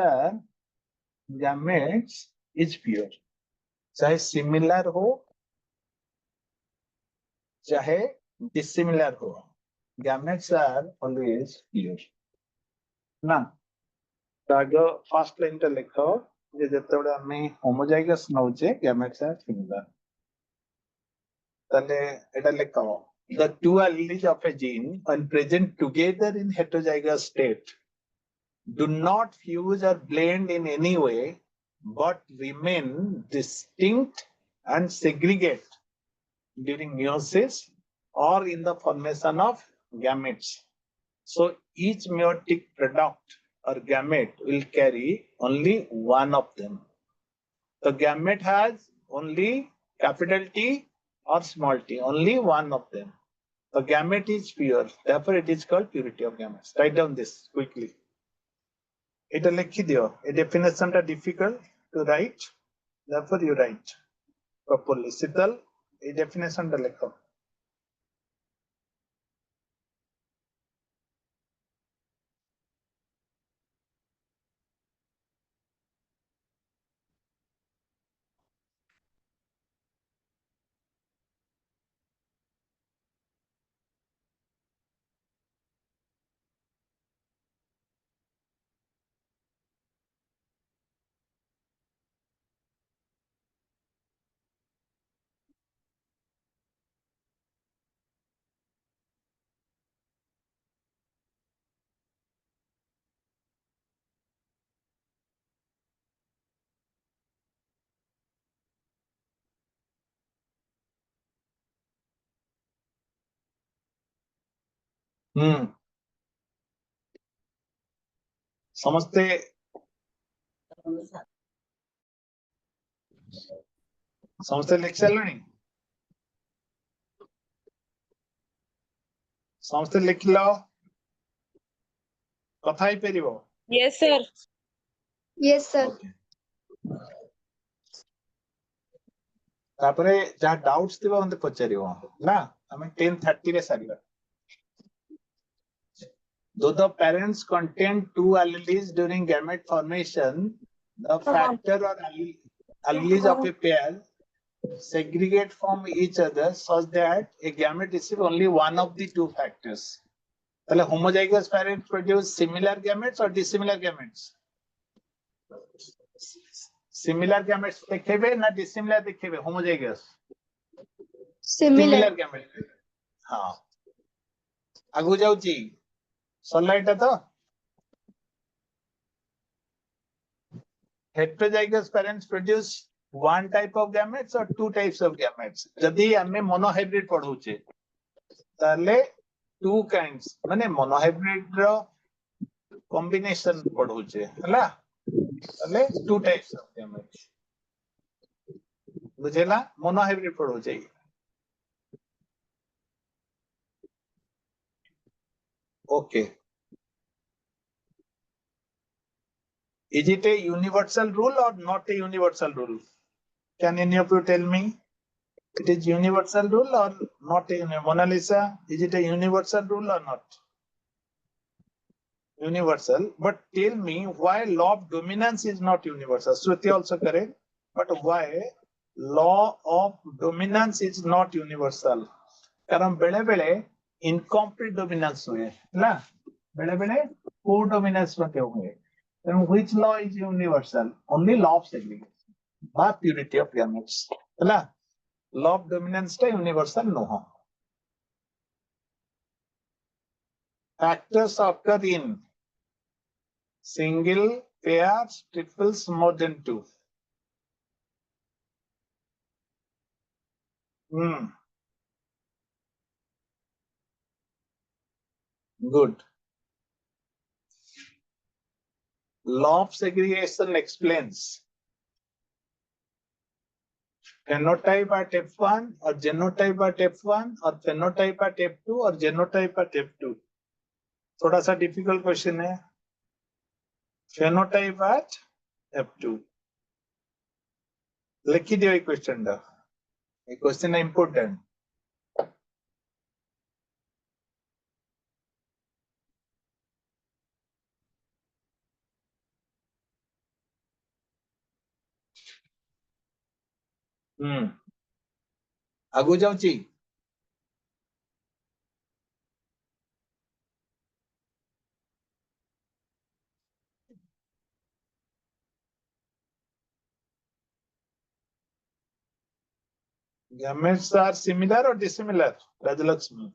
S1: is pure. चाहे similar हो चाहे dissimilar हो, gametes are always pure. ना तो first line टा लिखो जे जेतेबेले आमे homozygous नउचे gametes are similar. ताले एटा लिखो the two alleles of a gene when present together in heterozygous state do not fuse or blend in any way but remain distinct and segregate during meiosis or in the formation of gametes. So each meiotic product or gamete will carry only one of them. The gamete has only capital T or small t, only one of them. The gamete is pure, therefore it is called purity of gametes. Write down this quickly. It a definition is difficult to write, therefore you write properly. Sital, a definition is likho. समझते लिख सारे समस्ते लिख लो कथा ही पेरिबो.
S2: Yes, sir. Yes, sir.
S1: Okay. तापरे जहाँ doubts थिबो मते पचारिबो ना हमें 10:30 रे सारिबा. Though the parents contain two alleles during gamete formation, the factor or alleles of a pair segregate from each other such that a gamete receives only one of the two factors. So, homozygous parents produce similar gametes or dissimilar gametes? Similar gametes देखेबे ना dissimilar देखेबे homozygous? Similar gametes. हाँ. आगु जाउची. सलाइटा तो heterozygous parents produce one type of gametes or two types of gametes. जदि हमें monohybrid पढ़ौचे ताले two kinds माने monohybrid रो combination पढ़ौचे हला ताले two types of gametes बुझेला monohybrid पढ़ौचे. Okay, is it a universal rule or not a universal rule? Can any of you tell me? It is universal rule or not a Mona Lisa? Is it a universal rule or not? Universal, but tell me why law of dominance is not universal. Shruti also correct, but why law of dominance is not universal? कारण बेले बेले incomplete dominance हुए ना बेले बेले co-dominance होते हुए. Then which law is universal? Only law of segregation, but purity of gametes. ना law of dominance टा universal no. Factors occur in single, pairs, triples, more than two. Good. Law of segregation explains phenotype at F1 or genotype at F1 or phenotype at F2 or genotype at F2. थोड़ा सा difficult question है. Phenotype at F2. लिखी दियो एक question दा. एक question है important. आगु जाउची gametes are similar or dissimilar Rajalakshmi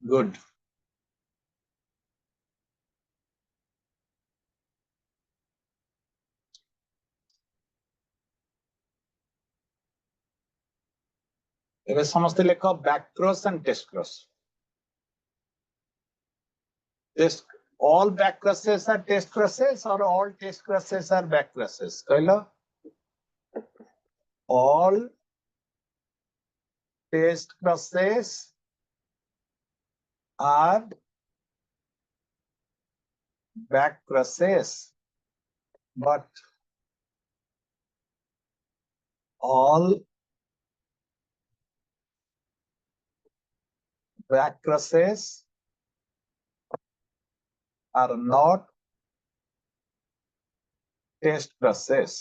S1: good ଏବେ ସମସ୍ତେ ଲେଖ back cross and test cross test all back crosses are test crosses or all test crosses are back crosses कहलो all test crosses are back crosses but all back crosses are not test crosses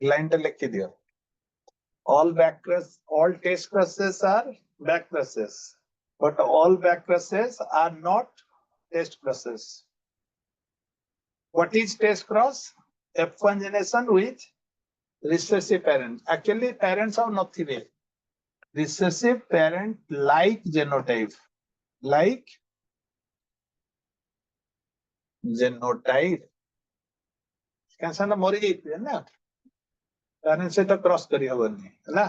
S1: line टा लिख दियो all back cross all test crosses are back crosses but all back crosses are not test crosses what is test cross f1 generation with recessive parent actually parents are not there recessive parent like genotype cancer ना मरी जाइए ना parent से तो cross करी हबनी हैला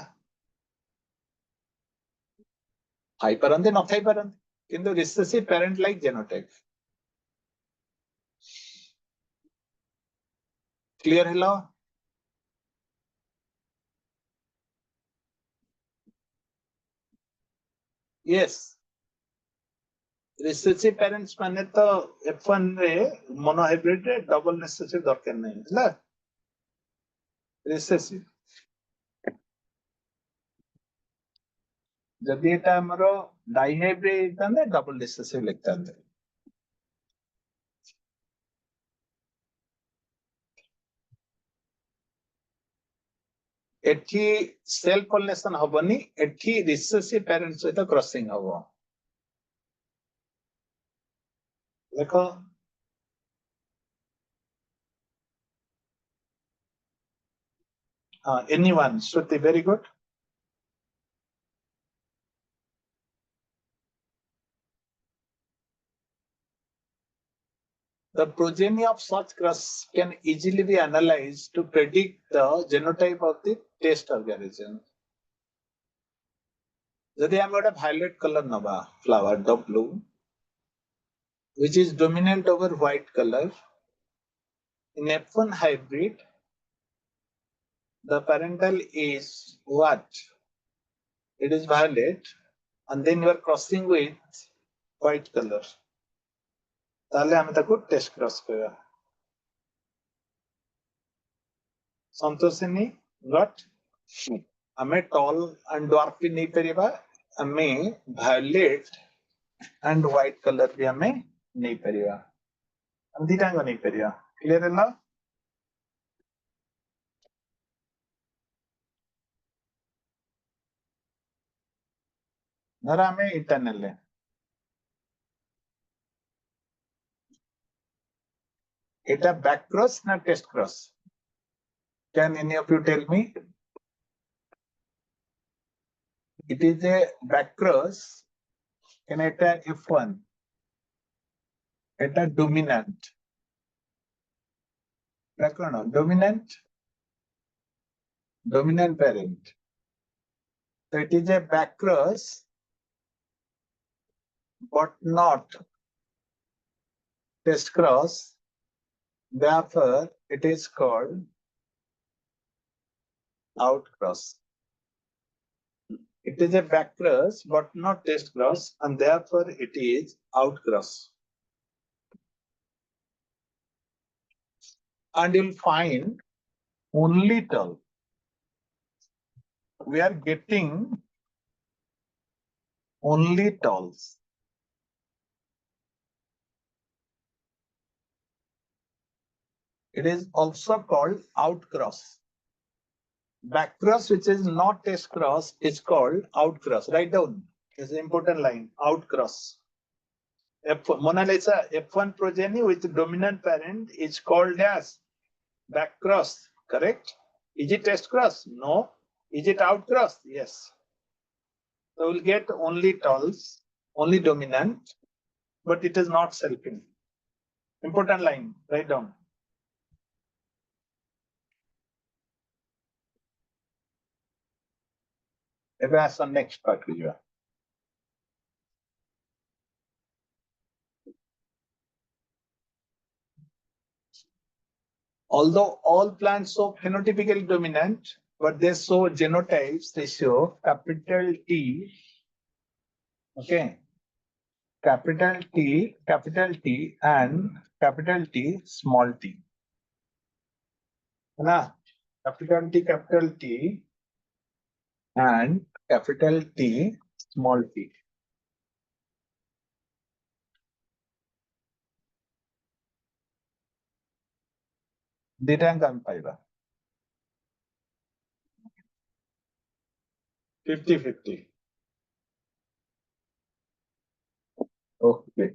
S1: Thai परंदे न Thai परंदे किंतु recessive parent like genotype clear hello yes recessive parents माने तो F1 रे मोनोहाइब्रिड रे डबल रिसेसिव दरकार नहीं हैला रिसेसिव जदि एटा हमरो डाइहाइब्रिड तांदे डबल रिसेसिव लिखता है एठी सेल पॉलिनेशन हबनी एठी रिसेसिव पेरेंट्स सहित क्रॉसिंग हबो देखो anyone Shruti very good the progeny of such cross can easily be analyzed to predict the genotype of the test organism जदि हम गोटे violet color नबा flower W which is dominant over white color in F1 hybrid the parental is what it is violet and then you are crossing with white color ताले हमें ताको test cross करा संतोषिनी गट हमें toll and dwarf भी नहीं परिबा हमें violet and white colour भी हमें नहीं परिबा हम दिटांग नहीं परिबा क्लियर है ना नरा हमें इंटरनल है एटा बैक क्रॉस ना test cross can any of you tell me it is a back cross can eta F1 eta dominant dominant parent so it is a back cross but not test cross therefore it is called outcross it is a back cross but not test cross and therefore it is outcross and you'll find only tall we are getting only talls. It is also called outcross. Backcross, which is not test cross, is called outcross. Write down. It's an important line. Outcross. Mona Lisa, F1 progeny with dominant parent is called as backcross. Correct? Is it test cross? No. Is it outcross? Yes. So we'll get only talls, only dominant, but it is not selfing. Important line. Write down. ଏବେ ଆସ next part କୁ ଯିବା. Although all plants show phenotypically dominant, but they show genotypes, they show capital T, okay, capital T and capital T, small t. Na? Capital T and capital T, small t. Detaang kami paଇବା. 50-50. Okay.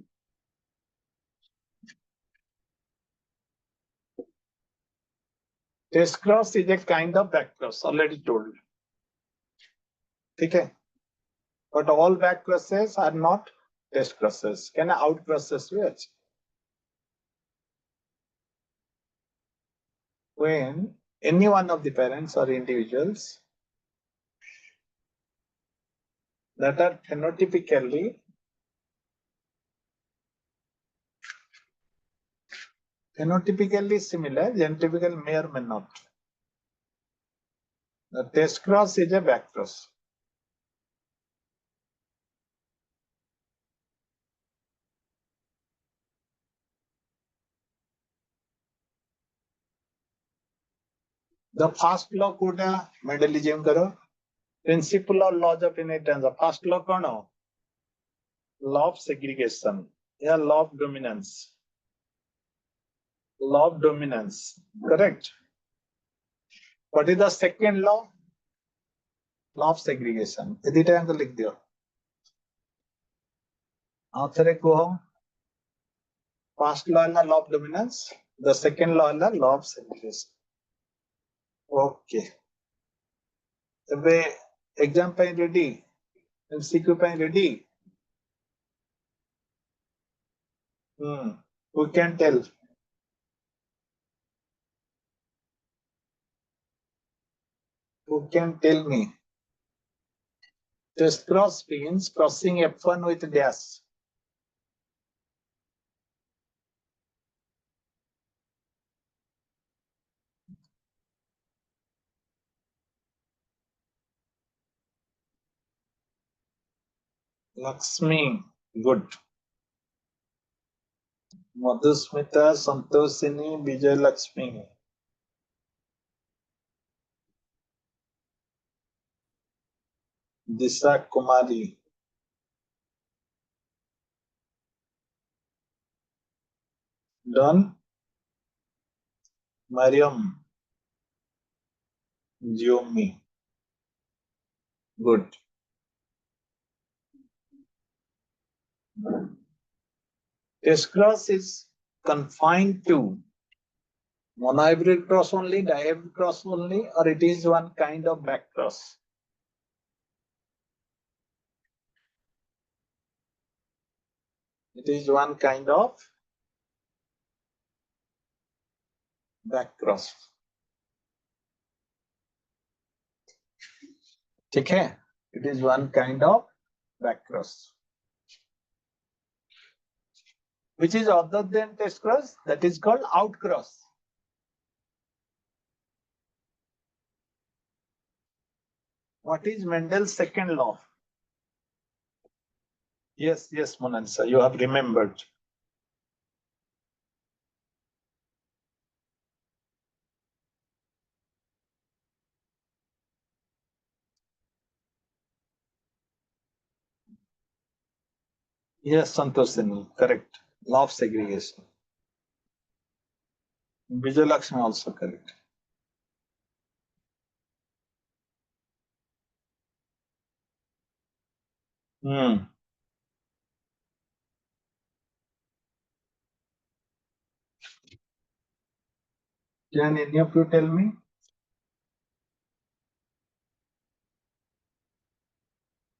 S1: Test cross is a kind of back cross, already told. Okay. But all back crosses are not test crosses. Can I out crosses which? When any one of the parents or individuals that are phenotypically similar, genotypical may or may not. The test cross is a back cross. The first law kuda Mendelism karo. Principle or laws of inheritance. The first law kono? Law of segregation. Yeah, law of dominance. Law of dominance. Correct. What is the second law? Law of segregation. This time to लिख दियो. Author को first law is the law of dominance. The second law is the law of segregation. Okay. The exam ପାଇଁ ready. MCQ ପାଇଁ ready. Who can tell? Who can tell me? Test cross means crossing F1 with dash. Lakshmi, good. Madhusmita, Santoshini, Vijay Lakshmi. Disha Kumari. Done. Mariam. Jiomi. Good. Test cross is confined to monohybrid cross only, dihybrid cross only, or it is one kind of back cross? It is one kind of back cross. Okay, it is one kind of back cross. Which is other than test cross, that is called out cross. What is Mendel's second law? Yes, Monansa, you have remembered. Yes, Santosh Sinha, correct. Law of segregation. Vijay Lakshmi also correct. Hmm. Can any of you tell me?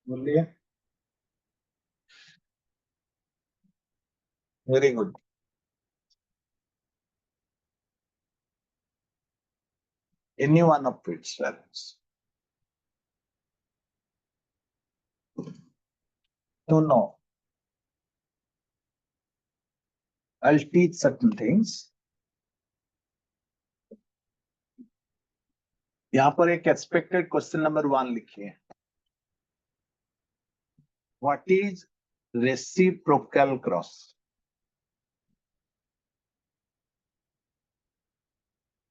S1: बोलिए. Very good. Any one of its values. No. I'll teach certain things. यहाँ पर एक expected question number 1 लिखिए. What is reciprocal cross?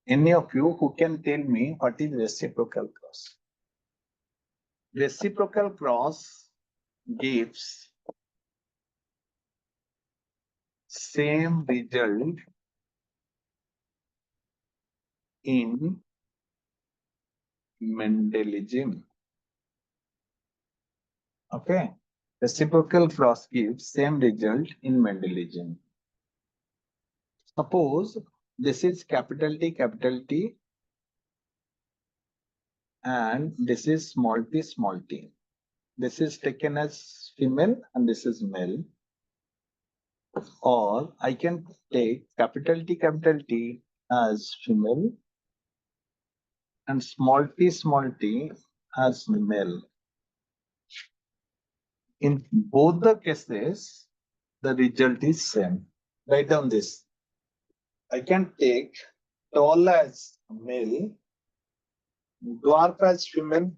S1: Any of you who can tell me what is reciprocal cross? Reciprocal cross gives same result in Mendelism. Okay. Reciprocal cross gives same result in Mendelism. Suppose this is capital T, and this is small t. This is taken as female and this is male. Or I can take capital T as female and small t as male. In both the cases, the result is same. Write down this. I can take tall as male, dwarf as female,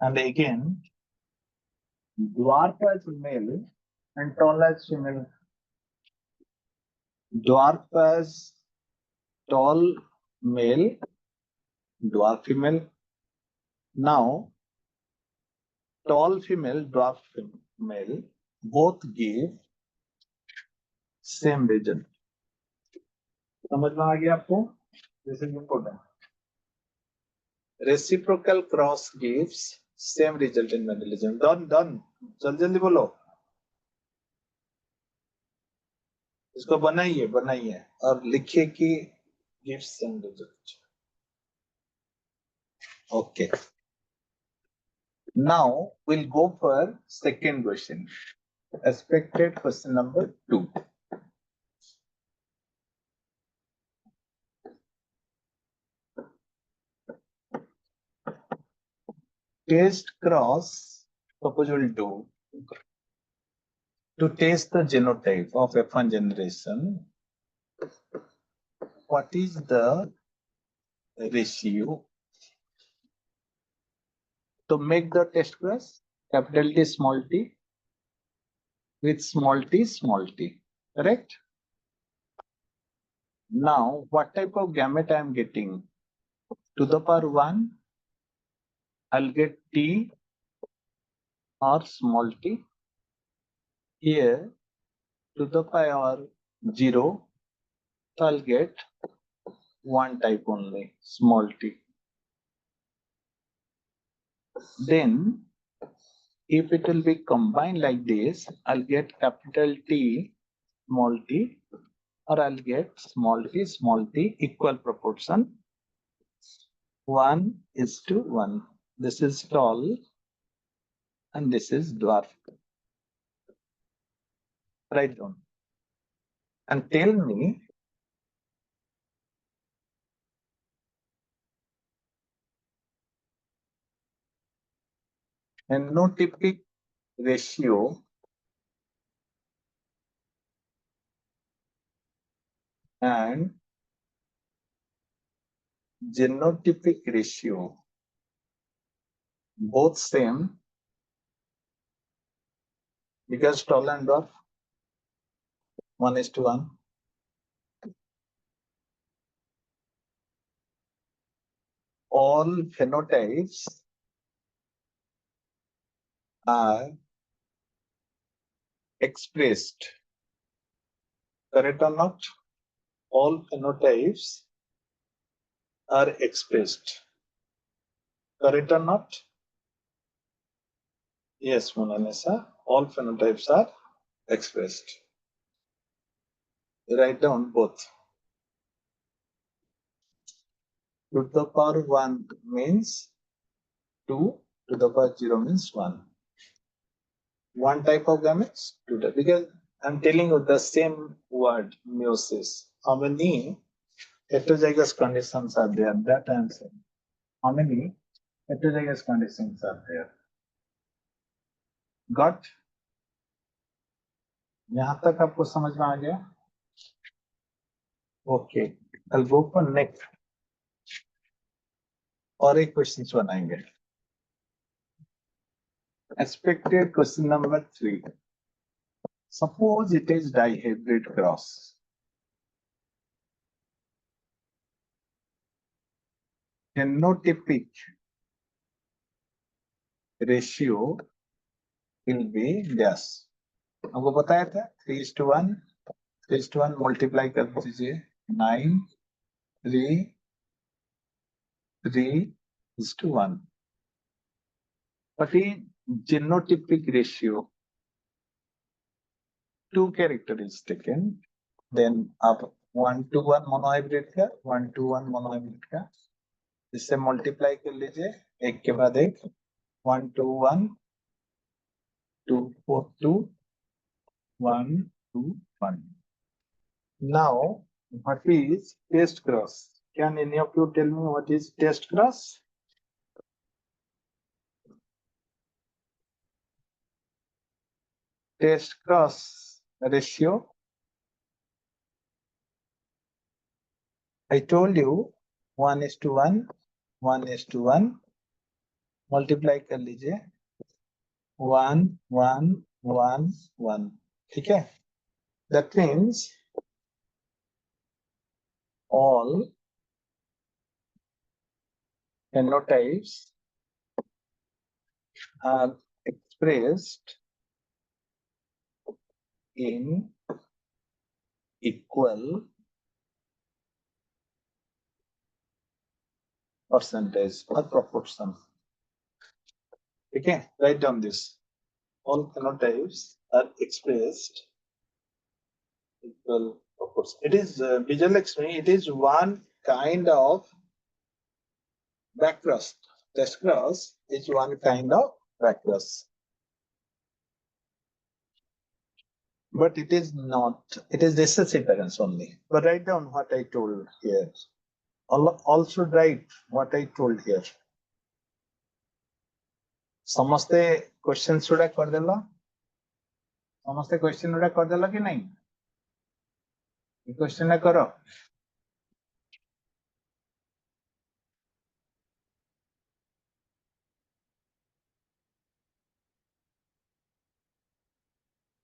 S1: and again dwarf as male and tall as female. Dwarf as tall male, dwarf female. Now, tall female, dwarf male, both give same result. समझ में आ गया आपको? This is important. Reciprocal cross gives same result in Mendelism. Done. जल्दी बोलो. इसको बनाइए और लिखिए कि gives same result. Okay. Now we'll go for second question. Expected question number 2. Test cross, suppose we'll do to test the genotype of F1 generation. What is the ratio to make the test cross? Capital T, small t with small t, correct? Now, what type of gamete I am getting? To the power 1, I'll get t or small t. Here, to the power 0, so I'll get one type only, small t. Then, if it will be combined like this, I'll get capital T, small t, or I'll get small t, equal proportion, 1:1. This is tall and this is dwarf. Write down. And tell me, phenotypic ratio and genotypic ratio, both same, because tall and dwarf, 1:1. All phenotypes are expressed. Correct or not? All phenotypes are expressed. Correct or not? Yes, Mona Lisa. All phenotypes are expressed. Write down both. 2 to the power 1 means 2, to the power 0 means 1. One type of gametes, two types. Because I'm telling you the same word, meiosis. How many heterozygous conditions are there? That I'm saying. How many heterozygous conditions are there? Got? यहाँ तक आपको समझ में आ गया? Okay. I'll go for next. और एक question बनाएंगे. Expected question number 3. Suppose it is dihybrid cross. Phenotypic ratio will be dash. हमको बताया था 3:1, 3:1 मल्टीप्लाई कर दीजिए 9, 3, 3:1. But in genotypic ratio, 2 character is taken. Then आप 1:1 monohybrid का 1:1 monohybrid का इससे मल्टीप्लाई कर लीजिए एक के बाद एक 1:1 2 4 2 1 2 1. Now what is test cross? Can any of you tell me what is test cross? Test cross ratio. I told you 1:1, 1:1 multiply कर लीजिए 1 1 1 1. ठीक है? That means all phenotypes are expressed in equal percentage or proportion. Okay, write down this. All phenotypes are expressed equal proportion. It is visual expression. It is one kind of backcross. Test cross is one kind of backcross. But it is not. It is recessive parents only. But write down what I told here. Also write what I told here. ସମସ୍ତେ question गुड़ा करदेल समस्ते question गुड़ा करदेल कि नहीं question करो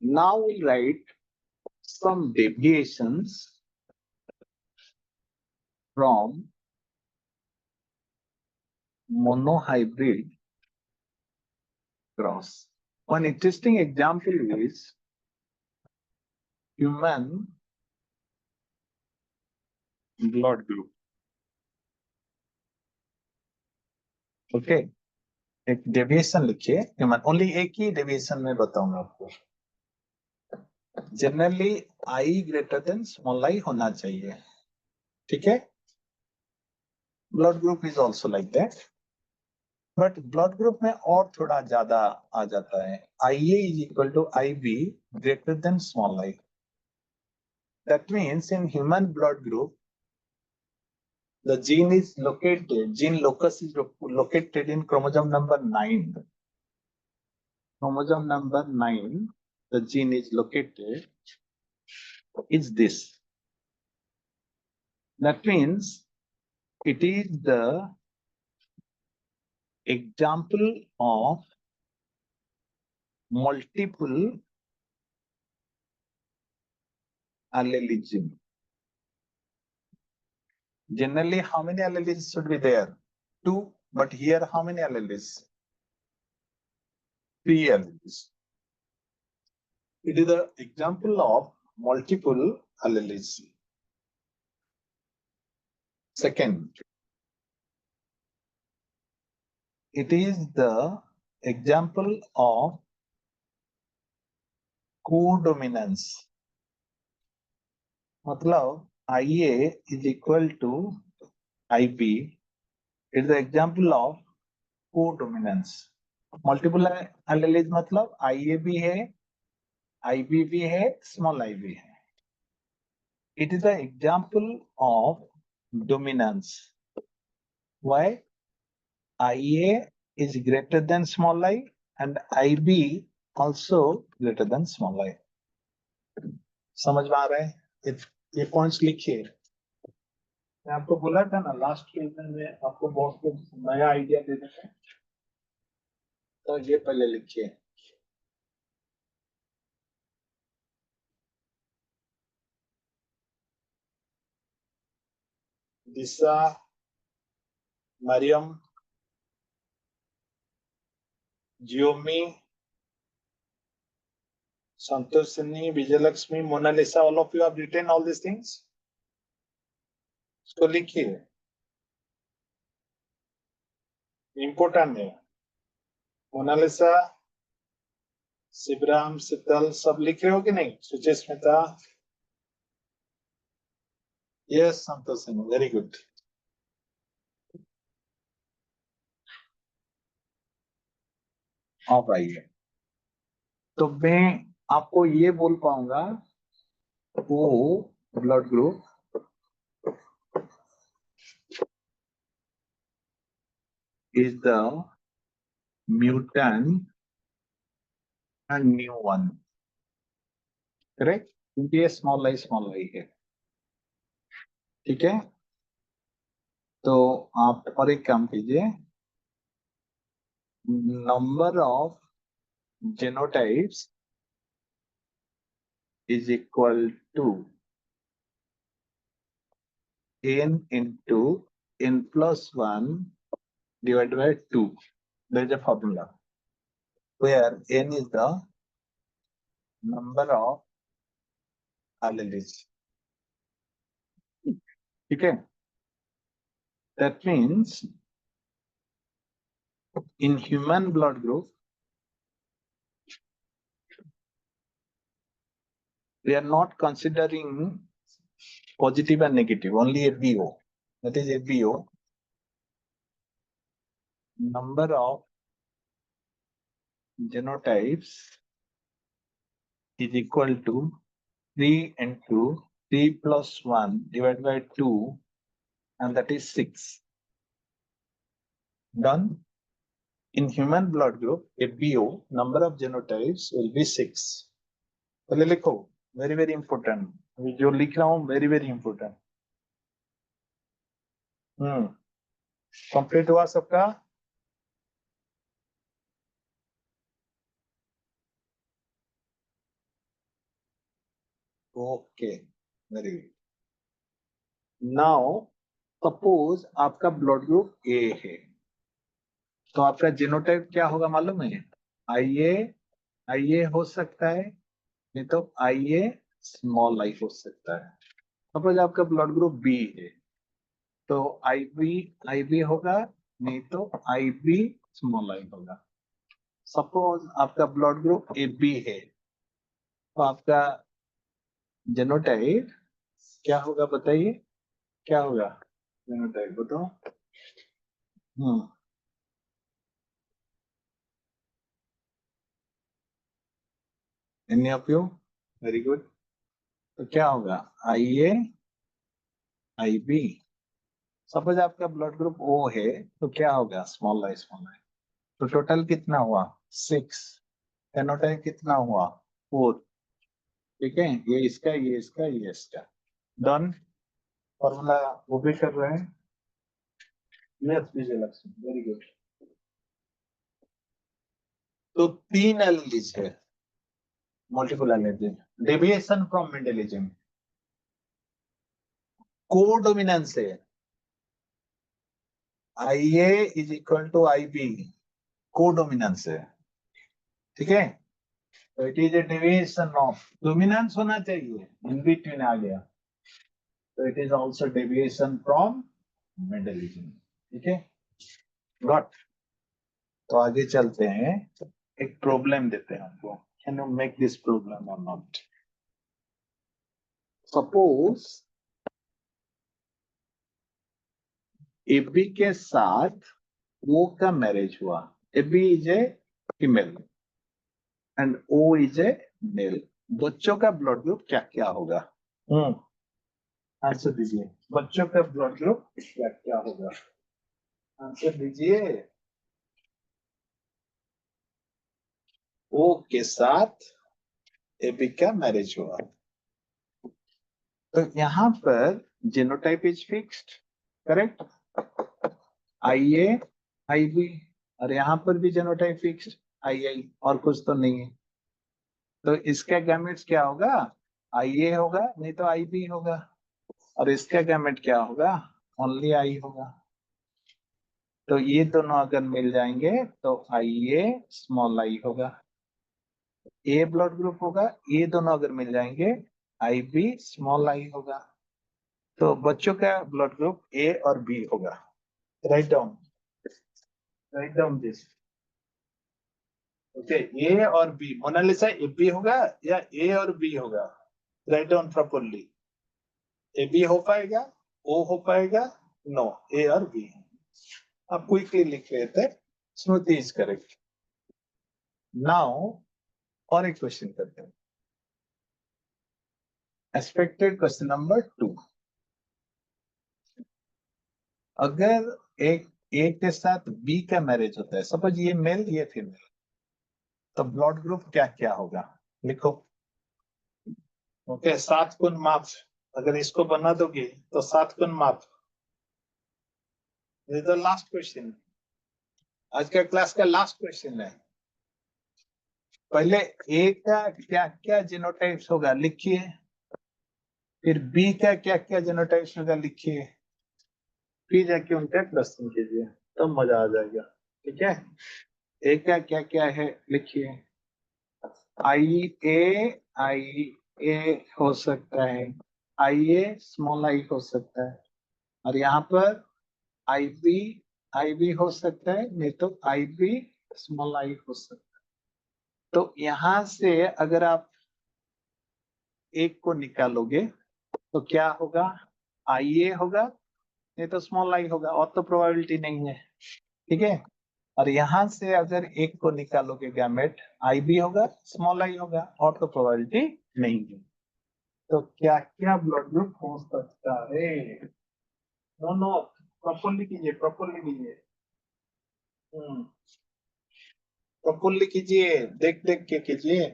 S1: now we'll write some deviations from monohybrid cross. One interesting example is human blood group. Okay, एक deviation लिखिए human only एक ही डेविएशन में बताऊंगा आपको generally I greater than small I होना चाहिए ठीक है blood group is also like that but blood group में और थोड़ा ज्यादा आ जाता है IA is equal to IB greater than small I that means in human blood group the gene is located, gene locus is located in chromosome number 9. Chromosome number 9, the gene is located, is this. That means it is the example of multiple allelism. Generally, how many alleles should be there? 2, but here how many alleles? 3 alleles. It is the example of multiple alleles. Second, it is the example of codominance. मतलब IA is equal to IB. It is the example of codominance. Multiple alleles मतलब IA भी है, IB भी है, small I भी है. It is the example of dominance. Why? IA is greater than small I and IB also greater than small I. समझ में आ रहा है? ये पॉइंट्स लिखिए. मैं आपको बोला था ना लास्ट पेज में आपको बहुत कुछ नया आइडिया दे देंगे, तो ये पहले लिखिए. Disha, Mariyam, Jiyomi, Santoshini, Vijayalakshmi, Monalisa, all of you have written all these things. इसको लिखिए, इम्पोर्टेंट है. मोनालिसा, शिवराम, शीतल सब लिख रहे हो कि नहीं? Suchismita, yes, Santoshini, very good. आप आइए. तो मैं आपको ये बोल पाऊंगा वो blood group is the mutant and new one. Correct? क्योंकि ये स्मॉल आई है. ठीक है, तो आप और एक काम कीजिए, number of genotypes is equal to n into n plus 1 divided by 2. There is a formula where n is the number of alleles. Okay, that means in human blood group we are not considering positive and negative, only ABO. That is ABO. Number of genotypes is equal to 3 into 3 plus 1 divided by 2, and that is 6. Done. In human blood group, ABO, number of genotypes will be 6. पहले लिखो, very very important. अभी जो लिख रहा हूँ very very important. Complete हुआ सबका? Okay, very good. Now suppose आपका ब्लड ग्रुप ए है, तो आपका जीनोटाइप क्या होगा मालूम है? आईए हो सकता है, नहीं तो आईए स्मॉल आई हो सकता है. सपोज आपका ब्लड ग्रुप बी है, तो आईबी होगा, नहीं तो आईबी स्मॉल आई होगा. सपोज आपका ब्लड ग्रुप ए बी है, तो आपका जीनोटाइप क्या होगा बताइए? क्या होगा जीनोटाइप बताओ? Any of you? Very good. तो क्या होगा? आईए आईबी. सपोज आपका ब्लड ग्रुप ओ है, तो क्या होगा? Small I. तो टोटल कितना हुआ? 6. फेनोटाइप कितना हुआ? 4. ठीक है, ये इसका, ये इसका, ये इसका. डन. फॉर्मूला वो भी कर रहे हैं. Yes Vijayalakshmi, very good. तो 3 एलिज है, multiple alleles. Deviation from Mendelism. Codominance है, IA is equal to IB. Codominance है. ठीक है, तो it is a deviation of, dominance होना चाहिए, इन बिटवीन आ गया, तो it is also deviation from Mendelism. ठीक है, गॉट। तो आगे चलते हैं, एक प्रॉब्लम देते हैं हमको, can you make this problem और नॉट। सपोज एबी के साथ ओ का मैरिज हुआ, AB is a female and O is a male, बच्चों का ब्लड ग्रुप क्या क्या होगा? आंसर दीजिए, बच्चों का ब्लड ग्रुप क्या क्या होगा? आंसर दीजिए। ओ के साथ एबी का मैरिज हुआ, तो यहां पर genotype is fixed, correct, I A I B, और यहां पर भी जीनोटाइप फिक्स्ड आई आई, और कुछ तो नहीं है। तो इसका गैमेट्स क्या होगा? आई ए होगा, नहीं तो आई बी होगा, और इसका गैमेट क्या होगा? ओनली आई होगा। तो ये दोनों अगर मिल जाएंगे तो आई ए स्मॉल आई होगा, ए ब्लड ग्रुप होगा, ये दोनों अगर मिल जाएंगे आई बी स्मॉल आई होगा। तो बच्चों का ब्लड ग्रुप ए और बी होगा। Right down this. ओके, ए और बी, मोनालिसा ए बी होगा या ए और बी होगा? Right down properly. A B हो पाएगा, ओ हो पाएगा, नो, ए और बी। आप क्विकली लिख रहे थे, स्मृति इज करेक्ट। नाउ और एक क्वेश्चन करते हैं, एक्सपेक्टेड क्वेश्चन नंबर 2। अगर एक ए के साथ बी का मैरिज होता है, सपोज ये मेल ये फीमेल, तो ब्लड ग्रुप क्या क्या होगा? लिखो। ओके, 7 गुण माप, अगर इसको बना दोगे तो 7 गुण माप। This is the last question, आज का क्लास का लास्ट क्वेश्चन है। पहले ए का क्या क्या जीनोटाइप्स होगा लिखिए, फिर बी का क्या क्या जीनोटाइप्स होगा लिखिए, फिर जाके उनका क्वेश्चन कीजिए, तो मजा आ जाएगा। ठीक है, ए का क्या क्या है लिखिए। आई ए हो सकता है, आई ए स्मॉल आई हो सकता है, और यहाँ पर आई बी हो सकता है, नहीं तो आई बी स्मॉल आई हो सकता है। तो यहां से अगर आप एक को निकालोगे तो क्या होगा? आई ए होगा, नहीं तो स्मॉल आई होगा, और तो प्रोबेबिलिटी नहीं है। ठीक है, और यहां से अगर एक को निकालोगे गैमेट, आई बी होगा, स्मॉल आई होगा, और तो प्रोबेबिलिटी नहीं है। तो क्या क्या ब्लड ग्रुप हो सकता है? नो नो, प्रॉपरली कीजिए, प्रॉपरली कीजिए, प्रॉपरली कीजिए, देख देख के कीजिए।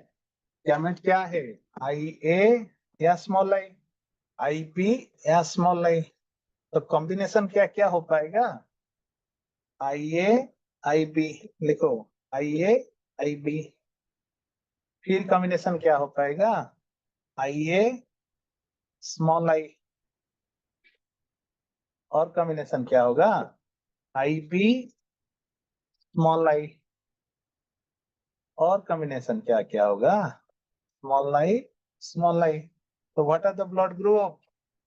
S1: गैमेट क्या है? आई ए या स्मॉल आई, आई बी या स्मॉल आई। तो कॉम्बिनेशन क्या क्या हो पाएगा? आई ए आई बी, लिखो, आई ए आई बी। फिर कॉम्बिनेशन क्या हो पाएगा? आई ए स्मॉल आई, और कॉम्बिनेशन क्या होगा? आई बी स्मॉल आई, और कॉम्बिनेशन क्या क्या होगा? Small I small I. तो what are the blood group?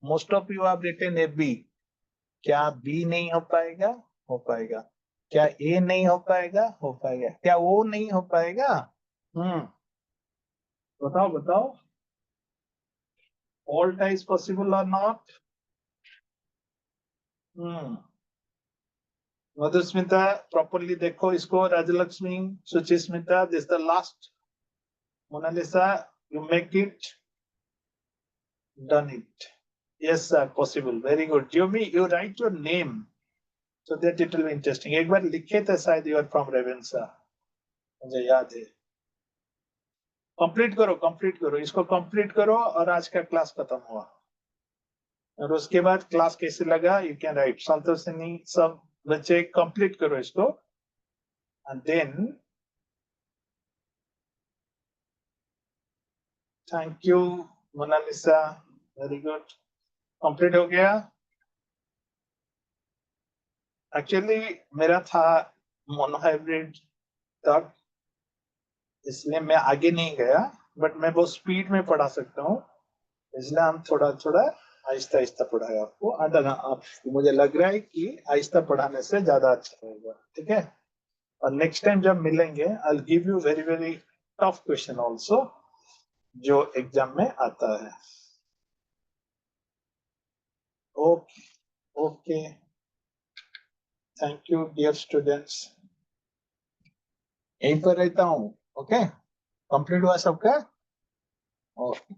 S1: Most of you have written A B. क्या बी नहीं हो पाएगा? हो पाएगा। क्या ए नहीं हो पाएगा? हो पाएगा। क्या ओ नहीं हो पाएगा? हम्म, बताओ बताओ, ऑल टाइप्स पॉसिबल और नॉट? मधुस्मिता प्रॉपरली देखो इसको, Rajalakshmi, Suchismita, this the last, Monalisa, you make it, done it, yes sir, possible, very good. Jyomi, you write your name so that it will be interesting. एक बार लिखे थे शायद, you are from रेवेन्सा, मुझे याद है। कंप्लीट करो इसको, कंप्लीट करो, और आज का क्लास खत्म हुआ। और उसके बाद क्लास कैसे लगा, यू कैन राइट। संतोषिनी, सब बच्चे कंप्लीट करो इसको, and then thank you Monalisa, very good, complete हो गया। एक्चुअली मेरा था मोनोहाइब्रिड तक,
S3: इसलिए मैं आगे नहीं गया, बट मैं बहुत स्पीड में पढ़ा सकता हूँ, इसलिए हम थोड़ा थोड़ा आहिस्ता आहिस्ता पढ़ाए आपको। आप मुझे लग रहा है कि आहिस्ता पढ़ाने से ज्यादा अच्छा होगा, ठीक है। और नेक्स्ट टाइम जब मिलेंगे I will give you very very tough question also, जो एग्जाम में आता है। Okay okay, thank you dear students.
S1: यहीं पर रहता हूँ। ओके, कंप्लीट हुआ सबका? ओके।